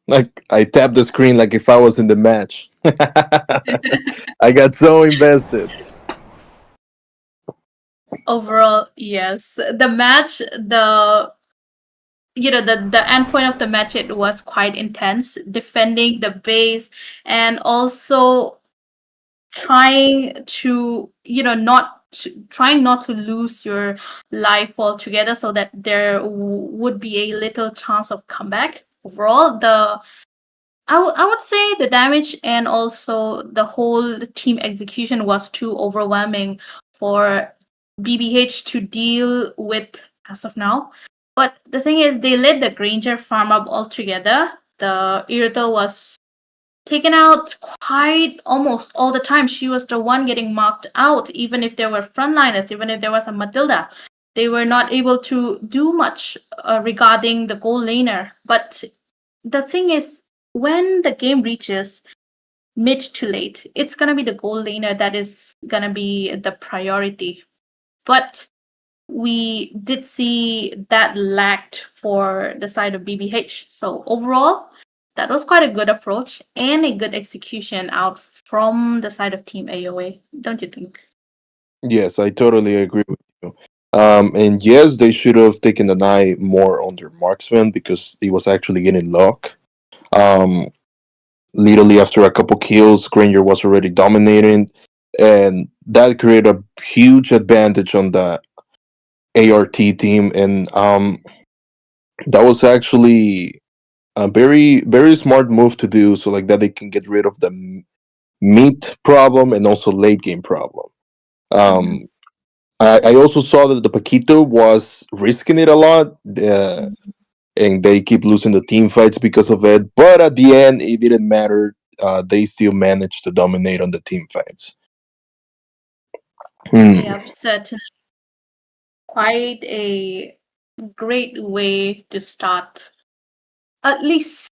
Like, I tapped the screen like if I was in the match. I got so invested. Overall, yes. The match, the end point of the match, it was quite intense, defending the base and also trying to trying not to lose your life altogether, so that there would be a little chance of comeback. Overall, I would say the damage and also the whole team execution was too overwhelming for BBH to deal with as of now. But the thing is, they let the Granger farm up altogether. The Irithel was taken out quite almost all the time. She was the one getting marked out, even if there were frontliners, even if there was a Matilda. They were not able to do much regarding the goal laner. But the thing is, when the game reaches mid to late, it's going to be the goal laner that is going to be the priority. But we did see that lacked for the side of BBH. So overall, that was quite a good approach and a good execution out from the side of Team AOA, don't you think? Yes, I totally agree with you. And yes, they should have taken an eye more on their marksman, because he was actually getting luck. Literally after a couple kills, Granger was already dominating, and that created a huge advantage on the ART team. And that was actually a very, very smart move to do, so like that they can get rid of the mid problem and also late game problem. I also saw that the Paquito was risking it a lot, and they keep losing the team fights because of it. But at the end, it didn't matter. They still managed to dominate on the team fights. Yep, certainly. Quite a great way to start, at least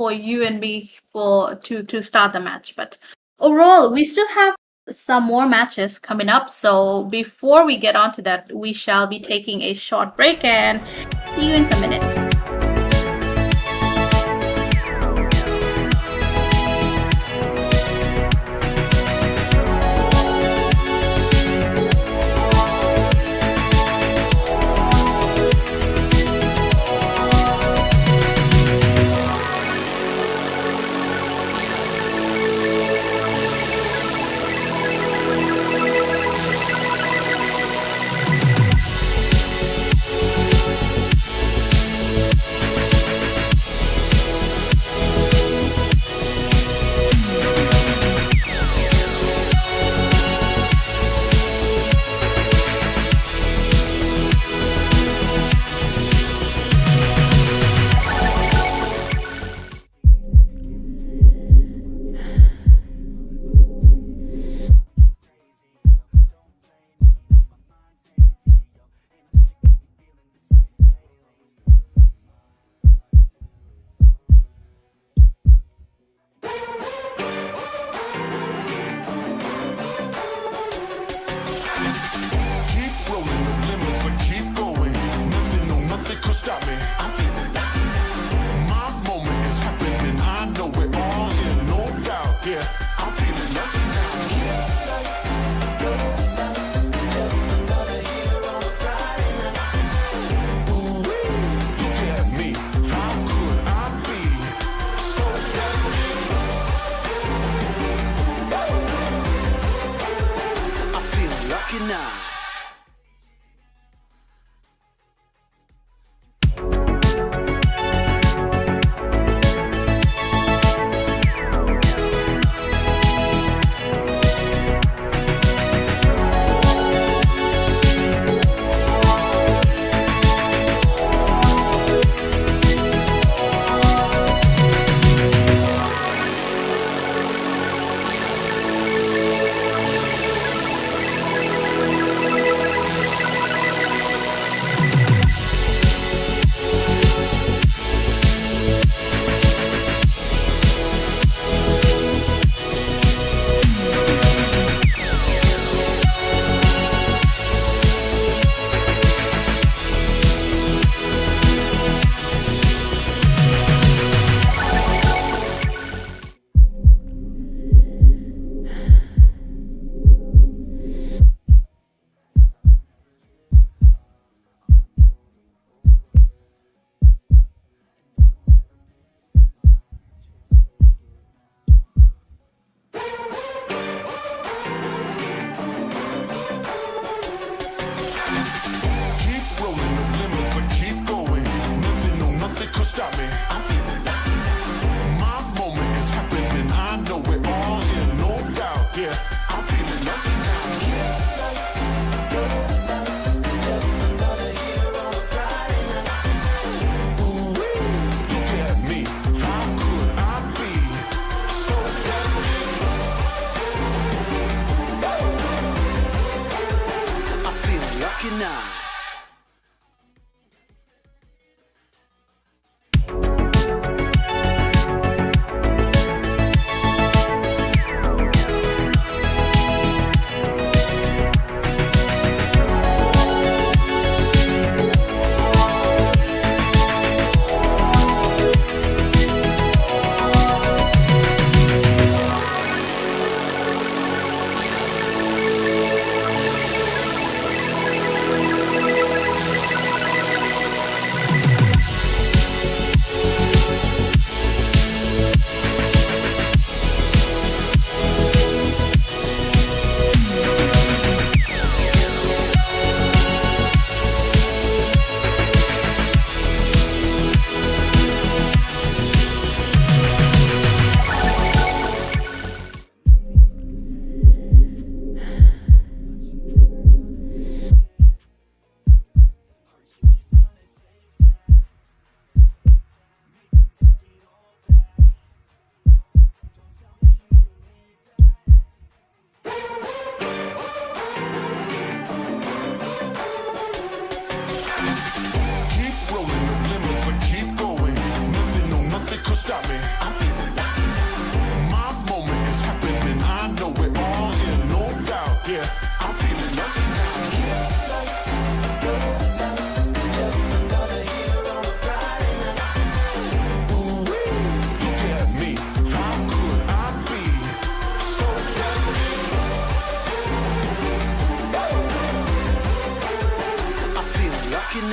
for you and me for to start the match. But overall, we still have some more matches coming up. So before we get on to that, we shall be taking a short break and see you in some minutes.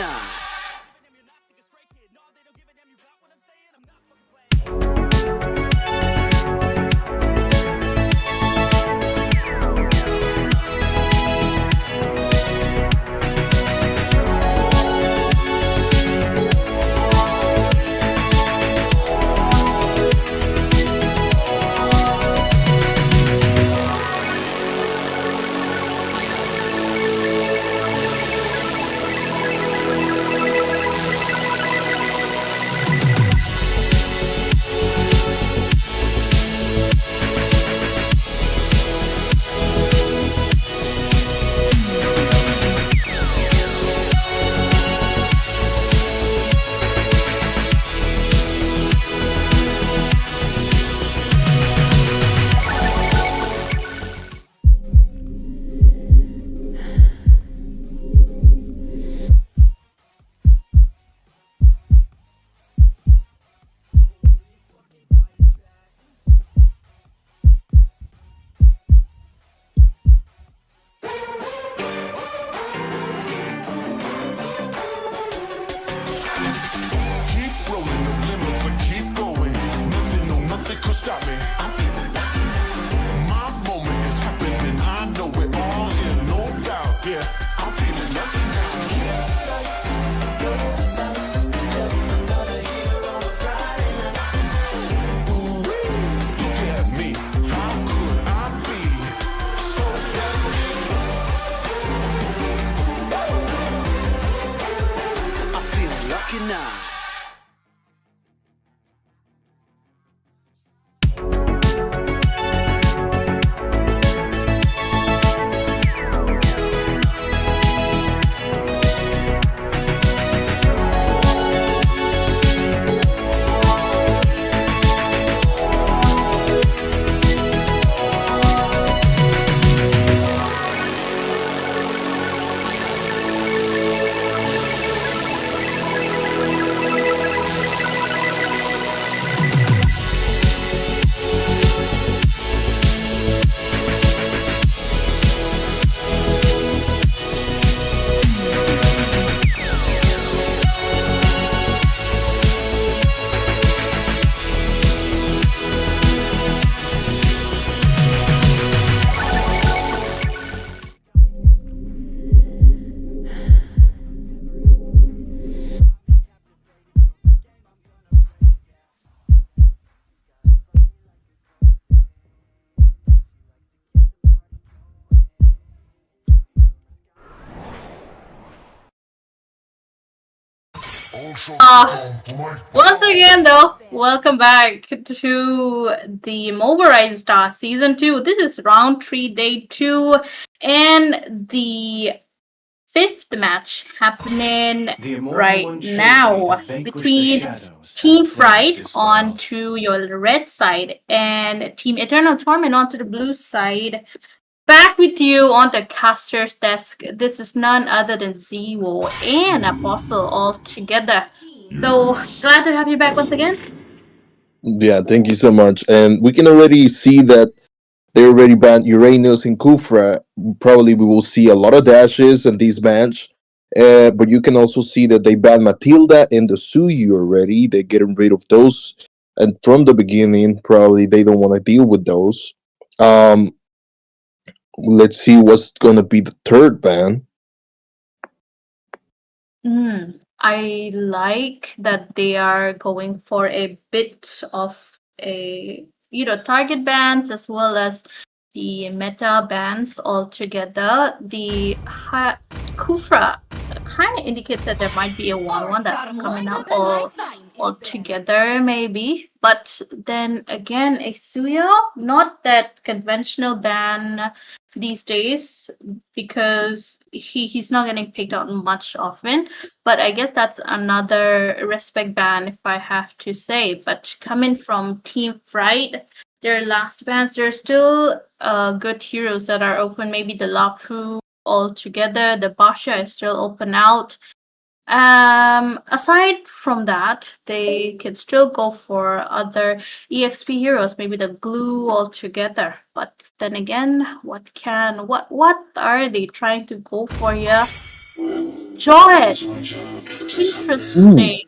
not. Keep rolling, the limits will keep going. Nothing, no, nothing could stop me. My moment is happening, I know it all, yeah, no doubt, yeah. I'm feeling lucky now. Ooh-wee, look at me, how could I be so I feel lucky now. Once again, though, welcome back to the Moba Star Season 2. This is round 3, day 2, and the fifth match happening right now between Team Fright onto your red side and Team Eternal Torment onto the blue side. Back with you on the caster's desk. This is none other than Zero and Apostle all together. So glad to have you back once again. Yeah, thank you so much. And we can already see that they already banned Uranus and Kufra. Probably we will see a lot of dashes in this match. But you can also see that they banned Matilda and the Suyu already. They're getting rid of those. And from the beginning, probably they don't want to deal with those. Um, let's see what's going to be the third ban. I like that they are going for a bit of a target bans as well as the meta bans altogether. The Kufra kind of indicates that there might be a 1-1 that's coming up all together maybe. But then again, a Suyo, not that conventional ban these days because he's not getting picked out much often. But I guess that's another respect ban if I have to say. But coming from Team Fright, their last bans, there's still good heroes that are open. Maybe the Lapu altogether. The Basha is still open out. Aside from that, they can still go for other EXP heroes, maybe the glue altogether. But then again, what are they trying to go for here? Joy. Interesting.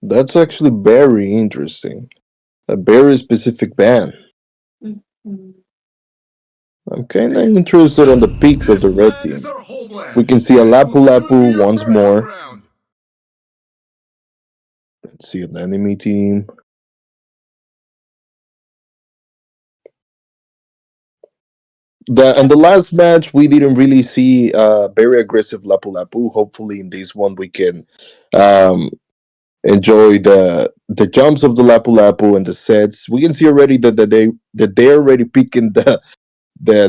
That's actually very interesting. A very specific ban. Mhm. I'm kinda interested on the peaks of the red team. We can see a Lapu Lapu once more. Let's see an enemy team. The last match we didn't really see very aggressive Lapu Lapu. Hopefully in this one we can um, enjoy the jumps of the Lapu Lapu and the sets. We can see already that they're already picking the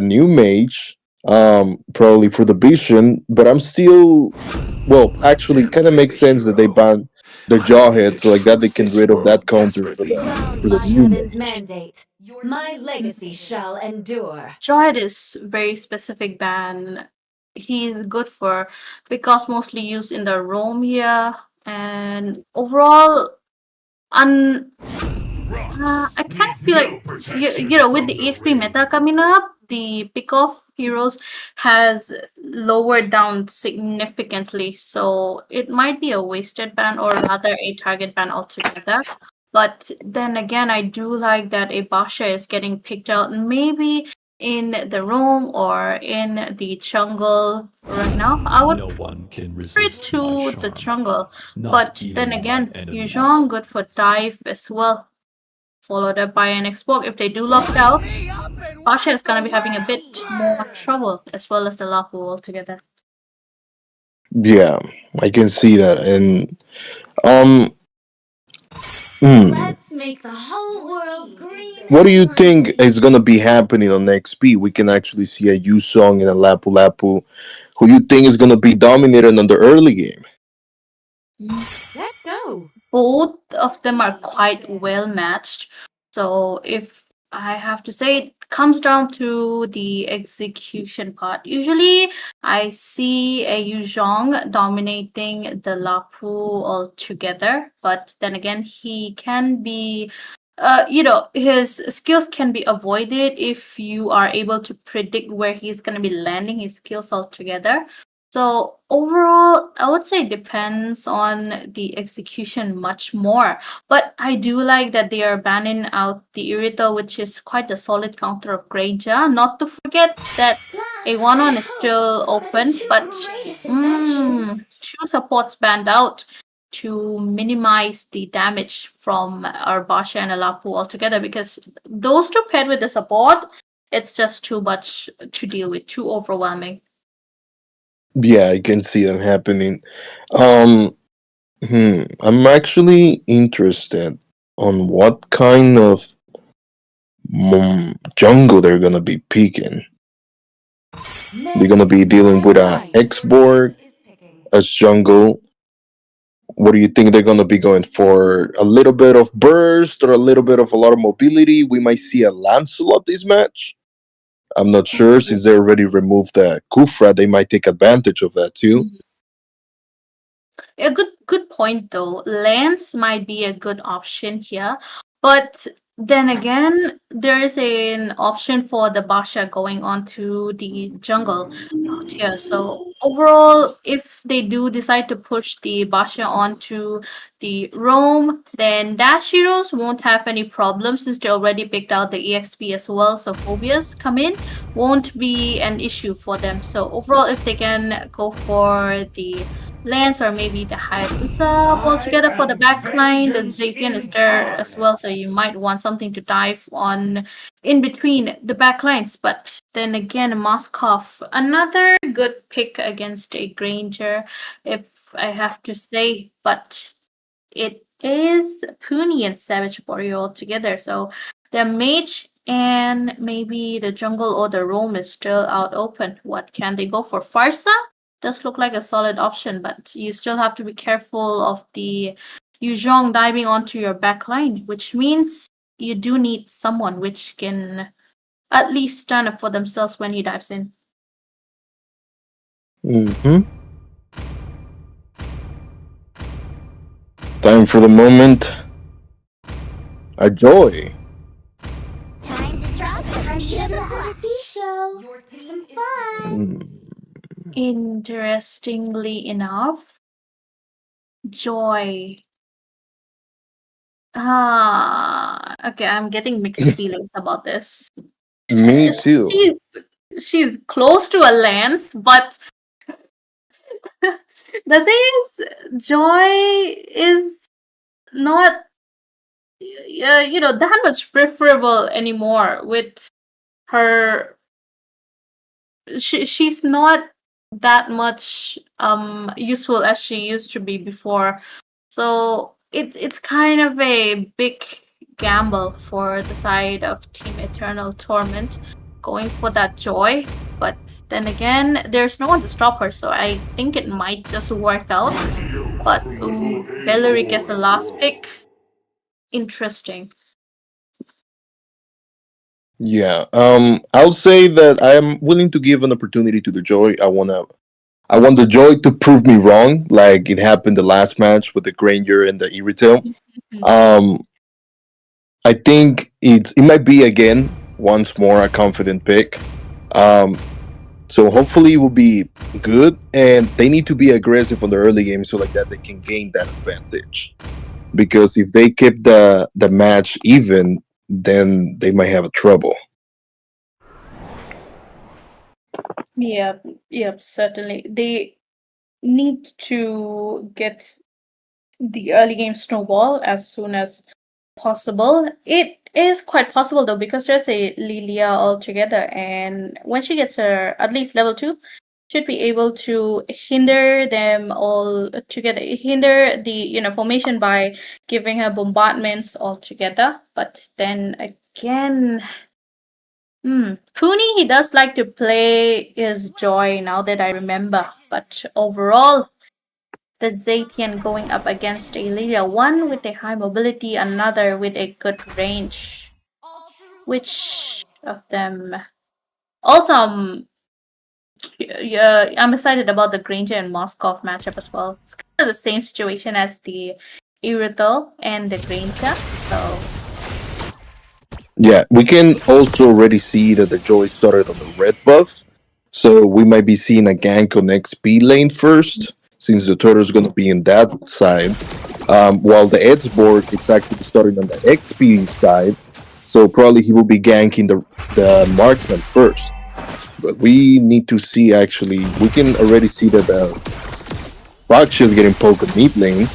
new mage, probably for the vision. But I'm still, well, actually, kind of makes sense that they ban the jawhead, so like that they can rid of that counter for the By new heaven's mage. mandate, my legacy shall endure. Joy is very specific ban. He's good for because mostly used in the Rome here and overall un I kind of feel like with the EXP meta coming up, the pick off heroes has lowered down significantly. So it might be a wasted ban or rather a target ban altogether. But then again, I do like that a Basha is getting picked out maybe in the room or in the jungle right now. I would No one can prefer it resist my to the charm, jungle. not But then even my again, enemies. Yuzhong good for dive as well followed up by an export. If they do locked out, Pasha is gonna be having a bit more trouble as well as the Lapu altogether. Yeah, I can see that, and um, hmm, Let's make the whole world green what do and you think lively. is gonna be happening on XP? We can actually see a Yu Song and a Lapu Lapu. Who you think is gonna be dominating on the early game? Let's go. Both of them are quite well matched. So if I have to say, it comes down to the execution part. Usually, I see a Yuzhong dominating the Lapu altogether, but then again, he can be. His skills can be avoided if you are able to predict where he's going to be landing his skills altogether. So overall, I would say it depends on the execution much more. But I do like that they are banning out the Irithel, which is quite a solid counter of Granger. Not to forget that a 1-1 is still open, but two supports banned out to minimize the damage from our Basha and Alapu altogether because those two paired with the support, it's just too much to deal with, too overwhelming. Yeah, I can see them happening. Um, I'm actually interested on what kind of jungle they're gonna be picking. They're gonna be dealing with a X-Borg as jungle. What do you think they're gonna be going for? A little bit of burst or a little bit of a lot of mobility? We might see a Lancelot this match. I'm not sure since they already removed the Kufra. They might take advantage of that too. A good point though. Lance might be a good option here, but then again, there is an option for the Basha going on to the jungle out here. So overall, if they do decide to push the Basha onto the Rome, then Dash Heroes won't have any problems since they already picked out the EXP as well. So Phobias come in won't be an issue for them. So overall, if they can go for the Lance or maybe the Hayabusa altogether for the backline. The Zaytian is there as well, so you might want something to dive on in between the backlines. But then again, Moskov, another good pick against a Granger, if I have to say. But it is Puni and Savage Warrior altogether. So the mage and maybe the jungle or the roam is still out open. What can they go for? Farsa does look like a solid option, but you still have to be careful of the Yuzhong diving onto your back line, which means you do need someone which can at least stand up for themselves when he dives in. Time for the moment. A joy. Time to drop the beat of the happy show. For some fun. Interestingly enough, Joy. Okay, I'm getting mixed feelings about this. Me too. She's close to a lens, but the thing is, Joy is not that much preferable anymore with her. She's not that much useful as she used to be before. So it's kind of a big gamble for the side of Team Eternal Torment going for that Joy. But then again, there's no one to stop her, so I think it might just work out. But Valerie gets the last pick. Interesting. Yeah. I'll say that I am willing to give an opportunity to the Joy. I want the Joy to prove me wrong, like it happened the last match with the Granger and the Irritel. Um, I think it might be again once more a confident pick. Um, so hopefully it will be good, and they need to be aggressive on the early game so like that they can gain that advantage. Because if they keep the match even, then they might have a trouble. Yep, certainly. They need to get the early game snowball as soon as possible. It is quite possible though because there's a Lilia altogether, and when she gets her at least level 2, should be able to hinder them all together, hinder the formation by giving her bombardments altogether. But then again, Puni, he does like to play his Joy now that I remember, but overall, the Zaytian going up against a Lydia, one with a high mobility, another with a good range. Which of them? Also, yeah, I'm excited about the Granger and Moskov matchup as well. It's kind of the same situation as the Irithel and the Granger, so Yeah, we can also already see that the Joy started on the red buff. So we might be seeing a gank on XP lane first, since the turtle's going to be in that side. While the Edgeborg is actually starting on the XP side. So probably he will be ganking the marksman first. But we need to see actually, we can already see that the Fox is getting poked at mid lane.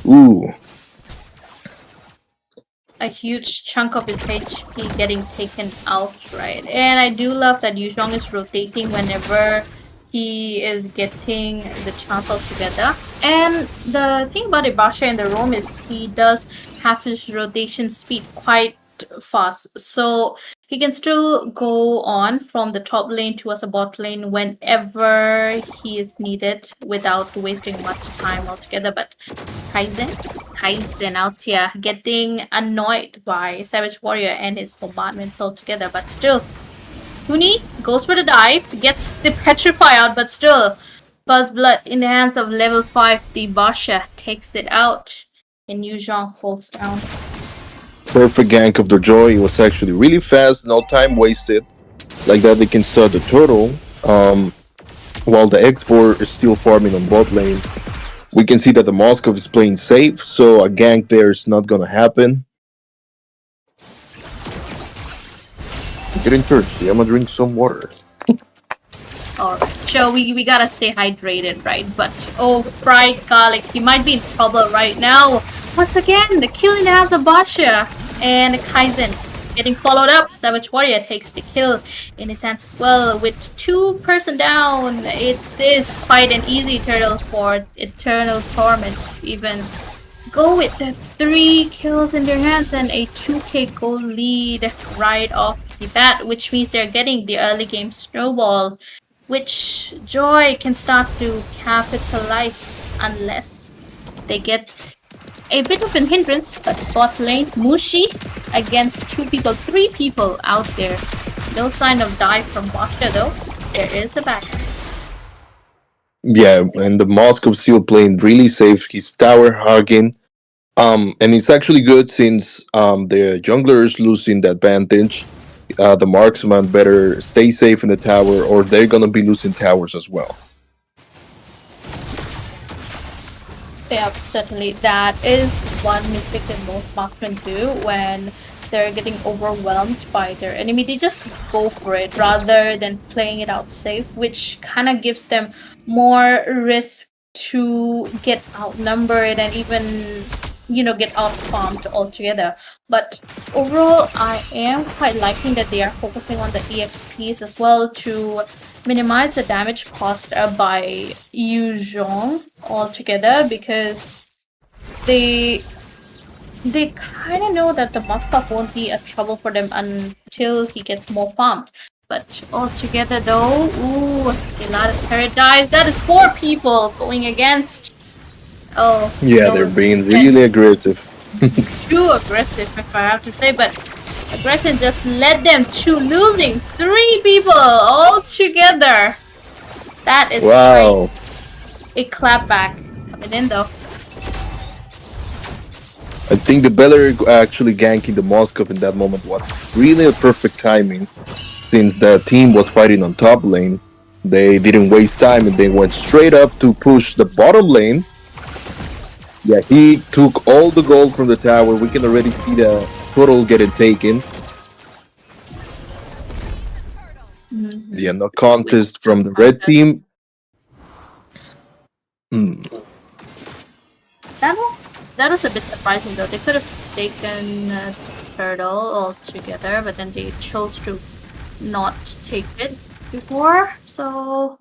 Ooh. a huge chunk of his HP getting taken out, right? And I do love that Yuzhong is rotating whenever he is getting the chance altogether. And the thing about Ibasha in the roam is he does have his rotation speed quite fast. So he can still go on from the top lane towards the bot lane whenever he is needed without wasting much time altogether. But Kaizen out here getting annoyed by Savage Warrior and his bombardments altogether, but still Huni goes for the dive, gets the Petrify out, but still First Blood in the hands of level 5 Dibasha takes it out and Yuzhong falls down. Perfect gank of the Joy. It was actually really fast, no time wasted. Like that, they can start the turtle. While the X4 is still farming on bot lane. We can see that the Moskov is playing safe, so a gank there is not gonna happen. I'm getting thirsty. I'm gonna drink some water. Alright, so we gotta stay hydrated, right? But oh, fried garlic, he might be in trouble right now. Once again, the kill in the hands of Basha and Kaizen getting followed up. Savage Warrior takes the kill in his hands as well with 2 person down. It is quite an easy turtle for Eternal Torment to even go with the 3 kills in their hands and a 2k gold lead right off the bat, which means they're getting the early game snowball, which Joy can start to capitalize unless they get a bit of an hindrance. But bot lane, Mushi against 3 people out there. No sign of dive from Basha though. There is a back. Yeah, and the Moskov still playing really safe. He's tower hugging. And it's actually good since the jungler is losing the advantage. The marksman better stay safe in the tower, or they're gonna be losing towers as well. Yeah, certainly. That is one mistake that most marksmen do when they're getting overwhelmed by their enemy. They just go for it rather than playing it out safe, which kind of gives them more risk to get outnumbered and even, get out farmed altogether. But overall, I am quite liking that they are focusing on the EXPs as well to minimize the damage caused by Yu Zhong altogether, because they kind of know that the Moskov won't be a trouble for them until he gets more farmed. But altogether though, ooh, a lot of paradise. That is 4 people going against. Oh. Yeah, they're being really aggressive. Too aggressive, if I have to say, but aggression just led them to losing 3 people altogether. That is wow. A clapback coming in though. I think the Beller actually ganking the Moskov in that moment was really a perfect timing, since the team was fighting on top lane. They didn't waste time and they went straight up to push the bottom lane. Yeah, he took all the gold from the tower. We can already see the turtle getting taken. Yeah, no contest from the red team. That was a bit surprising though. They could have taken turtle altogether, but then they chose to not take it before. So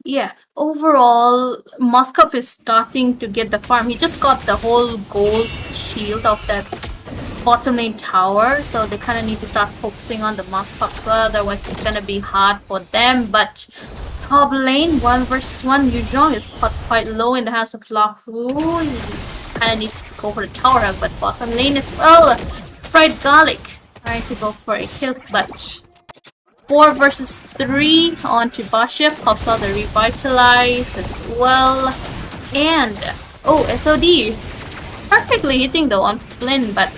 yeah, overall, Moskov is starting to get the farm. He just got the whole gold shield of that bottom lane tower, so they kind of need to start focusing on the Moskov as well. Otherwise, it's gonna be hard for them. But top lane, 1 versus 1, Yu Zhong is caught quite low in the hands of Lafu. He kind of needs to go for the tower hug, but bottom lane as well. Fried Garlic trying to go for a kill, but 4 versus 3 onto Basha, pops out the Revitalize as well. And, oh, SOD. Perfectly hitting though on Flynn, but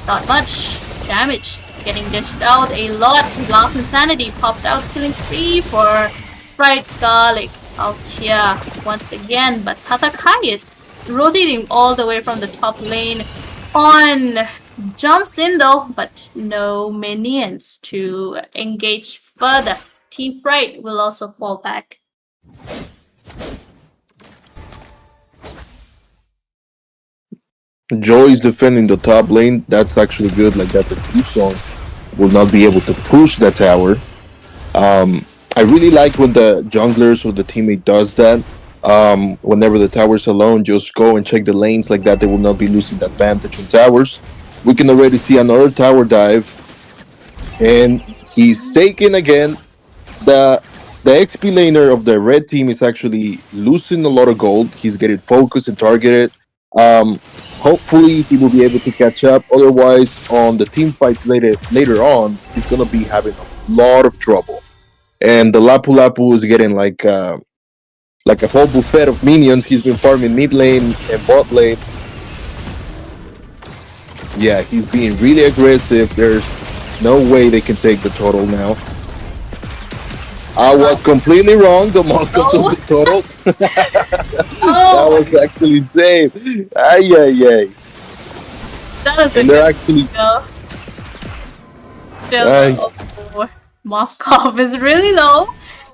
not much damage. Getting dished out a lot. Last Insanity popped out, killing spree for Fried Garlic out here once again. But Tatakai is rotating all the way from the top lane on. Jumps in though, but no minions to engage further. Team Fright will also fall back. Joy is defending the top lane. That's actually good. Like that, the Yu will not be able to push that tower. I really like when the junglers or the teammate does that. Whenever the tower's alone, just go and check the lanes like that. They will not be losing the advantage on towers. We can already see another tower dive, and he's taken again. The XP laner of the red team is actually losing a lot of gold. He's getting focused and targeted. Hopefully he will be able to catch up. Otherwise, on the team fights later on, he's gonna be having a lot of trouble. And the Lapu Lapu is getting like a whole buffet of minions. He's been farming mid lane and bot lane. Yeah, he's being really aggressive. There's no way they can take the total now. I was completely wrong. The Moscow took the total. That was actually insane. Ay, ay, ay. That was and they're actually... Still Moskov is really low.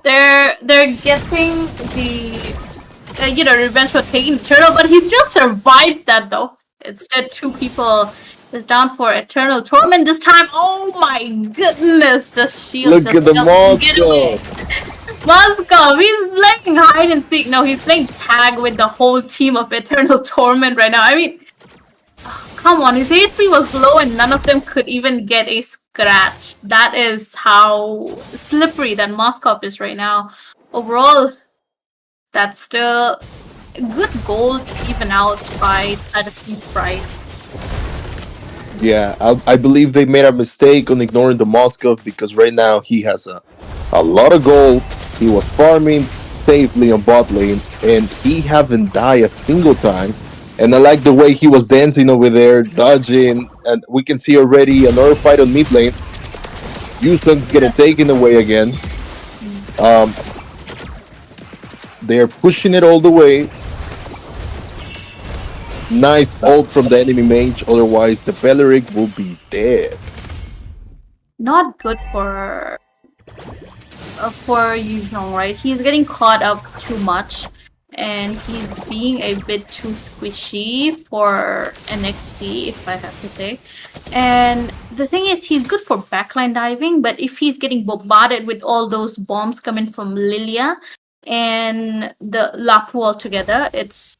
They're getting the revenge for taking the turtle, but he just survived that though. Instead, 2 people is down for Eternal Torment this time. Oh my goodness, the shield Look at the Moskov. Moskov, he's playing hide and seek. No, he's playing tag with the whole team of Eternal Torment right now. I mean, come on, his HP was low and none of them could even get a scratch. That is how slippery that Moskov is right now. Overall, that's still good gold even out by side of Team Sprite. Yeah, I believe they made a mistake on ignoring the Moskov, because right now he has a lot of gold. He was farming safely on bot lane, and he haven't died a single time. And I like the way he was dancing over there, dodging, and we can see already another fight on mid lane. Houston's getting taken away again. They're pushing it all the way. Nice ult from the enemy mage, otherwise the Beleric will be dead. Not good for Yuzhong, right? He's getting caught up too much, and he's being a bit too squishy for an XP, if I have to say. And the thing is, he's good for backline diving, but if he's getting bombarded with all those bombs coming from Lilia and the Lapu altogether, it's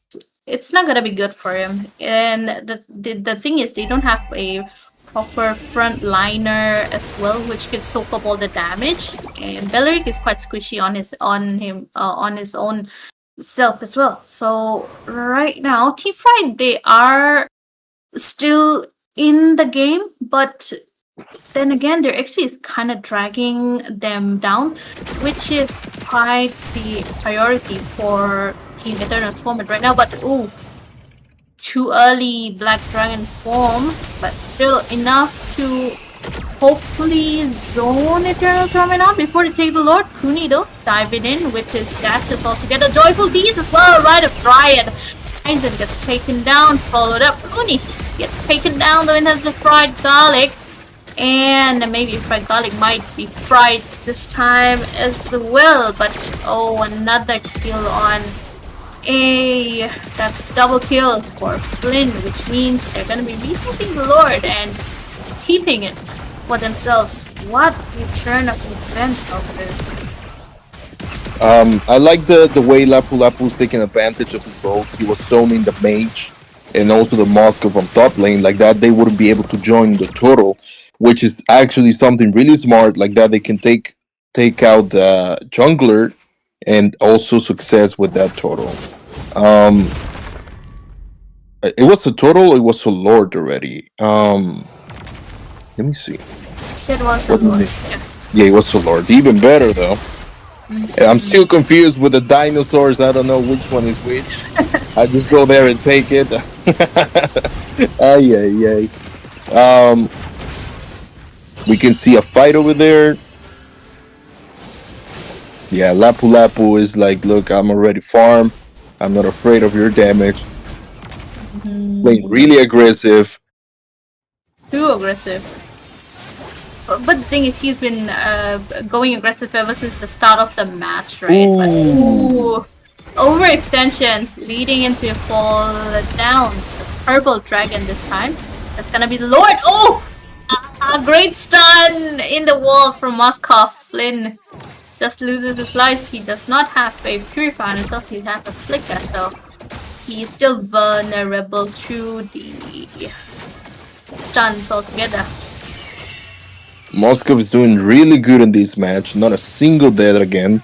not gonna be good for him. And the thing is, they don't have a proper front liner as well, which can soak up all the damage. And Beleric is quite squishy on his own self as well. So right now, Team Fright, they are still in the game, but then again, their XP is kind of dragging them down, which is quite the priority for Team Eternal Torment right now. But too early Black Dragon form, but still enough to hopefully zone Eternal Torment out before they take the Lord. Kuni though, diving in with his dashes all together. Joyful Beast as well, Rite of Dryad. Aizen gets taken down, followed up. Kuni gets taken down though in terms of fried garlic. And maybe fried garlic might be fried this time as well. But another kill on that's double kill for Flynn, which means they're gonna be rethinking the Lord and keeping it for themselves. What return of events over there. I like the way Lapu Lapu's taking advantage of his both. He was zoning the mage and also the Moscow from top lane. Like that, they wouldn't be able to join the turtle, which is actually something really smart. Like that, they can take out the jungler and also success with that turtle. It was a turtle. It was a lord already. Let me see. It was a lord. Yeah, it was a lord. Even better though. I'm still confused with the dinosaurs. I don't know which one is which. I just go there and take it. Ay. We can see a fight over there. Yeah, Lapu Lapu is like, look, I'm already farm. I'm not afraid of your damage. Playing really aggressive. Too aggressive. But the thing is, he's been going aggressive ever since the start of the match, right? But overextension leading into a fall down. The purple dragon this time. That's gonna be the Lord. A great stun in the wall from Moskov. Flynn just loses his life. He does not have a purifier on himself. He has a flicker, so he is still vulnerable to the stuns altogether. Moskov is doing really good in this match. Not a single death again.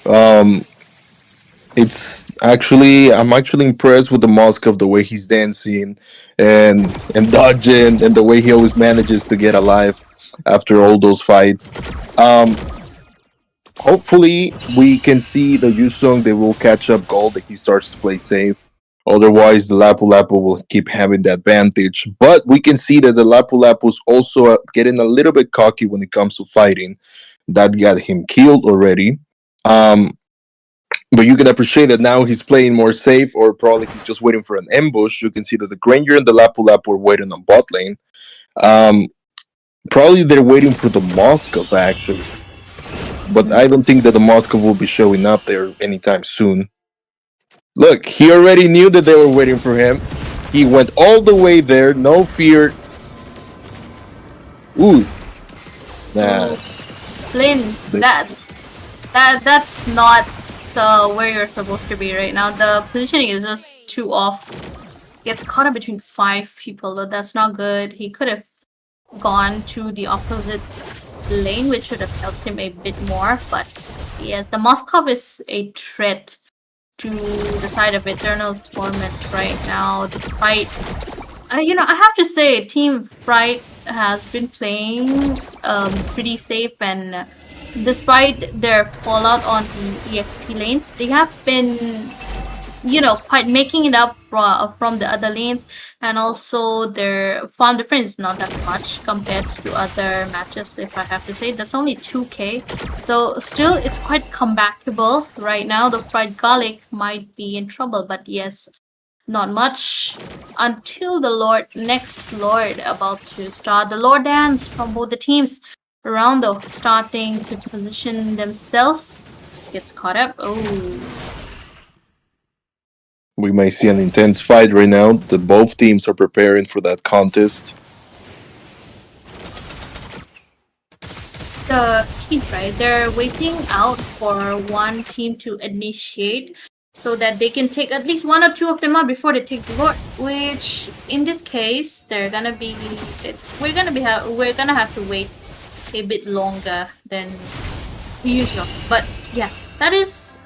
I'm actually impressed with the Moskov, the way he's dancing and dodging, and the way he always manages to get alive after all those fights. Hopefully we can see the Yusung, they will catch up gold if he starts to play safe. Otherwise, the Lapu Lapu will keep having the advantage. But we can see that the Lapu Lapu is also getting a little bit cocky when it comes to fighting. That got him killed already. But you can appreciate that now he's playing more safe, or probably he's just waiting for an ambush. You can see that the Granger and the Lapu Lapu are waiting on bot lane. Probably they're waiting for the Moskov, actually. But I don't think that the Moskov will be showing up there anytime soon. Look, he already knew that they were waiting for him. He went all the way there, no fear. Ooh. Nah. Flynn, that's not where you're supposed to be right now. The positioning is just too off. Gets caught up between 5 people, though that's not good. He could have gone to the opposite lane, which should have helped him a bit more. But yes, the Moskov is a threat to the side of Eternal Torment right now, despite I have to say Team Fright has been playing pretty safe, and despite their fallout on the EXP lanes, they have been quite making it up from the other lanes, and also their farm difference is not that much compared to other matches. If I have to say, that's only 2k, so still it's quite comebackable. Right now the fried garlic might be in trouble, but yes, not much until the next Lord about to start. The Lord dance from both the teams around though, starting to position themselves. Gets caught up. Oh, We may see an intense fight right now. The both teams are preparing for that contest. the teams, right? They're waiting out for one team to initiate so that they can take at least one or two of them out before they take the Lord. Which in this case, they're gonna be we're gonna have to wait a bit longer than usual. But yeah, that is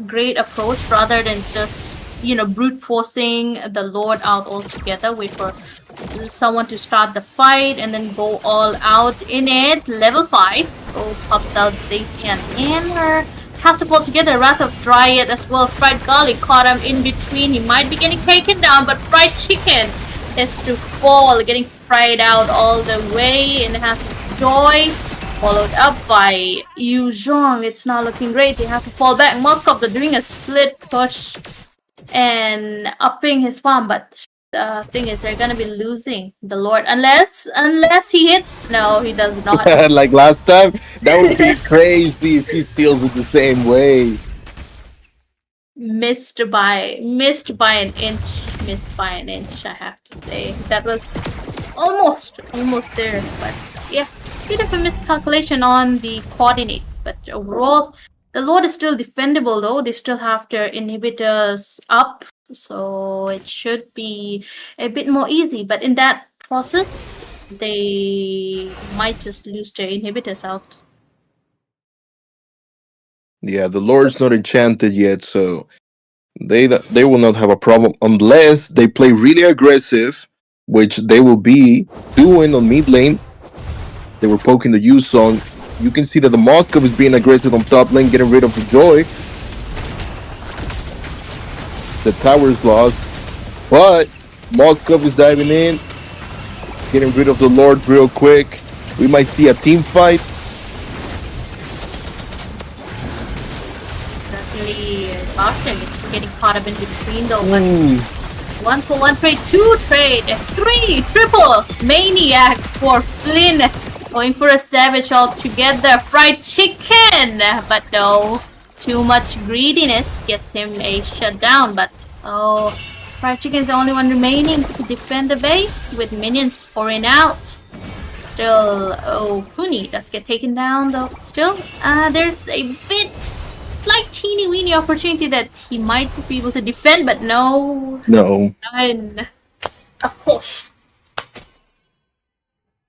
great approach rather than just brute forcing the Lord out altogether. Wait for someone to start the fight and then go all out in it. Level 5. Oh, pops out Zacian and her catapult together. Wrath of Dryad as well. Fried Garlic caught him in between. He might be getting taken down, but Fried Chicken has to fall, getting fried out all the way, and has Joy followed up by Yu Zhong. It's not looking great. They have to fall back. Moskov are doing a split push and upping his farm, but the thing is they're gonna be losing the Lord unless he hits. No, he does not. Like last time, that would be crazy if he steals it the same way. Missed by an inch. Missed by an inch, I have to say. That was almost there, but yeah, bit of a miscalculation on the coordinates. But overall, the Lord is still defendable though. They still have their inhibitors up, so it should be a bit more easy. But in that process, they might just lose their inhibitors out. Yeah, the Lord's not enchanted yet, so they will not have a problem unless they play really aggressive, which they will be doing on mid lane. They were poking the U song. You can see that the Moskov is being aggressive on top lane, getting rid of the Joy. The tower is lost, but Moskov is diving in, getting rid of the Lord real quick. We might see a team fight. Definitely Boston is getting caught up in between though. But 1-for-1 trade, 2 trade, 3 triple maniac for Flynn. Going for a savage altogether. Fried chicken! But no, too much greediness gets him a shutdown. But oh, fried chicken is the only one remaining to defend the base with minions pouring out. Still, oh, Funi does get taken down though. Still, there's a bit slight teeny weeny opportunity that he might just be able to defend, but no. None. Of course.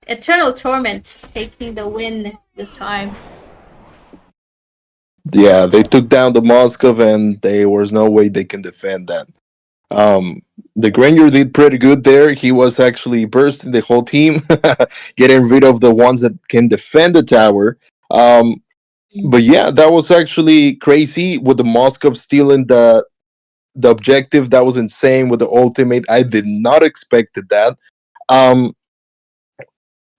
Eternal Torment taking the win this time. Yeah, they took down the Moskov, and there was no way they can defend that. The Granger did pretty good there. He was actually bursting the whole team, getting rid of the ones that can defend the tower. But yeah, that was actually crazy with the Moskov stealing the objective. That was insane with the ultimate. I did not expect that. Um,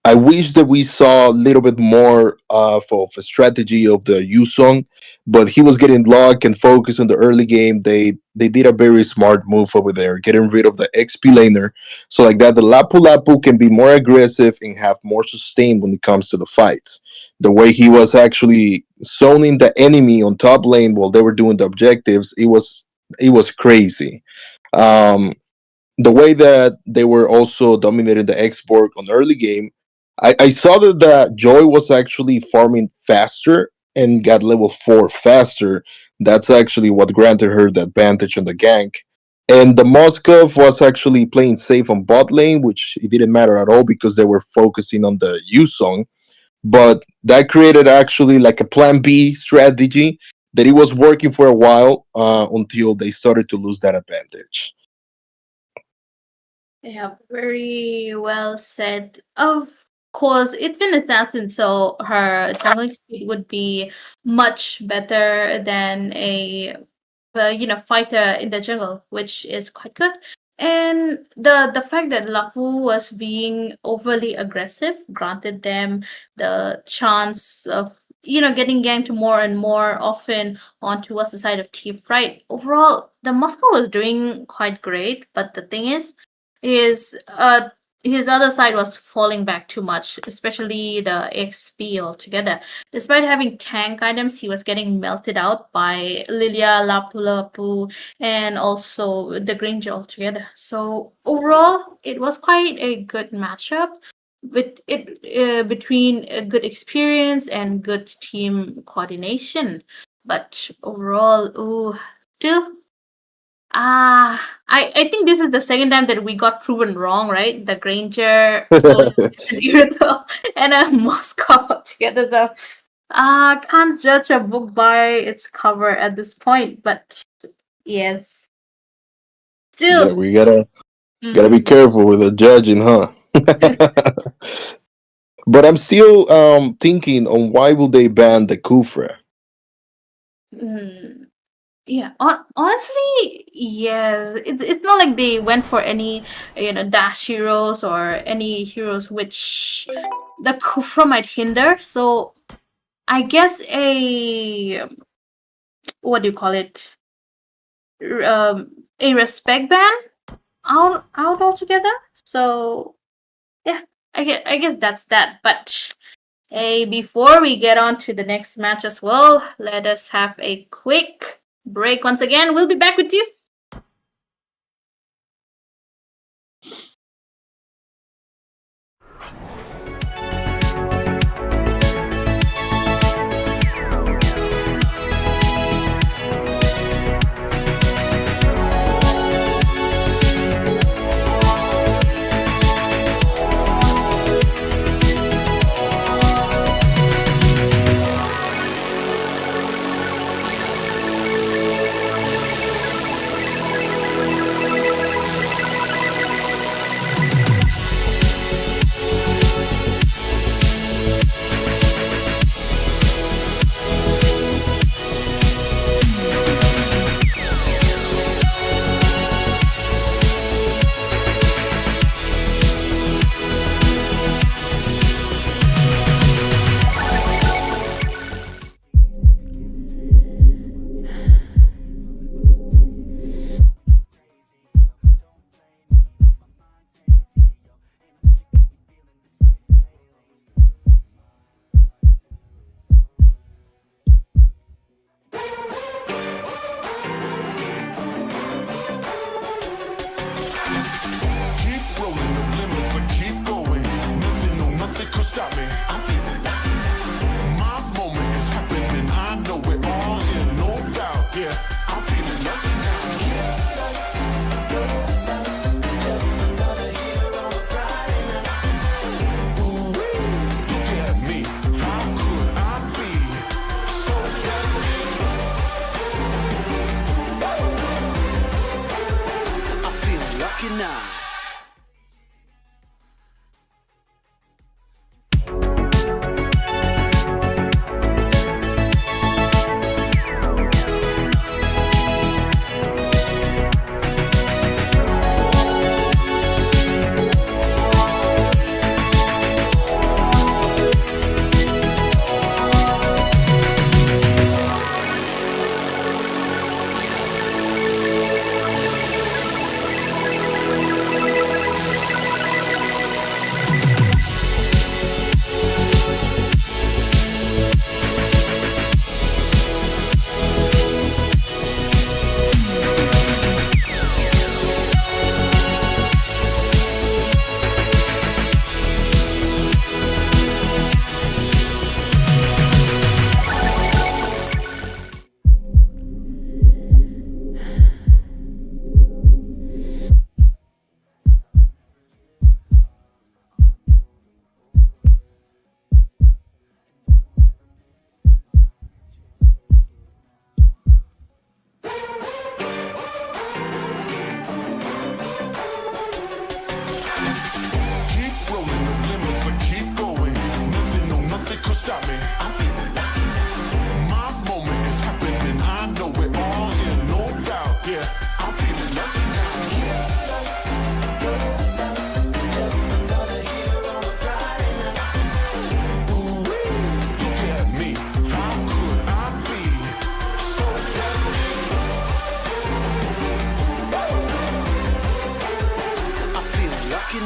I wish that we saw a little bit more of a strategy of the Yusong, but he was getting locked and focused on the early game. They did a very smart move over there, getting rid of the XP laner. So like that, the Lapu Lapu can be more aggressive and have more sustain when it comes to the fights. The way he was actually zoning the enemy on top lane while they were doing the objectives, it was crazy. Um, the way that they were also dominating the export on early game, I saw that Joy was actually farming faster and got level 4 faster. That's actually what granted her the advantage on the gank. And the Moskov was actually playing safe on bot lane, which it didn't matter at all because they were focusing on the Yusong. But that created actually like a plan B strategy that it was working for a while until they started to lose that advantage. Yeah, very well said. Of course, it's an assassin, so her jungling speed would be much better than a fighter in the jungle, which is quite good. And the fact that Lapu was being overly aggressive granted them the chance of getting ganked more and more often on towards the side of Team Pride. Overall, the Moscow was doing quite great, but the thing is his other side was falling back too much, especially the XP altogether. Despite having tank items, he was getting melted out by Lilia, Lapu Lapu, and also the Granger altogether. So overall, it was quite a good matchup with it between a good experience and good team coordination. But overall, still I think this is the second time that we got proven wrong, right? The Granger, Irithel, and a Moscow together. So can't judge a book by its cover at this point, but yes. Still. Yeah, we gotta be careful with the judging, huh? But I'm still thinking on why will they ban the Kufra? Yeah, honestly, yes. It's not like they went for any dash heroes or any heroes which the Kufra might hinder. So I guess what do you call it? A respect ban out altogether. So yeah, I guess that's that. But hey, before we get on to the next match as well, let us have a quick break once again. We'll be back with you.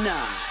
Nah.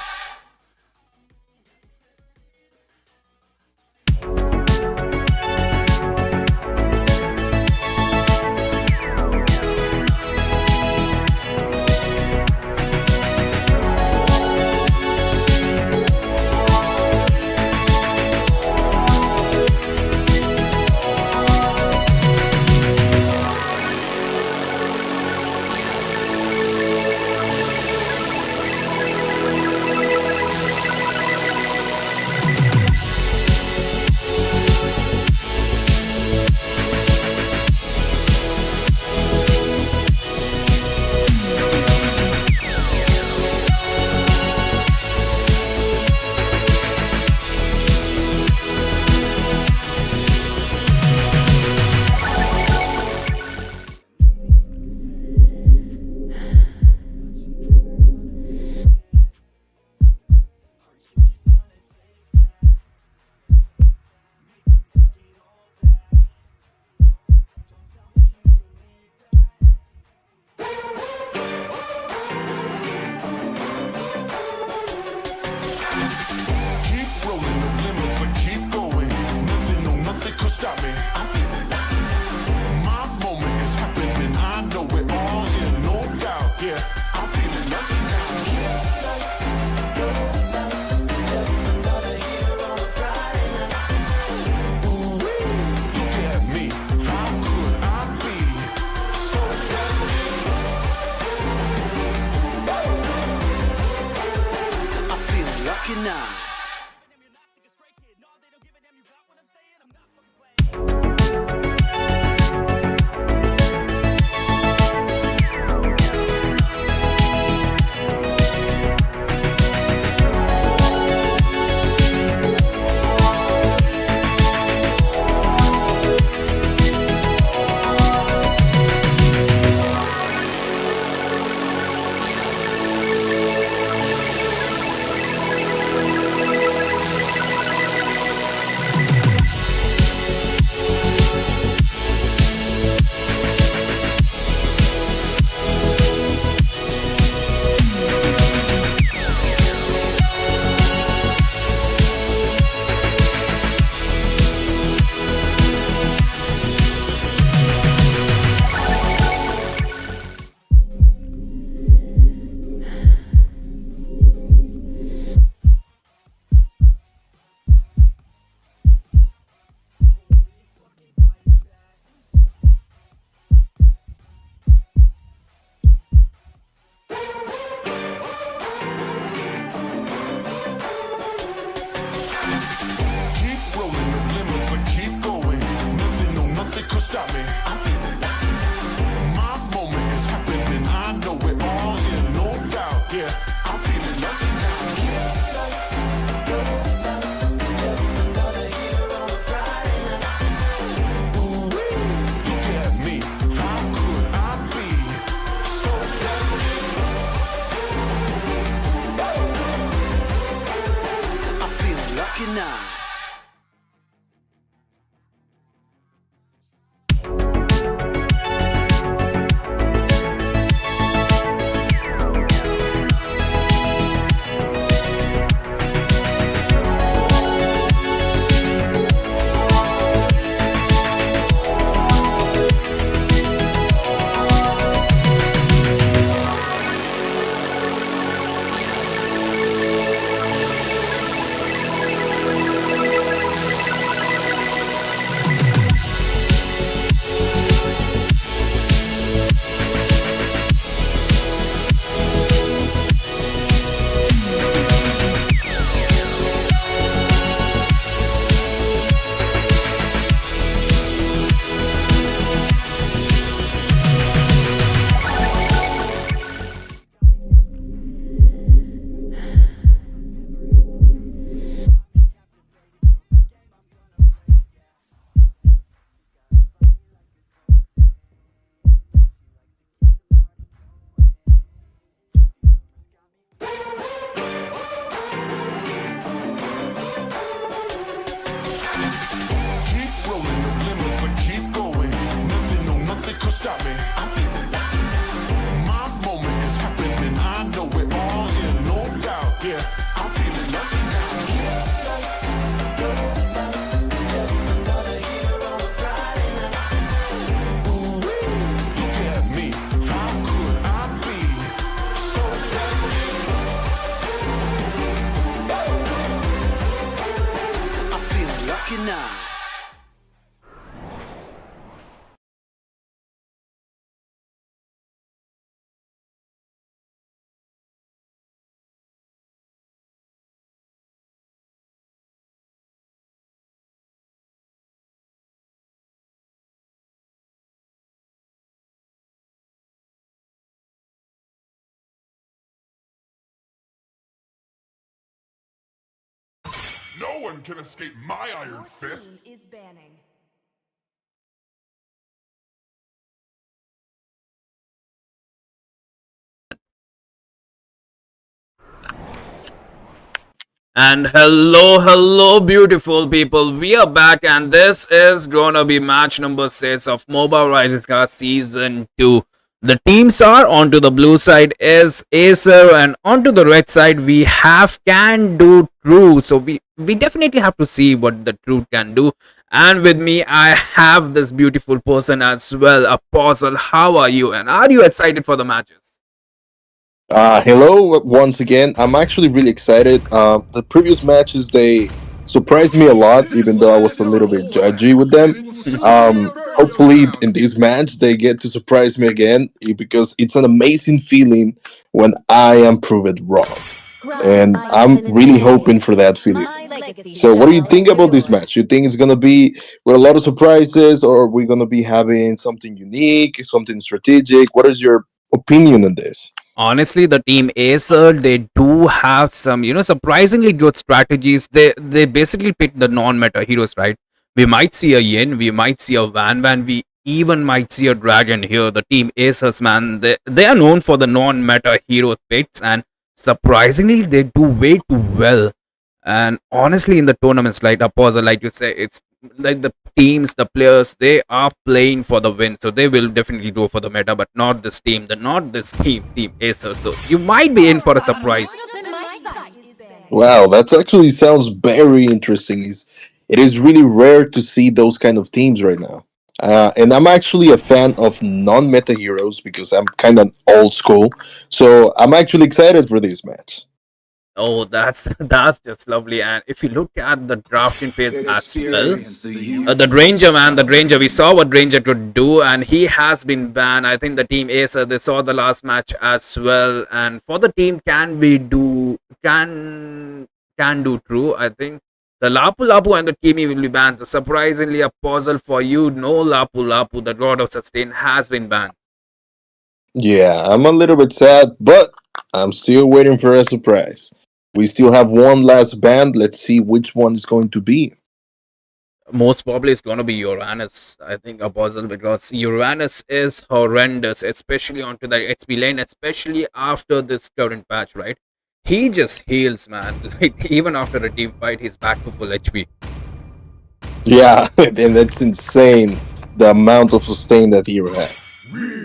No one can escape my iron fist. And hello, beautiful people. We are back, and this is gonna be match number 6 of Moba Rising Star Season 2. The teams are onto the blue side is Acer, and onto the red side we have Can Do True. So we definitely have to see what the Truth can do. And with me, I have this beautiful person as well, Apostle. How are you? And are you excited for the matches? Hello once again. I'm actually really excited. The previous matches they surprised me a lot, even though I was a little bit judgy with them. Hopefully, in this match they get to surprise me again because it's an amazing feeling when I am proved wrong, and I'm really hoping for that feeling. So, what do you think about this match? You think it's gonna be with a lot of surprises, or are we gonna be having something unique, something strategic? What is your opinion on this? Honestly, the team Acer, they do have some, surprisingly good strategies. They basically pick the non-meta heroes, right? We might see a Yin, we might see a Van, we even might see a Dragon here. The team Acers, man, they are known for the non-meta hero picks, and surprisingly, they do way too well. And honestly, in the tournaments, like Apostle, like you say, it's like the teams, the players, they are playing for the win, so they will definitely go for the meta, but not this team, Team Acer. So you might be in for a surprise. Wow, that actually sounds very interesting. It is really rare to see those kind of teams right now. And I'm actually a fan of non-meta heroes because I'm kind of old school. So I'm actually excited for this match. Oh, that's just lovely. And if you look at the drafting phase as well, the Ranger, man, the Ranger, we saw what Ranger could do, and he has been banned. I think the team Acer, they saw the last match as well. And for the team, can do true. I think the Lapu Lapu and the Kimi will be banned. Surprisingly, a puzzle for you. No Lapu Lapu, the God of Sustain, has been banned. Yeah, I'm a little bit sad, but I'm still waiting for a surprise. We still have one last band. Let's see which one is going to be. Most probably it's going to be Uranus, I think, a puzzle, because Uranus is horrendous, especially onto the XP lane, especially after this current patch, right? He just heals, man. Like, even after a team fight, he's back to full HP. Yeah, and that's insane, the amount of sustain that hero has.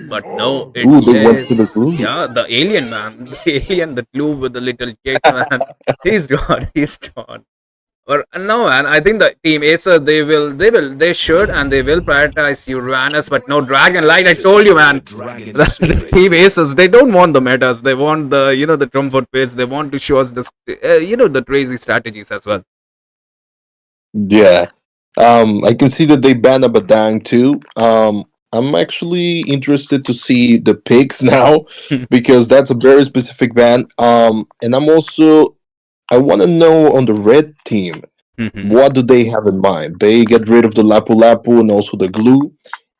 But no, it Ooh, they went to the glue. yeah, the alien, man. The alien, the glue with the little kids, man. He's gone. He's gone. Or no, man. I think the team Acer, they should, and they will prioritize Uranus, but no Dragon. Like I told you, man, the team Acers, they don't want the metas. They want the comfort pits. They want to show us this, the crazy strategies as well. Yeah. I can see that they banned Abadang too. I'm actually interested to see the picks now because that's a very specific ban. And I want to know on the red team, what do they have in mind? They get rid of the Lapu Lapu and also the glue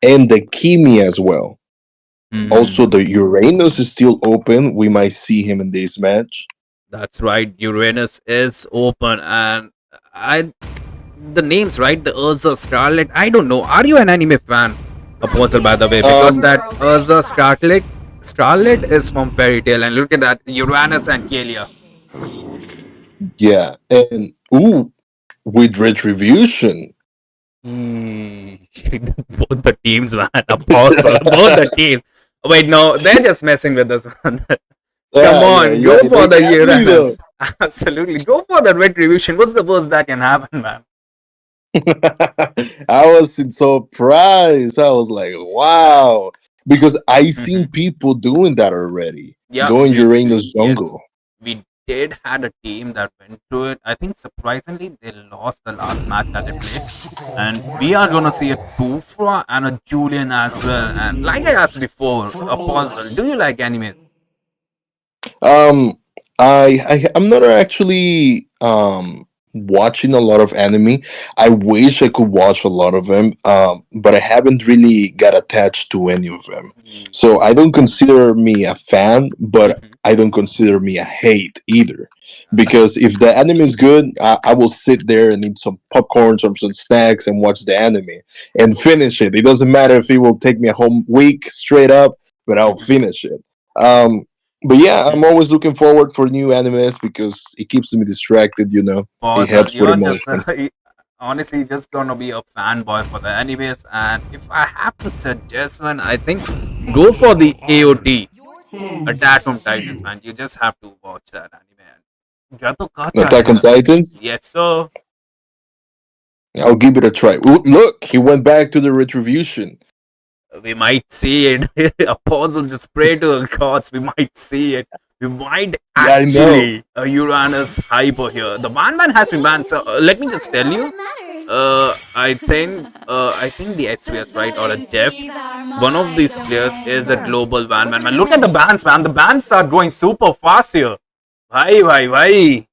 and the Kimi as well. Also, the Uranus is still open. We might see him in this match. That's right. Uranus is open, and the names, right? The Urza Scarlet. I don't know. Are you an anime fan, Apostle, by the way? Because that Urza Scarlet is from Fairy Tail, and look at that, Uranus and Kalia. Yeah, and with Retribution. Both the teams, man. Apostle, both the teams. Wait, no, they're just messing with us, man. Come on, go for the Uranus. Absolutely, go for the Retribution. What's the worst that can happen, man? I was surprised. I was like, wow. Because I seen people doing that already. Yeah, going Uranus jungle. Yes, we did had a team that went through it. I think surprisingly they lost the last match that they played. And we are gonna see a Tufra and a Julian as well. And like I asked before, a puzzle. Do you like animes? Um, I'm not actually watching a lot of anime. I wish I could watch a lot of them, but I haven't really got attached to any of them. So I don't consider me a fan, but I don't consider me a hate either. Because if the anime is good, I will sit there and eat some popcorn, some snacks, and watch the anime and finish it. It doesn't matter if it will take me a whole week straight up, but I'll finish it. Um, but yeah, I'm always looking forward for new animes because it keeps me distracted. It Puzzle, helps with you're just emotion. honestly just gonna be a fanboy for the animes. And if I have to suggest one, I think go for the AOT, Attack on Titans, man. You just have to watch that anime. क्या तो काचा Attack on है? Titans. Yes, sir. I'll give it a try. Look, he went back to the retribution. We might see it. Apostle, just pray to the gods. We might see it. We might Yeah, I know. actually Uranus hyper here. The man has been banned. So let me just tell you. I think the HCS, right, or a Jeff. One of these players is a global ban, man. Look at the bans, man. The bans are going super fast here. Why?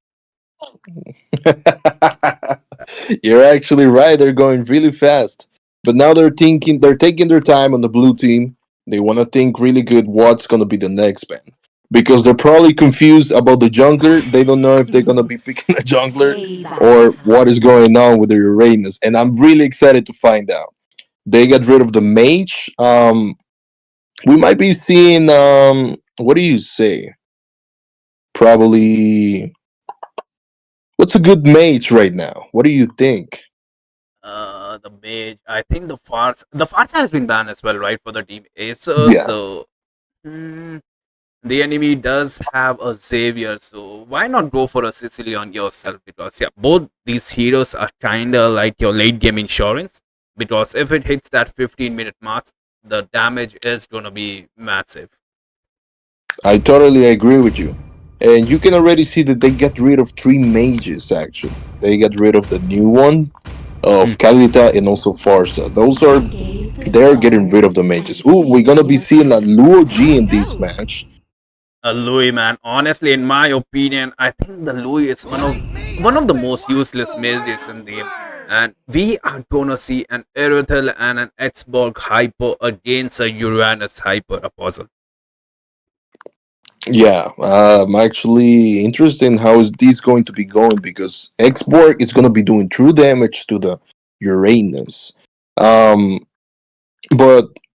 You're actually right. They're going really fast. But now they're taking their time on the blue team. They want to think really good what's going to be the next ban. Because they're probably confused about the jungler. They don't know if they're going to be picking a jungler or what is going on with the Uranus. And I'm really excited to find out. They got rid of the mage. We might be seeing, what do you say? Probably. What's a good mage right now? What do you think? The mage. I think the farce. The farce has been banned as well, right, for the team Acer. Yeah. So the enemy does have a Xavier. So why not go for a Sicilian yourself? Because yeah, both these heroes are kinda like your late game insurance. Because if it hits that 15-minute mark, the damage is gonna be massive. I totally agree with you. And you can already see that they get rid of 3 mages, actually. They get rid of the new one, of Kalita, and also Farsa. They're getting rid of the mages. Ooh, we're gonna be seeing a Luo G in this match. Louis, man. Honestly, in my opinion, I think the Louis is one of the most useless mages in the game. And we are gonna see an Erythel and an Xborg Hyper against a Uranus Hyper Apostle. Yeah, I'm actually interested in how is this going to be going because Xborg is gonna be doing true damage to the Uranus. But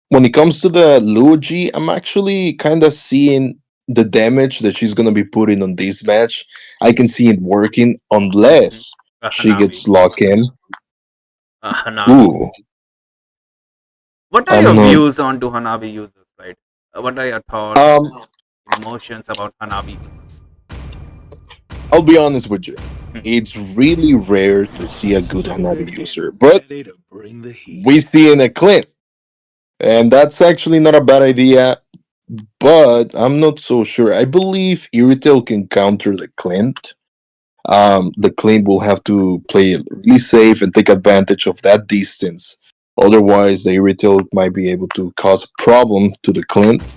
when it comes to the Luigi, I'm actually kind of seeing the damage that she's gonna be putting on this match. I can see it working unless she gets locked in. Hanabi. Ooh, What are I your don't know. views on to Hanabi users, right? What are your thoughts, emotions about Hanabi users? I'll be honest with you. It's really rare to see a good Hanabi user, but we see in a Clint, and that's actually not a bad idea. But I'm not so sure. I believe Irritel can counter the Clint. The Clint will have to play it really safe and take advantage of that distance. Otherwise, the Irritel might be able to cause a problem to the Clint.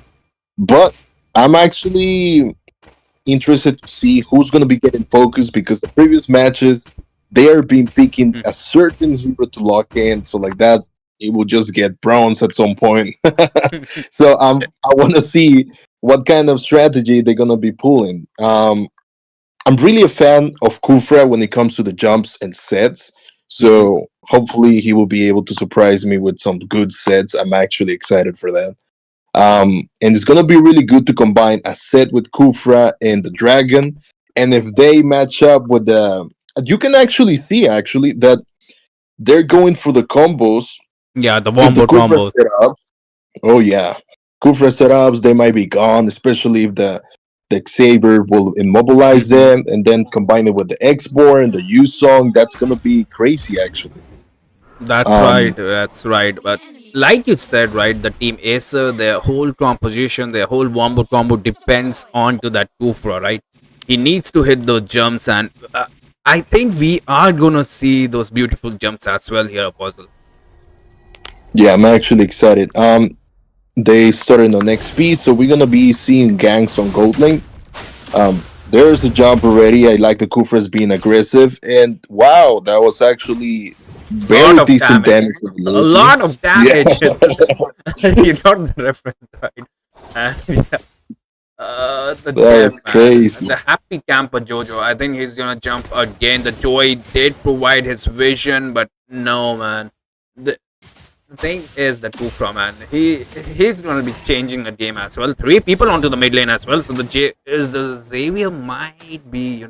But I'm actually interested to see who's going to be getting focused because the previous matches they are being picking a certain hero to lock in, so like that it will just get bronze at some point. So I want to see what kind of strategy they're going to be pulling. I'm really a fan of Kufra when it comes to the jumps and sets, so hopefully he will be able to surprise me with some good sets. I'm actually excited for that. And it's gonna be really good to combine a set with Kufra and the Dragon. And if they match up with the, you can actually see that they're going for the combos. Yeah, the With the wombo Kufra combos. setup. Oh yeah, Kufra setups they might be gone, especially if the Saber will immobilize them, and then combine it with the X-Born, the U song. That's gonna be crazy, actually. That's right. That's right. But like you said, right, the team Acer, their whole composition, their whole wombo combo depends on to that Kufra, right? He needs to hit those jumps, and I think we are gonna see those beautiful jumps as well here, Apostle. Yeah, I'm actually excited. They started on XP, so we're gonna be seeing ganks on Gold Lane. There's the jump already. I like the Kufras being aggressive, and wow, that was actually very decent damage. A lot of damage. Yeah. You got the reference right. And yeah. The That Jeff, is man. crazy. The happy camper Jojo. I think he's gonna jump again. The Joy did provide his vision, but no, man. The thing is the Kufra, man. He's gonna be changing the game as well. 3 people onto the mid lane as well. So the Xavier might be,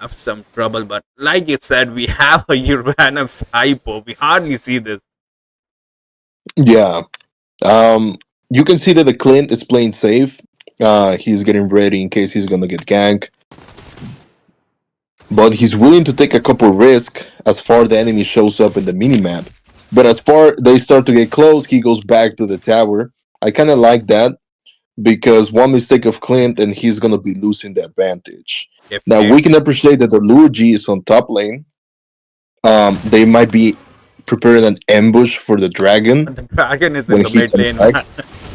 have some trouble. But like you said, we have a Uranus hypo. We hardly see this. Yeah. You can see that the Clint is playing safe. He's getting ready in case he's gonna get ganked. But he's willing to take a couple risks as far the enemy shows up in the minimap. But as far they start to get close, he goes back to the tower. I kind of like that because one mistake of Clint and he's gonna be losing the advantage. Now we can appreciate that the Lure G is on top lane. They might be preparing an ambush for the dragon. The dragon is in when the he mid comes lane, back. man.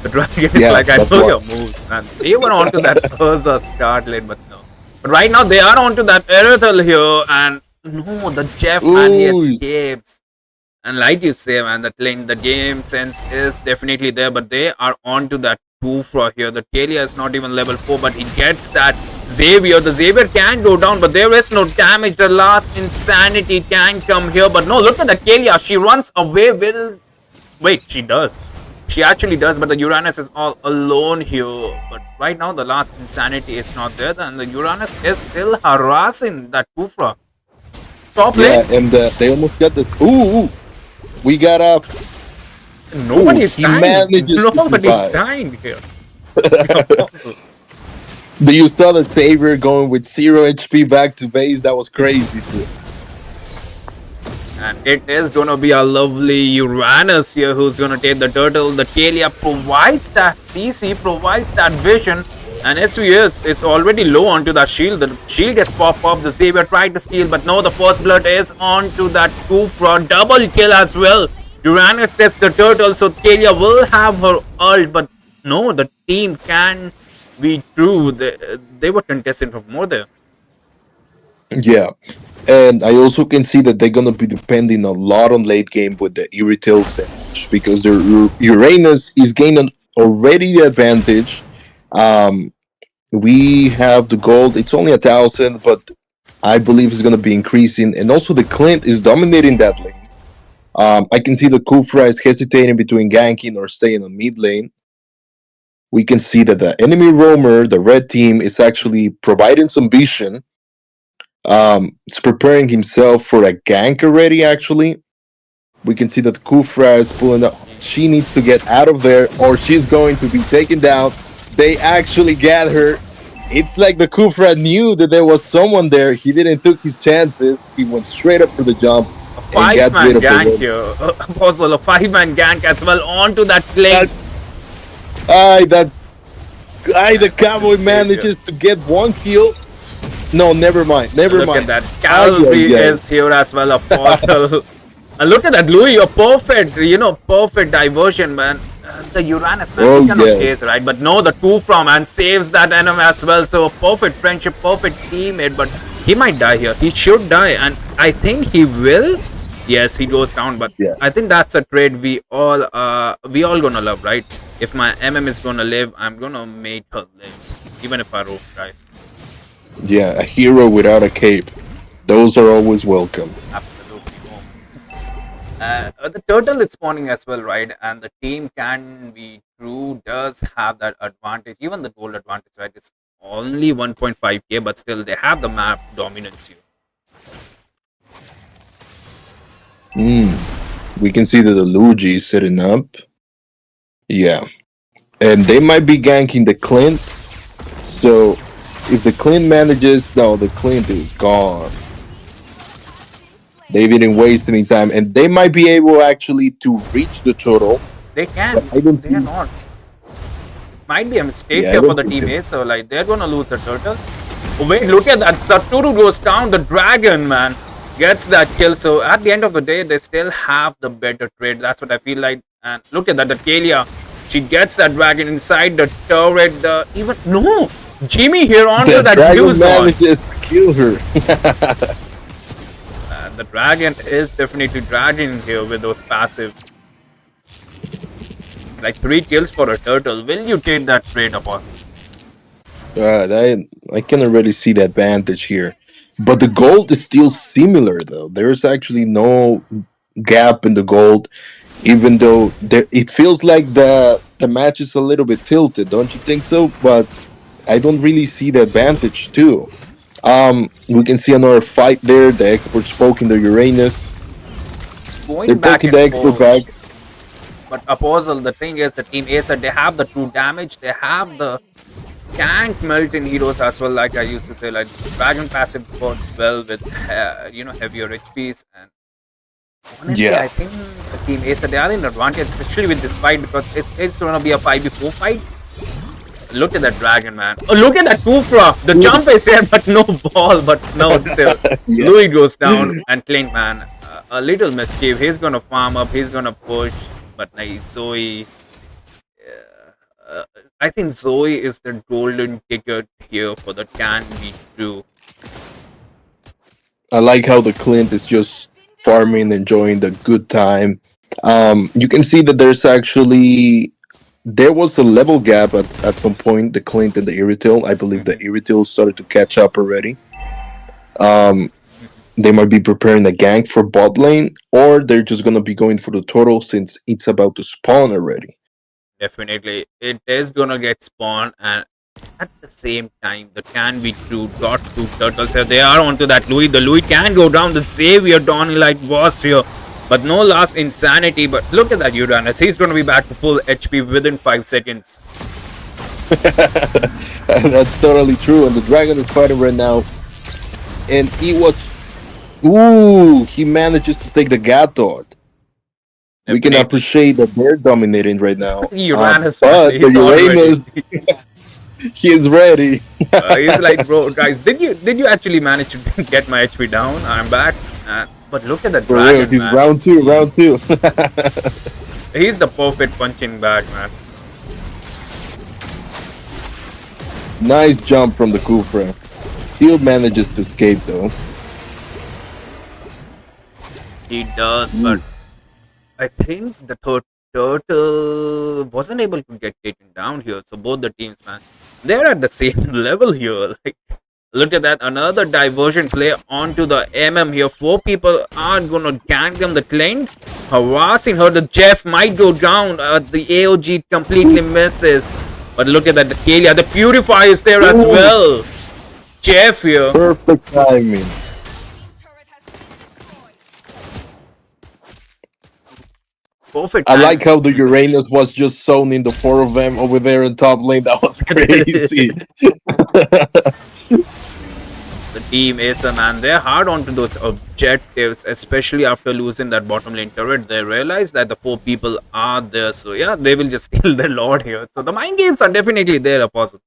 The dragon is Yeah, like, I that's know why. your moves, man. They were onto that Urza start lane, but no. But right now, they are onto that Erythel here, and no, the Jeff, man, he Ooh. escapes. And like you say, man, that lane, the game sense is definitely there, but they are onto that Kufra here. The Talia is not even level 4, but he gets that Xavier. The Xavier can go down, but there is no damage. The last insanity can come here, but no, look at the Talia. She runs away. Wait, she does. She actually does, but the Uranus is all alone here. But right now, the last insanity is not there, and the Uranus is still harassing that Kufra. Top lane. Yeah, and they almost got this. Ooh. We got a. Nobody's he dying. manages to Nobody's survive. dying here. Do you saw the Savior going with 0 HP back to base? That was crazy too. And it is gonna be a lovely Uranus here who's gonna take the turtle. The Talia provides that CC, provides that vision. And SVS is already low onto that shield. The shield gets popped up. The Xavier tried to steal, but no, the first blood is onto that Kufra. Double kill as well. Uranus gets the turtle, so Talia will have her ult, but no, the team can be true. They were contesting for more there. Yeah. And I also can see that they're gonna be depending a lot on late game with the Irritil stage because their Uranus is gaining already the advantage. We have the gold. It's only 1,000, but I believe it's gonna be increasing. And also the Clint is dominating that lane. I can see the Kufra is hesitating between ganking or staying on mid lane. We can see that the enemy roamer, the red team, is actually providing some vision. It's preparing himself for a gank already, actually. We can see that Kufra is pulling up. She needs to get out of there or she's going to be taken down. They actually got her. It's like the Kufra knew that there was someone there. He didn't took his chances. He went straight up for the jump. A 5-man gank here. Apostle, a 5-man gank as well onto that lane. The Cowboy manages to get 1 kill. No, never mind. Look at that. Cavalry is here as well, Apostle. And look at that, Louis. You're perfect. Perfect diversion, man. The Uranus, man, he cannot chase, right? But no, the Kufra, man, saves that enemy as well. So a perfect friendship, perfect teammate. But he might die here. He should die. And I think he will. Yes, he goes down. But I think that's a trade we all gonna love, right? If my MM is gonna live, I'm gonna make her live. Even if I roam, right? Yeah, a hero without a cape. Those are always welcome. Absolutely. The turtle is spawning as well, right? And the team can be true, does have that advantage. Even the gold advantage, right? It's only 1.5k, but still they have the map dominance here. We can see that the Luigi is setting up. Yeah. And they might be ganking the Clint. So if the Clint manages, no, the Clint is gone. They didn't waste any time, and they might be able actually to reach the turtle. They can. They are not. Might be a mistake here for the team A, so like they're gonna lose the turtle. Oh, wait, look at that. Satoru goes down. The dragon, man, gets that kill. So at the end of the day, they still have the better trade. That's what I feel like. And look at that. The Talia, she gets that dragon inside the turret. Jimmy here onto that use on. Manages to kill her. The dragon is definitely dragging here with those passive. Like 3 kills for a turtle. Will you take that trade, Apostle? I can already see the advantage here. But the gold is still similar though. There's actually no gap in the gold, even though there it feels like the match is a little bit tilted, don't you think so? But I don't really see the advantage too. We can see another fight there. The experts poking the Uranus. It's They're going back poking and the expert forth. back. But Apostle, the thing is, the team Acer, they have the true damage. They have the tank melt in heroes as well. Like I used to say, like Dragon passive works well with heavier HPs. And honestly, Yeah. I think the team Acer, they are in advantage, especially with this fight, because it's gonna be a 5v4 fight. Look at that dragon, man. Oh, look at that Kufra. The jump is there, but no ball. But no, still. Yeah. Louis goes down, and Clint, man, a little mischief. He's gonna farm up. He's gonna push. But nice, Zoe. I think Zoe is the golden ticket here for the Can Be True. I like how the Clint is just farming, enjoying the good time. You can see that there was a level gap at some point. The Clint and the Irritil. I believe the Irritil started to catch up already. They might be preparing a gank for bot lane, or they're just gonna be going for the turtle since it's about to spawn already. Definitely, it is gonna get spawned, and at the same time, the Can Be True dot two turtles here. They are onto that Louis. The Louis can go down. The Savior Donny Light was here, but no last insanity. But look at that Uranus. He's gonna be back to full HP within 5 seconds. That's totally true. And the dragon is fighting right now, and he manages to take the Gatot. We can appreciate that they're dominating right now. Uranus, but he's the already. Uranus, he is ready. He's like, bro, guys, did you actually manage to get my HP down? I'm back. But look at that For dragon, real, he's man. round two. He's the perfect punching bag, man. Nice jump from the Kufra. Still manages to escape though. He does, but I think the third turtle wasn't able to get taken down here. So both the teams, man, they're at the same level here. Like, look at that, another diversion play onto the MM here. 4 people are gonna gank them. The Clint harassing her. The Jeff might go down. The AOG completely misses. But look at that, the Kalia, the Purify is there as well. Jeff here. Perfect timing. Perfect. I like how the Uranus was just zoning the 4 of them over there in top lane. That was crazy. The team Acer, man, they're hard onto those objectives, especially after losing that bottom lane turret. They realize that the 4 people are there, so yeah, they will just kill their lord here. So the mind games are definitely there, Apostle.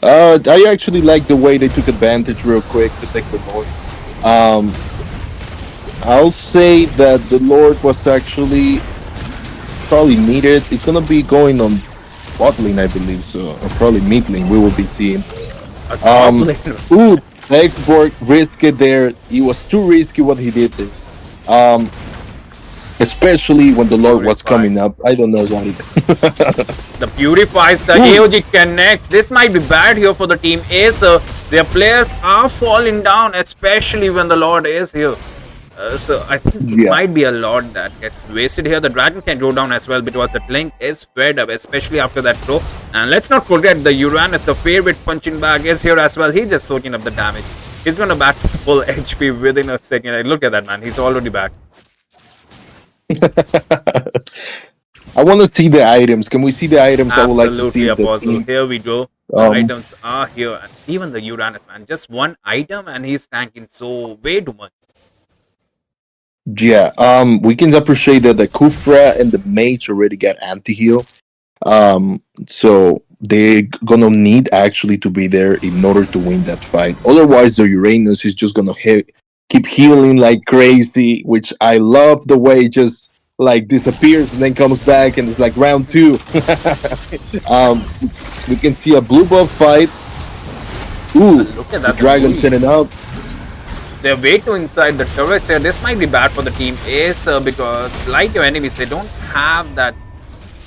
I actually like the way they took advantage real quick to take the lord. I'll say that the lord was actually probably needed. It's gonna be going on bot lane, I believe, so or probably mid lane. We will be seeing. Ooh, Export risked it there. It was too risky what he did there. Especially when the Lord was coming up. I don't know why. The Purifies, the AOG connects. This might be bad here for the team Acer. Their players are falling down, especially when the Lord is here. So I think it might be a lot that gets wasted here. The dragon can go down as well because the Link is fed up, especially after that throw. And let's not forget the Uranus, the favorite punching bag, is here as well. He's just soaking up the damage. He's gonna back to full HP within a second. Look at that, man. He's already back. I want to see the items. Can we see the items? Absolutely, I would like to see Apostle. Here we go. The items are here. And even the Uranus, man. Just one item and he's tanking so way too much. Yeah, we can appreciate that the Kufra and the Mage already got anti-heal. So they're gonna need actually to be there in order to win that fight. Otherwise, the Uranus is just gonna keep healing like crazy, which I love the way it just like disappears and then comes back and it's like round 2. We can see a blue buff fight. Ooh, look at that, the dragon setting up. They're way too inside the turrets here. This might be bad for the team Ace because like your enemies, they don't have that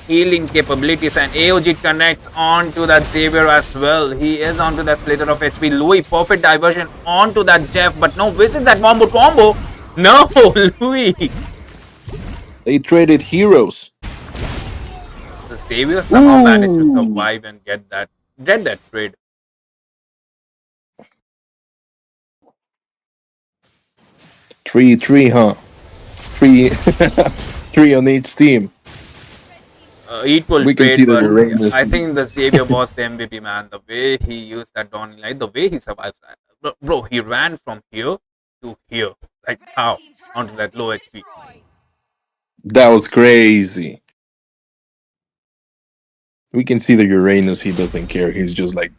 healing capabilities, and AOG connects onto that Xavier as well. He is onto that slitter of HP. Louis, perfect diversion onto that Jeff, but no, visits that combo. No, Louis. They traded heroes. The Xavier somehow managed to survive and get that trade. 3-3, huh? 3 3 on each team. Equal We can trade, see that but Uranus I is- think the Xavier was the MVP, man. The way he used that Donny Light, the way he survived that. Bro, he ran from here to here. Like how? Onto that low HP. That was crazy. We can see the Uranus. He doesn't care. He's just like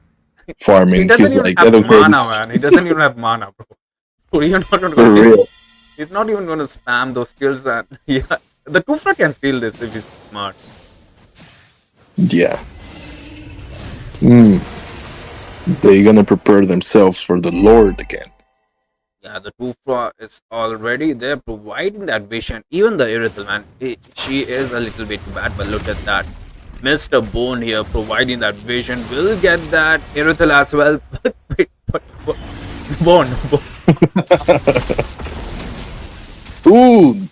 farming. He doesn't He's even like, have I don't care. mana, man. He doesn't even have mana, bro. You're not For gonna, real. he's not even going to spam those skills. And yeah, the Kufra can steal this if he's smart. Yeah. They're gonna prepare themselves for the Lord again. Yeah, the Kufra is already there providing that vision. Even the Irithel, man, she is a little bit bad, but look at that. Mr. Bone here providing that vision. Will get that Irithel as well. But Bone. Ooh!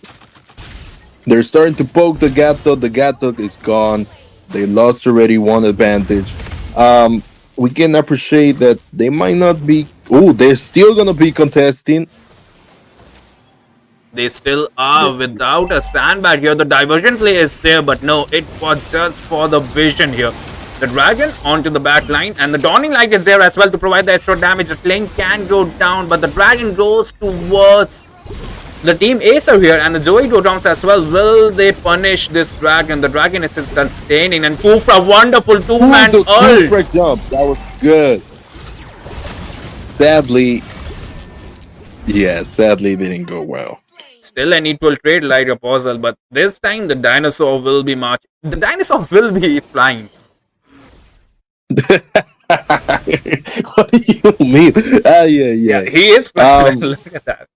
They're starting to poke the Gato. The Gato is gone. They lost already one advantage. We can appreciate that they might not be. Oh, they're still gonna be contesting. They still are without a sandbag here. The diversion play is there, but no, it was just for the vision here. The Dragon onto the back line, and the Dawning Light is there as well to provide the extra damage. The lane can go down, but the Dragon goes towards the team Acer here, and the Zoe go down as well. Will they punish this Dragon? The Dragon is sustaining, and Kufra, wonderful two-man ult. Kufra jump, that was good. Sadly, it didn't go well. Still an equal trade like Apostle, but this time the dinosaur will be marching. The dinosaur will be flying. What do you mean? Yeah. He is flying. Look at that.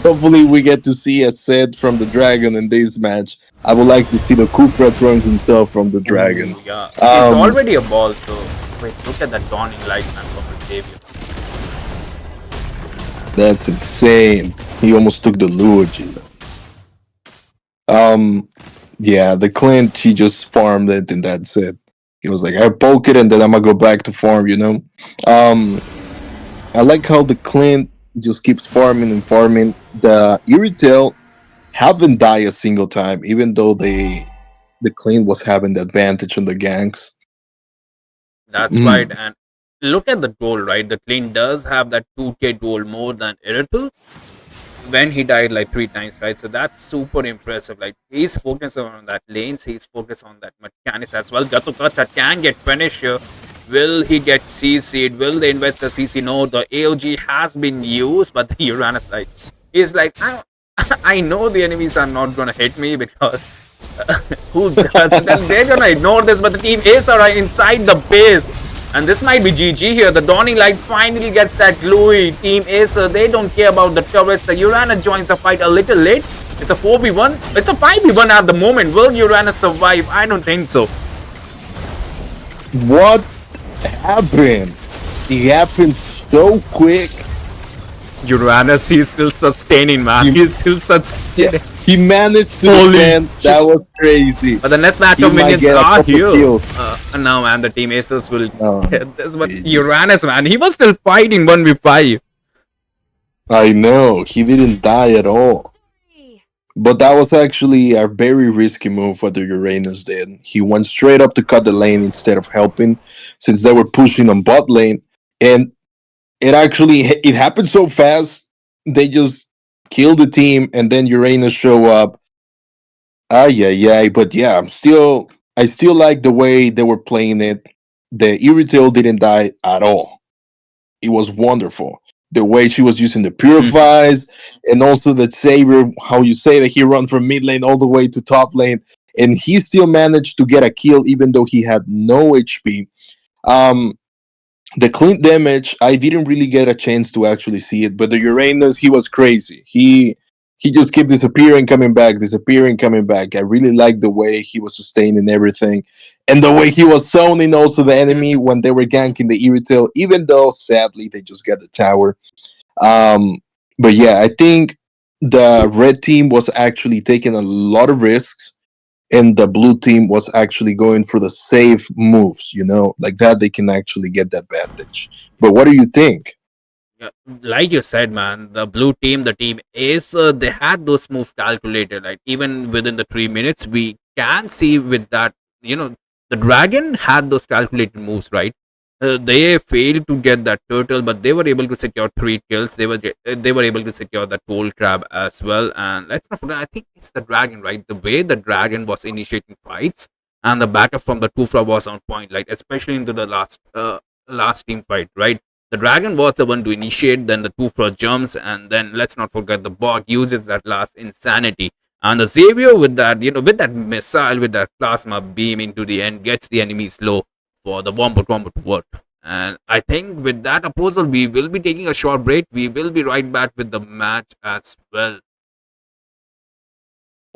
Hopefully we get to see a set from the Dragon in this match. I would like to see the Kufra throwing himself from the Dragon. Ooh, yeah, he's already a ball, so wait, look at that Dawning Light, man, from the Xavier. That's insane. He almost took the Luigi. Yeah, the Clint, he just farmed it and that's it. He was like, I poke it and then I'm gonna go back to farm, you know? I like how the Clint just keeps farming and farming. The Irithel haven't died a single time, even though the Clint was having the advantage on the ganks. That's right, and look at the goal, right? The Clean does have that 2k goal more than Irithel when he died like 3 times, right? So that's super impressive. Like, he's focused on that lanes, he's focused on that mechanics as well. Gatukacha can get finished here. Will he get CC'd? Will they invest the CC? No, the AOG has been used, but the Uranus, like, he's like, I know the enemies are not gonna hit me because who does? They're gonna ignore this, but the team Ace are inside the base. And this might be GG here. The Dawning Light finally gets that Louis. Team Acer, they don't care about the turrets. The Uranus joins the fight a little late. It's a 4v1. It's a 5v1 at the moment. Will Uranus survive? I don't think so. What happened? It happened so quick. Uranus, he's still sustaining, man. He's still sustaining. Yeah, he managed to defend. That was crazy. But the next match of minions are here. No, man, the team Aces will get this. But Uranus, man, he was still fighting 1v5. I know. He didn't die at all. But that was actually a very risky move what the Uranus did. He went straight up to cut the lane instead of helping, since they were pushing on bot lane. And it happened so fast. They just killed the team, and then Uranus show up. But yeah, I still like the way they were playing it. The Irithel didn't die at all. It was wonderful. The way she was using the purifies, and also the saber, how you say that he run from mid lane all the way to top lane, and he still managed to get a kill even though he had no HP. The Clint damage, I didn't really get a chance to actually see it, but the Uranus, he was crazy. He he just kept disappearing, coming back, disappearing, coming back. I really liked the way he was sustaining everything, and the way he was zoning also the enemy when they were ganking the Irrital, even though sadly they just got the tower. Um, but yeah, I think the red team was actually taking a lot of risks, and the blue team was actually going for the safe moves. Like that they can actually get that advantage. But what do you think? Yeah, like you said, man, the blue team, the team is they had those moves calculated. Like even within the 3 minutes, we can see with that, the dragon had those calculated moves, right? They failed to get that turtle, but they were able to secure 3 kills. They were able to secure that gold crab as well. And let's not forget, I think it's the dragon, right? The way the dragon was initiating fights and the backup from the Tufra was on point, like especially into the last team fight, right? The dragon was the one to initiate, then the Tufra jumps, and then let's not forget the bot uses that last insanity. And the Xavier with that, with that missile, with that plasma beam into the end, gets the enemy slow for the Wombat Wombat to work. And I think with that Apostle, we will be taking a short break. We will be right back with the match as well.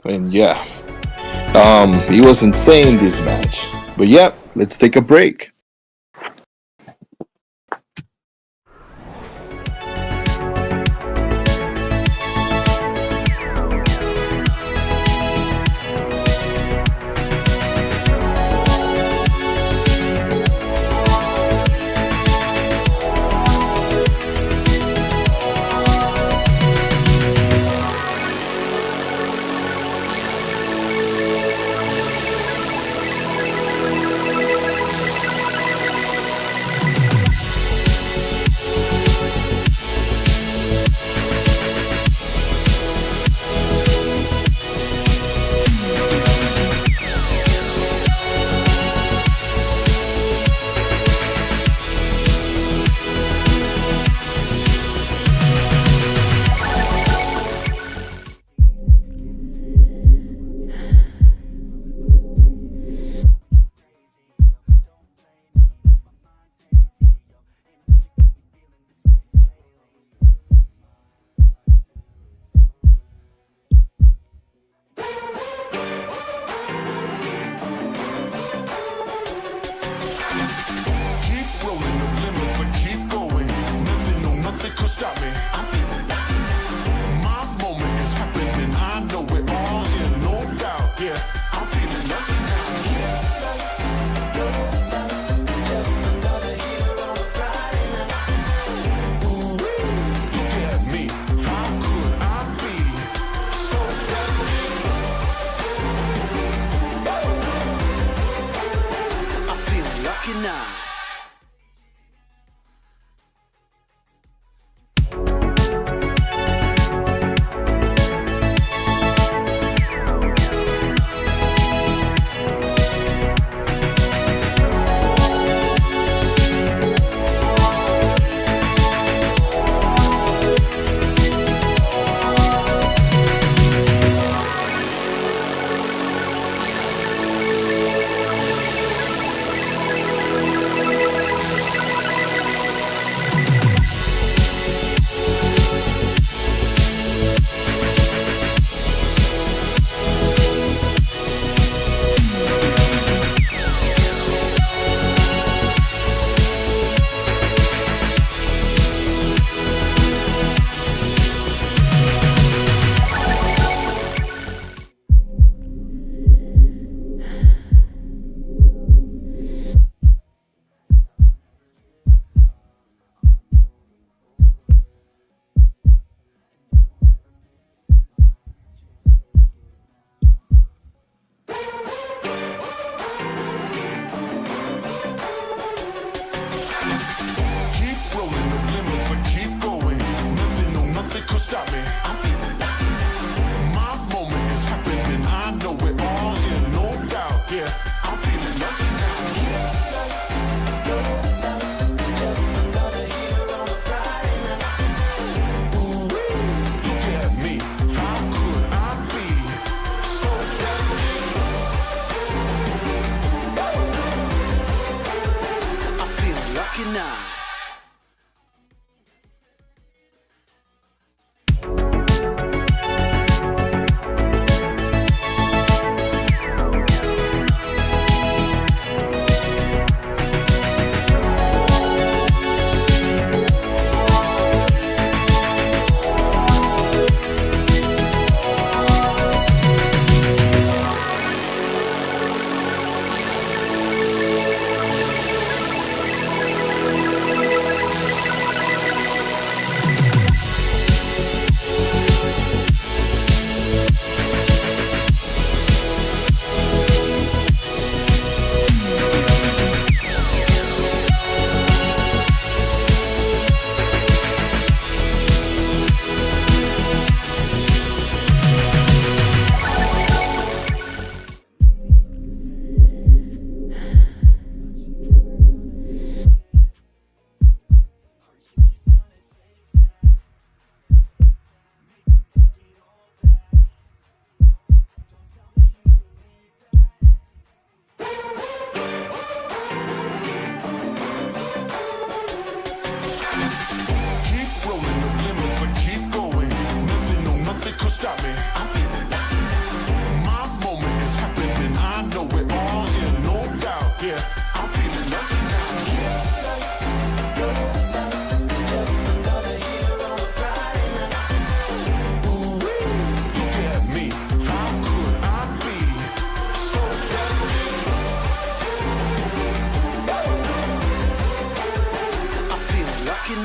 And yeah, he was insane this match. But yeah, let's take a break.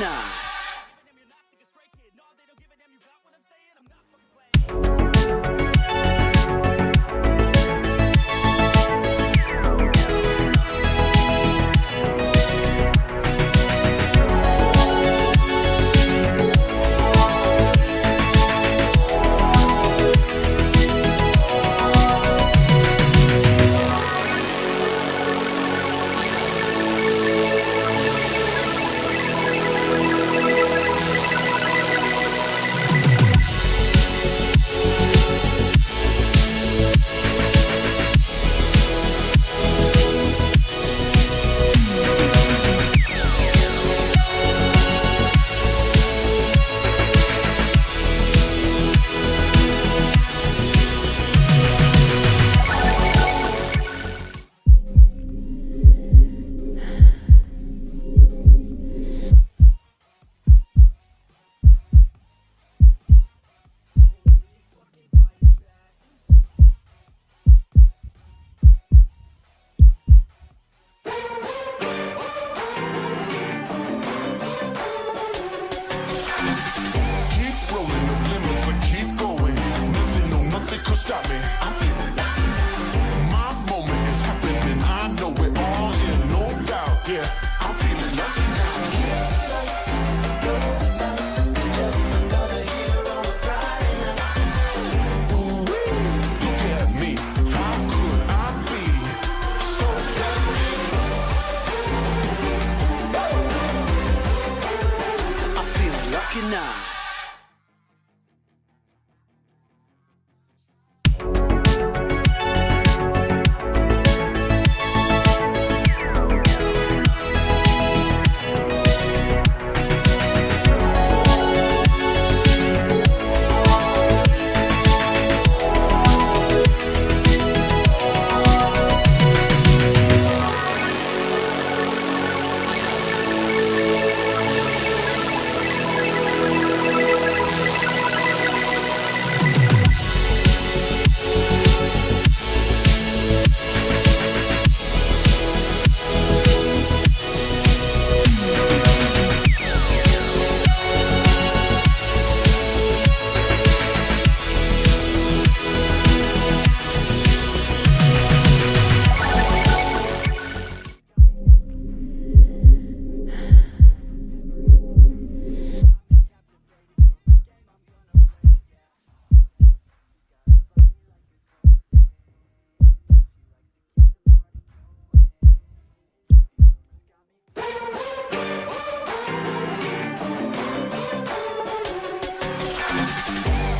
nah. Keep rolling the limits and keep going. Nothing, no, nothing could stop me. I'm feeling lucky now. My moment is happening. I know it all, yeah, no doubt. Yeah, I'm feeling lucky now. Ooh, look at me. How could I be so happy? I'm feeling lucky now.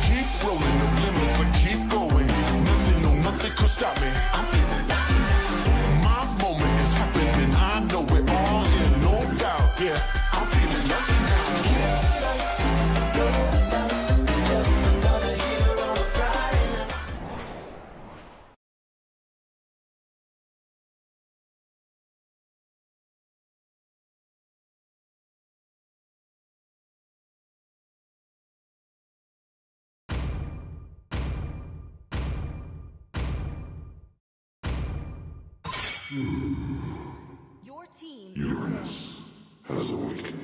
Keep rolling the limits and keep going. Nothing, no, nothing could stop me. I'm feeling lucky now. My moment is happening. I know it all, yeah, no doubt. Yeah, I'm feeling lucky Uranus has awakened.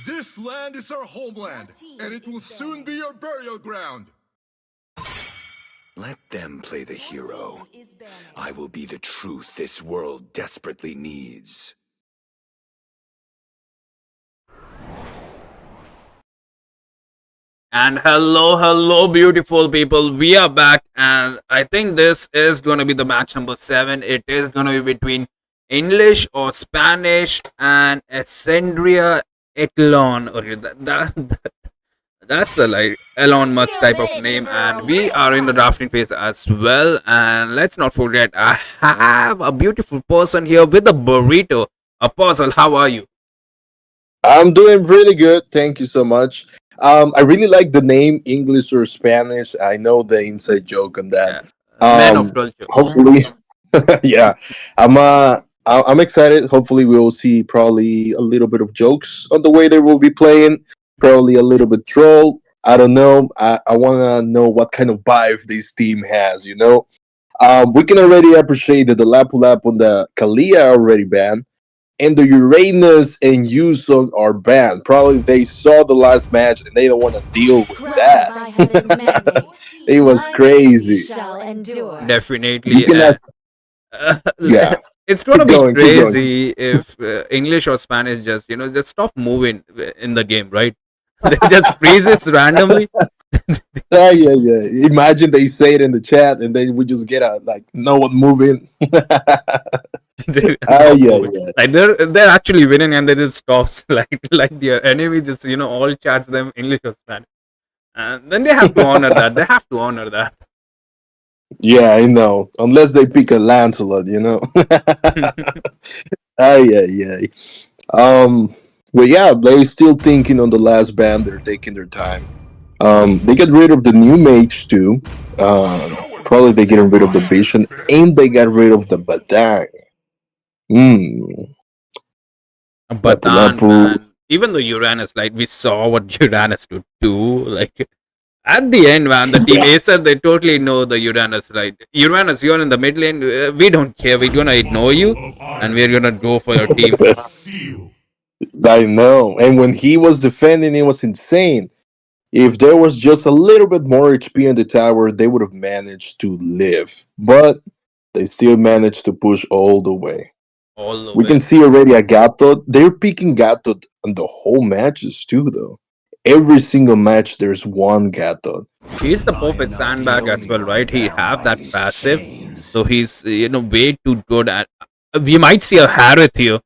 This land is our homeland, and it will soon be our burial ground. Let them play the hero. I will be the truth this world desperately needs. And hello, beautiful people. We are back, and I think this is going to be the match number 7. It is going to be between English or Spanish and Ascendria Etlon. Or that's a like Elon Musk type of name, and we are in the drafting phase as well. And let's not forget, I have a beautiful person here with a burrito. Apostle, how are you? I'm doing really good. Thank you so much. I really like the name English or Spanish. I know the inside joke on that. Yeah, man of Um, culture. hopefully, yeah. I'm I'm excited. Hopefully, we will see probably a little bit of jokes on the way they will be playing. Probably a little bit troll. I don't know. I want to know what kind of vibe this team has. We can already appreciate that the Lapu Lapu and the Kalia are already banned, and the Uranus and Yusung are banned. Probably they saw the last match and they don't want to deal with Granted that. by heaven's mandate, It was my legacy crazy. shall endure. You Definitely. can have, yeah. It's gonna Keep be going. Keep going. crazy if English or Spanish just stop moving in the game, right? They just freezes randomly. Yeah. Imagine they say it in the chat and then we just get a like no one moving. They're not Yeah, moving. yeah. Like they're actually winning and then it stops. Like the enemy just all chats them English or Spanish, and then they have to honor that. They have to honor that. Yeah, I know. Unless they pick a Lancelot. Yeah. But yeah, they're still thinking on the last band. They're taking their time. They get rid of the new mage too. Probably they getting rid of the vision, and they got rid of the badang. But Lapu Lapu. man, even the Uranus, like we saw what Uranus would do. Like at the end, man, the team Acer, they totally know the Uranus, right? Uranus, you're in the mid lane. We don't care. We're gonna ignore you, and we're gonna go for your team. I know. And when he was defending, it was insane. If there was just a little bit more HP in the tower, they would have managed to live. But they still managed to push all the way. All the We way. can see already a Gato. They're picking Gato on the whole matches too, though. Every single match, there's one Gato. He's the perfect sandbag as well, right? He have that passive, so he's way too good at. We might see a Harith here,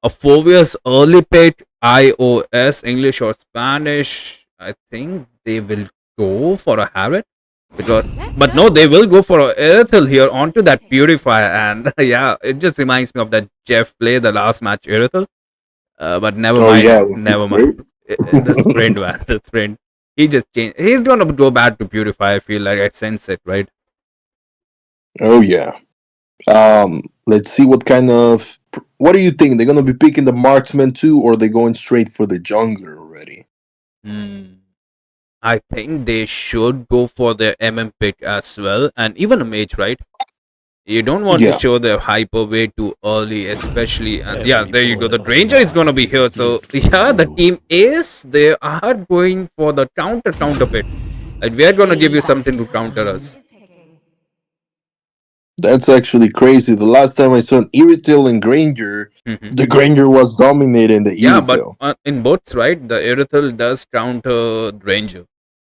a 4 years early pick, iOS, English or Spanish. I think they will go for a Harith but no, they will go for a Irithel here onto that Purifier, and yeah, it just reminds me of that Jeff play the last match Irithel. But never mind, Yeah, never mind. The sprint, man, the sprint. He just changed. He's gonna go back to Purify. I feel like I sense it, right? Oh yeah. Let's see what kind of. What do you think? They're gonna be picking the marksman too, or are they going straight for the jungler already? I think they should go for their pick as well, and even a mage, right? You don't want to show the hyper way too early, especially. And yeah, there you go. The Ranger is gonna be here. So yeah, the team is they are going for the counter pick. Like we are gonna give you something to counter us. That's actually crazy. The last time I saw an Irithel and Granger, the Granger was dominating the Irithel. But in bots, right, the Irithel does counter Ranger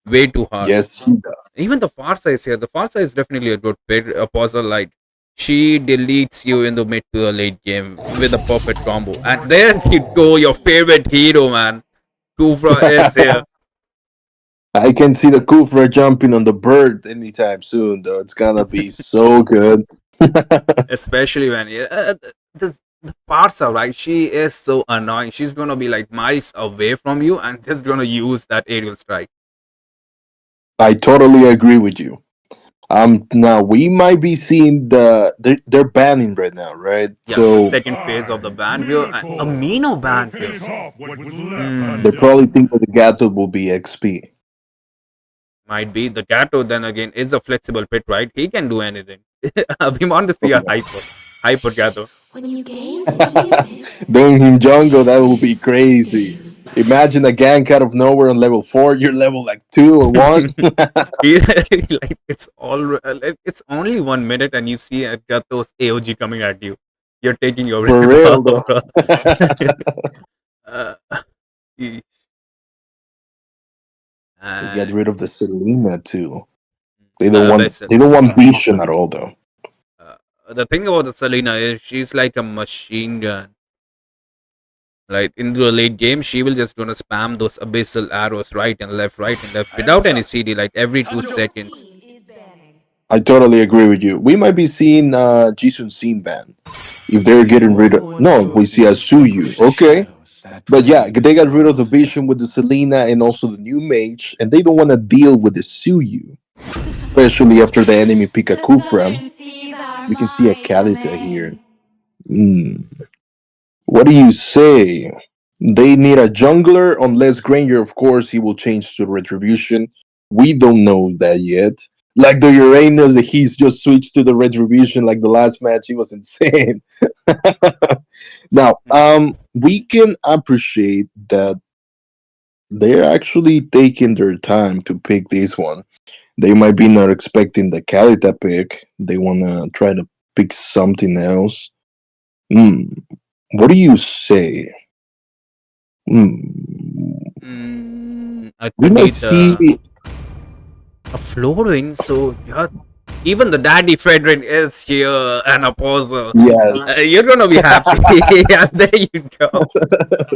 way too hard. Yes, he does. Even the Farsa is here. The Farsa is definitely a good pick. Apostle Light. She deletes you in the mid to the late game with a perfect combo. And there you go, your favorite hero, man. Kufra is here. I can see the Kufra jumping on the bird anytime soon, though. It's gonna be so good. Especially when the Farsa, right? She is so annoying. She's gonna be like miles away from you and just gonna use that aerial strike. I totally agree with you. Now we might be seeing they're banning right now, right? Yeah, so second phase of the ban here, Amino ban here. They probably think that the Gato will be XP. Might be the Gato. Then again, is a flexible pit, right? He can do anything. We want to see a hyper Gato. Doing him jungle, that will be crazy. Imagine a gank out of nowhere on level 4. You're level like 2 or 1. Like it's only 1 minute and you see Gato's AOG coming at you. You're taking your For real though. They get rid of the Selena too. They don't want Vision at all though. The thing about the Selena is she's like a machine gun. Like in the late game, she will just gonna spam those abyssal arrows right and left without any CD, like every 2 seconds. I totally agree with you. We might be seeing Jisun Scene ban if they're getting rid of. No, we see a Suyu. Okay, but yeah, they got rid of the Vision with the Selena and also the new mage, and they don't want to deal with the Suyu, especially after the enemy pick a Kufra. We can see a Kalita here. Hmm. What do you say? They need a jungler, unless Granger, of course, he will change to Retribution. We don't know that yet. Like the Uranus, that he's just switched to the Retribution. Like the last match, he was insane. Now, we can appreciate that they're actually taking their time to pick this one. They might be not expecting the Kalita pick. They wanna try to pick something else. Hmm. What do you say? Hmm. I We could might need see. a flooring. So yeah, even the daddy Frederick is here and Apostle. Yes. You're gonna be happy. Yeah, there you go.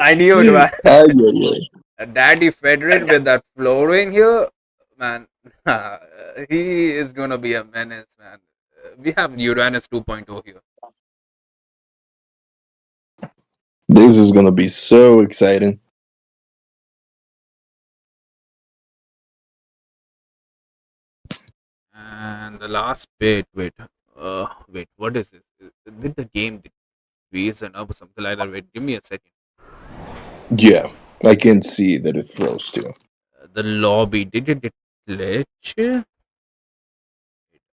I knew it, man. Ay, ay, ay. Daddy Frederick with that flooring here, man. He is gonna be a menace, man. We have Uranus 2.0 here. This is gonna be so exciting. And the last bit, wait, what is this? Did the game reason up or something like that? Wait, give me a second. Yeah, I can see that it froze too. The lobby, did it get glitch?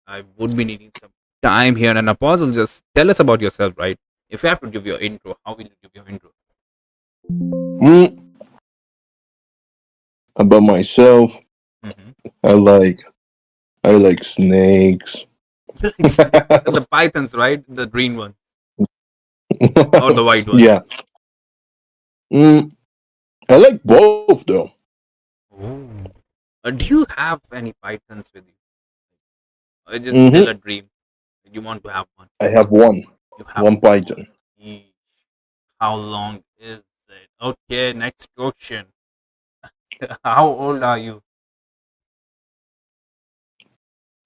I would be needing some time here. And Apostle, just tell us about yourself, right? If you have to give your intro, how will you give your intro? Mm, about myself, I like I like snakes. It's the pythons, right? The green one or the white one. Yeah. I like both though. Oh. Do you have any pythons with you? Or is it still Hmm. a dream? You want to have one? I have one. You have One python. Eesh. How long is it? Okay, next question. How old are you?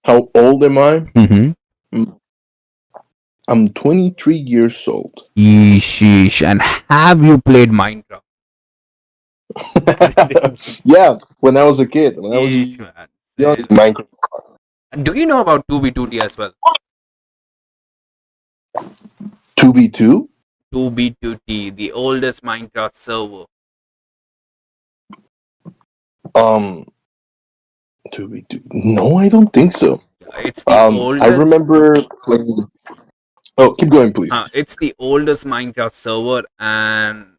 How old am I? Mm-hmm. I'm 23 years old. Sheesh. And have you played Minecraft? Yeah, when I was a kid, when I was Yeesh, man. young, Same. Minecraft. And do you know about 2B2T as well? 2v2. 2B2T, the oldest Minecraft server. Um, 2v2. No, I don't think so. It's the I oldest. remember playing. Oh, keep going, please. It's the oldest Minecraft server, and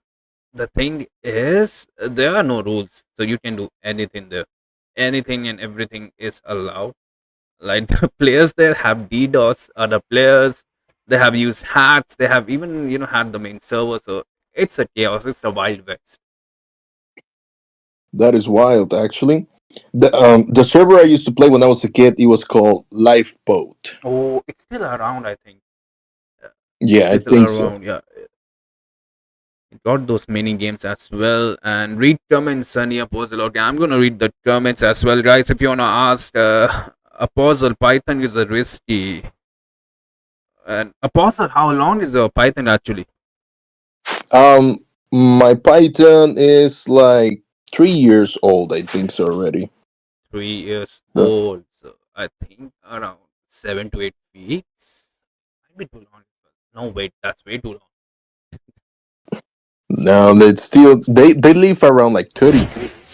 the thing is, there are no rules, so you can do anything there. Anything and everything is allowed. Like the players there have DDoS, other players they have used hacks, they have even had the main server. So it's a chaos. It's the wild west. That is wild, actually. The server I used to play when I was a kid, it was called Lifeboat. Oh, it's still around, I think. Yeah, I It's still think so. around. Yeah, it got those mini games as well. And read comments, Sunny Apostle. Okay, I'm gonna read the comments as well, guys. If you wanna ask, Apostle, Python is a risky. And Apostle, how long is your Python actually? My Python is like 3 years old. I think so already. 3 years No, old. So I think around 7 to 8 weeks. Might be too long. No, wait, that's way too long. no, they still they live around like 30.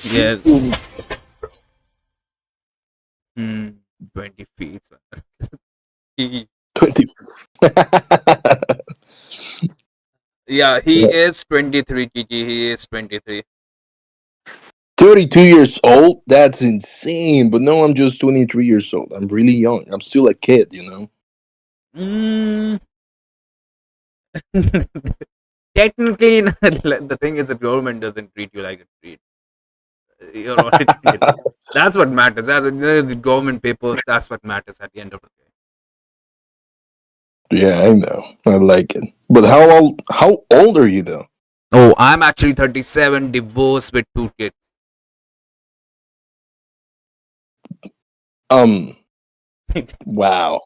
Yeah. 20 feet. He- 20. yeah, he Yeah. is 23, Kiki. He is 23. 32 years old? That's insane. But no, I'm just 23 years old. I'm really young. I'm still a kid, you know? Mm. Technically, the thing is, the government doesn't treat you like a treat. You're already, that's what matters. The government papers, that's what matters at the end of the day. Yeah, I know. I like it. But how old are you though? Oh, I'm actually 37, divorced with 2 kids. Wow.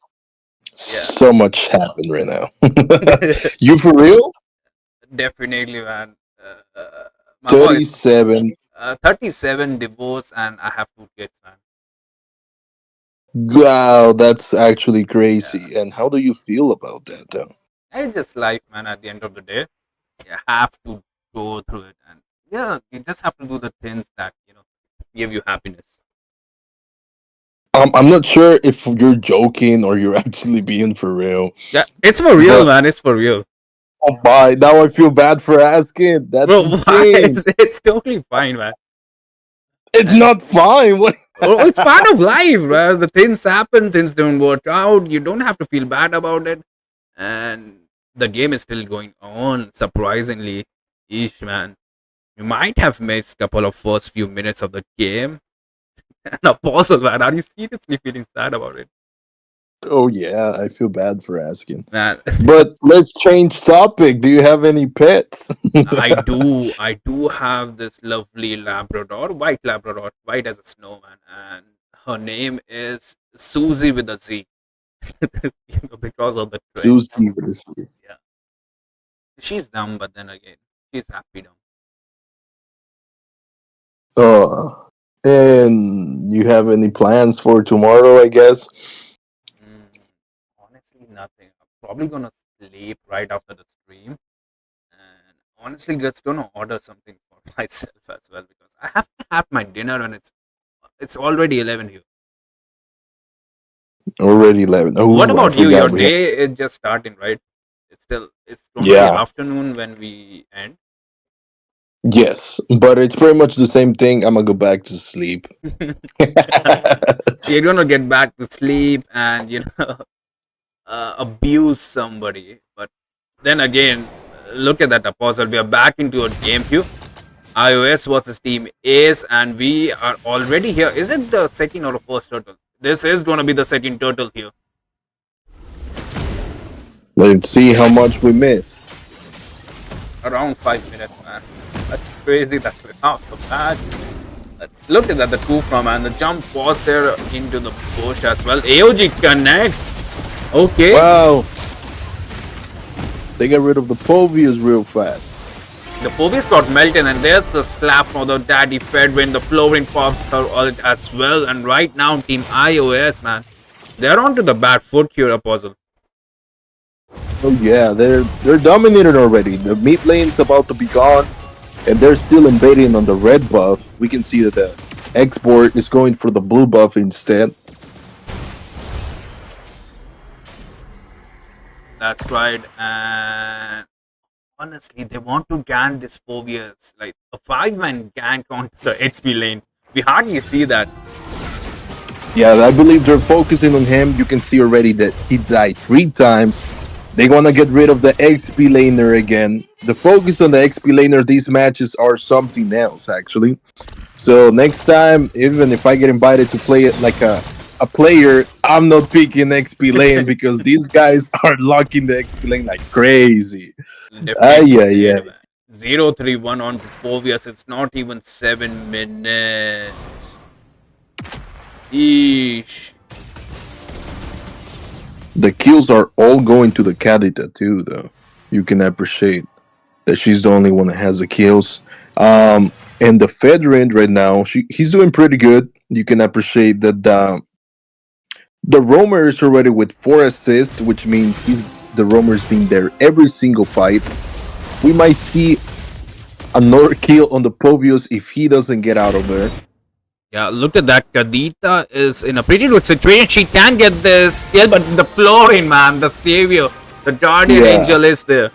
Yeah. So much happened right now. You for real? Definitely, man. My voice. 37. 37, divorce, and I have 2 kids, man. Wow, that's actually Yeah. crazy. And how do you feel about that though? It's just life, man. At the end of the day, you have to go through it, and yeah, you just have to do the things that give you happiness. I'm not sure if you're joking or you're actually being for real. Yeah, it's for real, But man. It's for real, oh my, now I feel bad for asking. That's bro. Why? insane. It's totally fine, man. It's not fine. What? Oh, it's part of life, right? The things happen, things don't work out. You don't have to feel bad about it, and the game is still going on. Surprisingly, ish, man. You might have missed couple of first few minutes of the game. And Apostle, man, are you seriously feeling sad about it? Oh yeah, I feel bad for asking. Man, But let's change topic. Do you have any pets? I do have this lovely Labrador, white as a snowman, and her name is Susie with a Z. Because of the trend. Juicy with a C. Yeah, she's dumb, but then again, she's happy dumb. And you have any plans for tomorrow? I guess. Honestly, nothing. I'm probably gonna sleep right after the stream, and honestly, just gonna order something for myself as well because I have to have my dinner, and it's already 11 here. Already 11. Oh, What I about you? forgot Your we had- day is just starting, right? It's already Yeah. afternoon when we end. Yes, but it's pretty much the same thing. I'm gonna go back to sleep. You're gonna get back to sleep and abuse somebody. But then again, look at that Apostle. We are back into a game here. iOS versus Team Ace, and we are already here. Is it the second or the first turtle? This is gonna be the second turtle here. Let's see how much we miss. Around 5 minutes, man. That's crazy. That's not so bad. Look at that, the two from, and the jump was there into the bush as well. AOG connects. Okay. Wow. They got rid of the Povius real fast. The Povius got melted, and there's the slap for the Daddy Fedwin. The flooring pops are all as well. And right now, Team iOS, man, they're onto the bad foot here, Apostle. Oh yeah, they're dominated already. The mid lane's about to be gone, and they're still invading on the red buff. We can see that the export is going for the blue buff instead. That's right. And honestly, they want to gank this Povius. Like a 5-man gank onto the HP lane. We hardly see that. Yeah, I believe they're focusing on him. You can see already that he died 3 times. They want to get rid of the XP laner again. The focus on the XP laner, these matches are something else, actually. So next time, even if I get invited to play it like a player, I'm not picking XP lane because these guys are locking the XP lane like crazy. Yeah. 0-3-1 on Povius. It's not even 7 minutes. Eesh. The kills are all going to the Kadita too, though. You can appreciate that she's the only one that has the kills. And the Fedrin right now, he's doing pretty good. You can appreciate that the Roamer is already with 4 assists, which means the Roamer's been there every single fight. We might see another kill on the Povius if he doesn't get out of there. Yeah, look at that. Kadita is in a pretty good situation. She can get this kill, but the flooring, man, the savior, the guardian angel is there.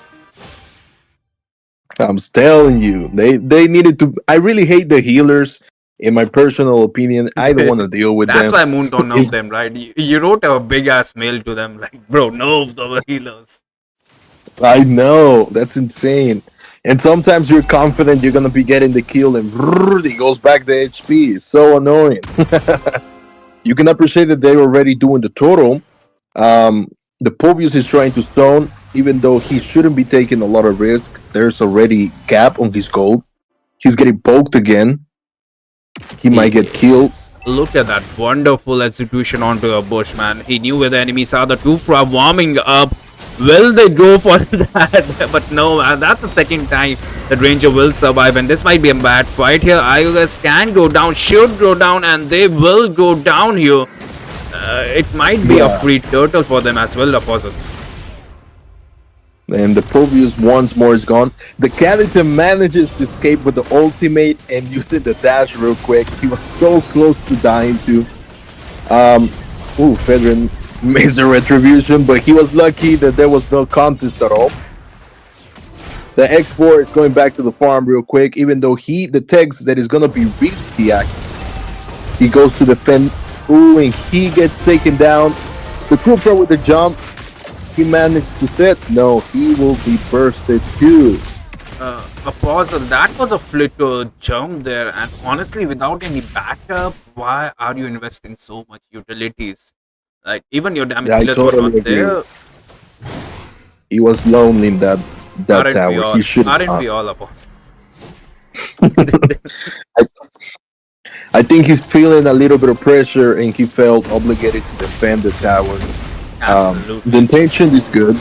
I'm telling you, they needed to. I really hate the healers. In my personal opinion, I don't want to deal with That's them. why Moon don't know them, right? You wrote a big ass mail to them, like, bro, nerf the healers. I know, that's insane. And sometimes you're confident you're gonna be getting the kill, and it goes back to HP. It's so annoying. You can appreciate that they're already doing the total. The Povius is trying to stone, even though he shouldn't be taking a lot of risk. There's already gap on his gold. He's getting poked again. He might get killed. Look at that wonderful execution onto a bush, man. He knew where the enemies are. The two are warming up. Will they go for that? But no, man. That's the second time that Ranger will survive. And this might be a bad fight here. iOS can go down, should go down, and they will go down here. It might be a free turtle for them as well, Apostle. and the Probius once more is gone. The character manages to escape with the ultimate and using the dash real quick. He was so close to dying too. Fedrin makes a retribution, but he was lucky that there was no contest at all. The X4 is going back to the farm real quick, even though he detects that it's gonna be risky. He goes to defend. And he gets taken down. The Kufra with the jump. He managed to set. No, he will be bursted too. Apostle, that was a flicker jump there, and honestly, without any backup, why are you investing so much utilities? Like, even your damage dealers totally were not there. He was lonely in that tower. He should aren't we all, Apostle? I think he's feeling a little bit of pressure, and he felt obligated to defend the tower. The intention is good.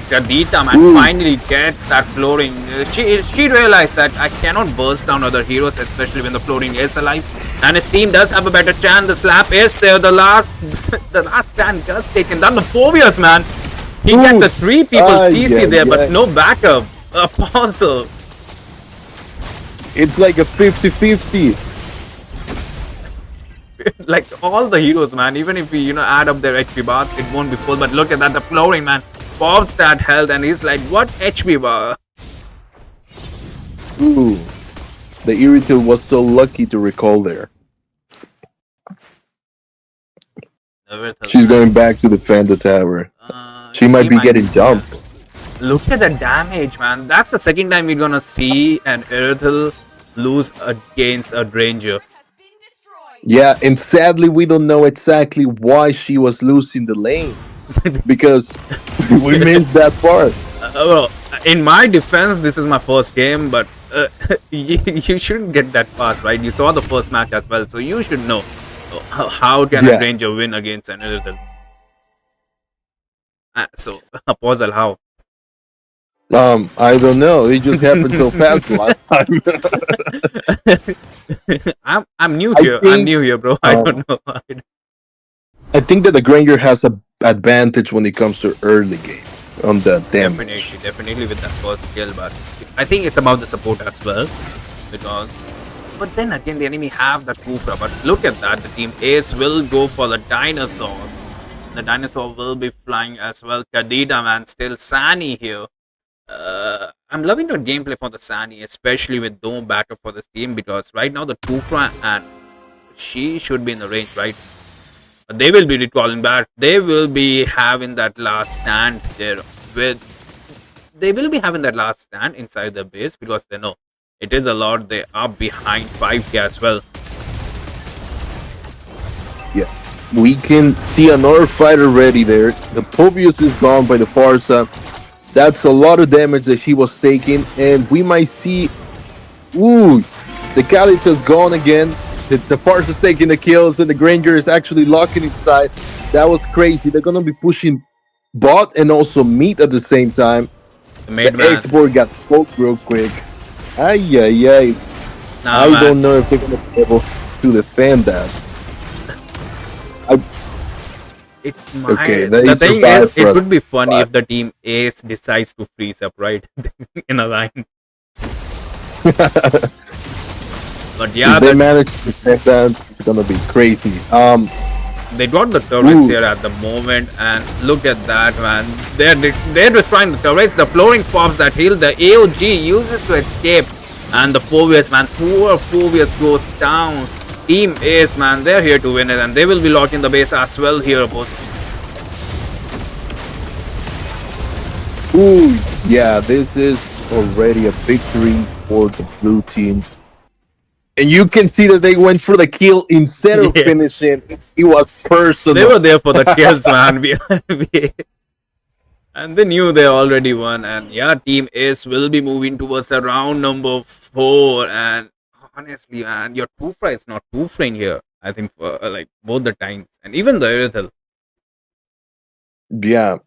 Kadita, man, finally gets that flooring. She realized that I cannot burst down other heroes, especially when the flooring is alive. And his team does have a better chance. The slap is there. The last stand just taken down. The Phobius, man. He gets a 3 people CC there, but no backup. Apostle. It's like a 50-50. Like all the heroes, man. Even if we, add up their HP bar, it won't be full. But look at that, the flooring, man. Pops that health, and he's like, what HP bar? The Irrital was so lucky to recall there. She's going back to defend the tower. She might be getting jumped. Look at the damage, man. That's the second time we're gonna see an Irrital lose against a Ranger. Yeah, and sadly, we don't know exactly why she was losing the lane. Because we missed that part. Well, in my defense, this is my first game, but you shouldn't get that fast, right? You saw the first match as well, so you should know how can a Ranger win against an Irrital. So, Apostle, how? I don't know. It just happened so fast last time. I'm new here. I'm new here, bro. I don't know. I think that the Granger has a advantage when it comes to early game on the damage. Definitely with that first skill, but I think it's about the support as well, because but then again the enemy have that Kufra. But look at that, the team Ace will go for the dinosaurs. The dinosaur will be flying as well. Kadita, man, still Sani here. I'm loving the gameplay for the Sani, especially with no backup for this team, because right now the Kufra and she should be in the range, right? They will be recalling back. They will be having that last stand there they will be having that last stand inside the base, because they know it is a lot. They are behind 5k as well. Yeah, we can see another fight already there. The Povius is gone by the Farsa. That's a lot of damage that he was taking, and we might see the Calix is gone again. The Farsa is taking the kills, and the Granger is actually locking inside. That was crazy. They're gonna be pushing bot and also meat at the same time. The export got poked real quick. I don't know if they're gonna be able to defend that. The thing is, it would be funny if the team Ace decides to freeze up right in a line. But yeah, if they manage to defend that, it's gonna be crazy. They got the turrets here at the moment, and look at that, man. They're destroying the turrets. The flooring pops that heal. The AOG uses to escape, and the Phobius, man, poor Phobius goes down. Team Ace, man, they're here to win it, and they will be locking the base as well here. Yeah, this is already a victory for the blue team. And you can see that they went for the kill instead of finishing. It was personal. They were there for the kills, man. And they knew they already won. And yeah, Team Ace will be moving towards the round number 4. And honestly, man, your Tufra is not Tufrain here. I think for like both the times, and even the Irithel. Yeah.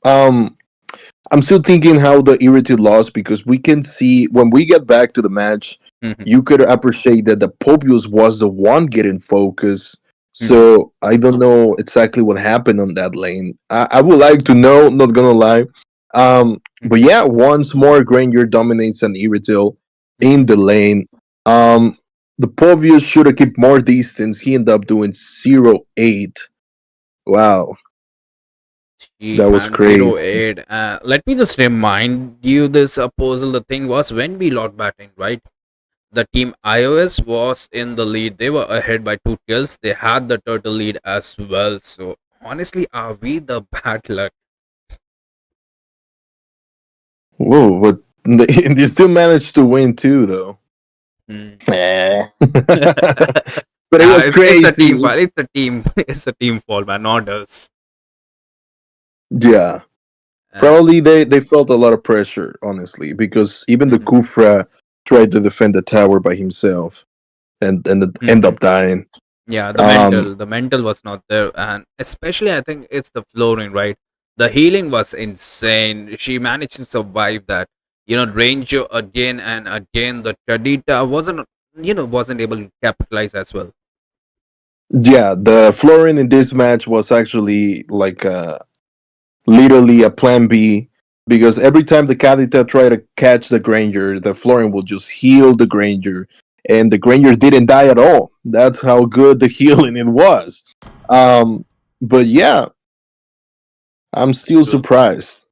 I'm still thinking how the Irritate lost, because we can see when we get back to the match, you could appreciate that the Popius was the one getting focus. So I don't know exactly what happened on that lane. I would like to know, not gonna lie. But yeah, once more, Granger dominates an Iritil in the lane. The Povius should have kept more distance. He ended up doing 0-8. Wow, She that was can't zero crazy. eight. Let me just remind you this puzzle. The thing was when we logged back in, right? The team iOS was in the lead. They were ahead by 2 kills. They had the turtle lead as well. So honestly, are we the bad luck? Whoa, but they still managed to win too, though. Hmm. But it was It's a crazy. team fault. It's a team. It's a team fault, man. Not us. Yeah, probably they felt a lot of pressure, honestly, because even the Mhm. Kufra tried to defend the tower by himself and end Mhm. up dying. Yeah, Um, the mental was not there, and especially I think it's the flooring, right? The healing was insane. She managed to survive that. Ranger again and again. The Tradita wasn't able to capitalize as well. yeah, the Florin in this match was actually like literally a plan B because every time the Kadita tried to catch the Granger, the Florin will just heal the Granger, and the Granger didn't die at all. That's how good the healing it was. But yeah, I'm still True. surprised.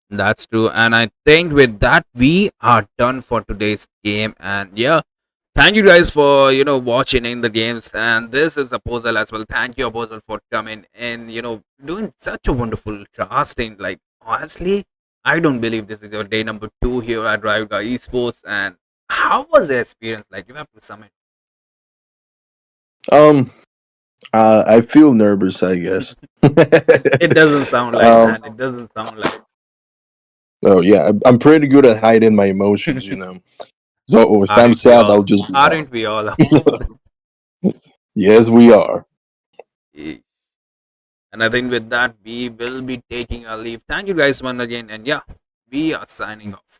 That's true, and I think with that we are done for today's game. And yeah, thank you guys for watching in the games, and this is Apostle as well. Thank you, Apostle, for coming and doing such a wonderful casting. Like honestly, I don't believe this is your day number 2 here at Rayuga eSports. And how was the experience like? You have to sum Um, I feel nervous, I guess. it. Doesn't sound like, um, man. It doesn't sound like. oh yeah, I'm pretty good at hiding my emotions. So if I'm Aren't we sad, I'll all? just be Aren't we all? sad. Yes, we are. And I think with that, we will be taking our leave. Thank you guys once again. And yeah, we are signing off.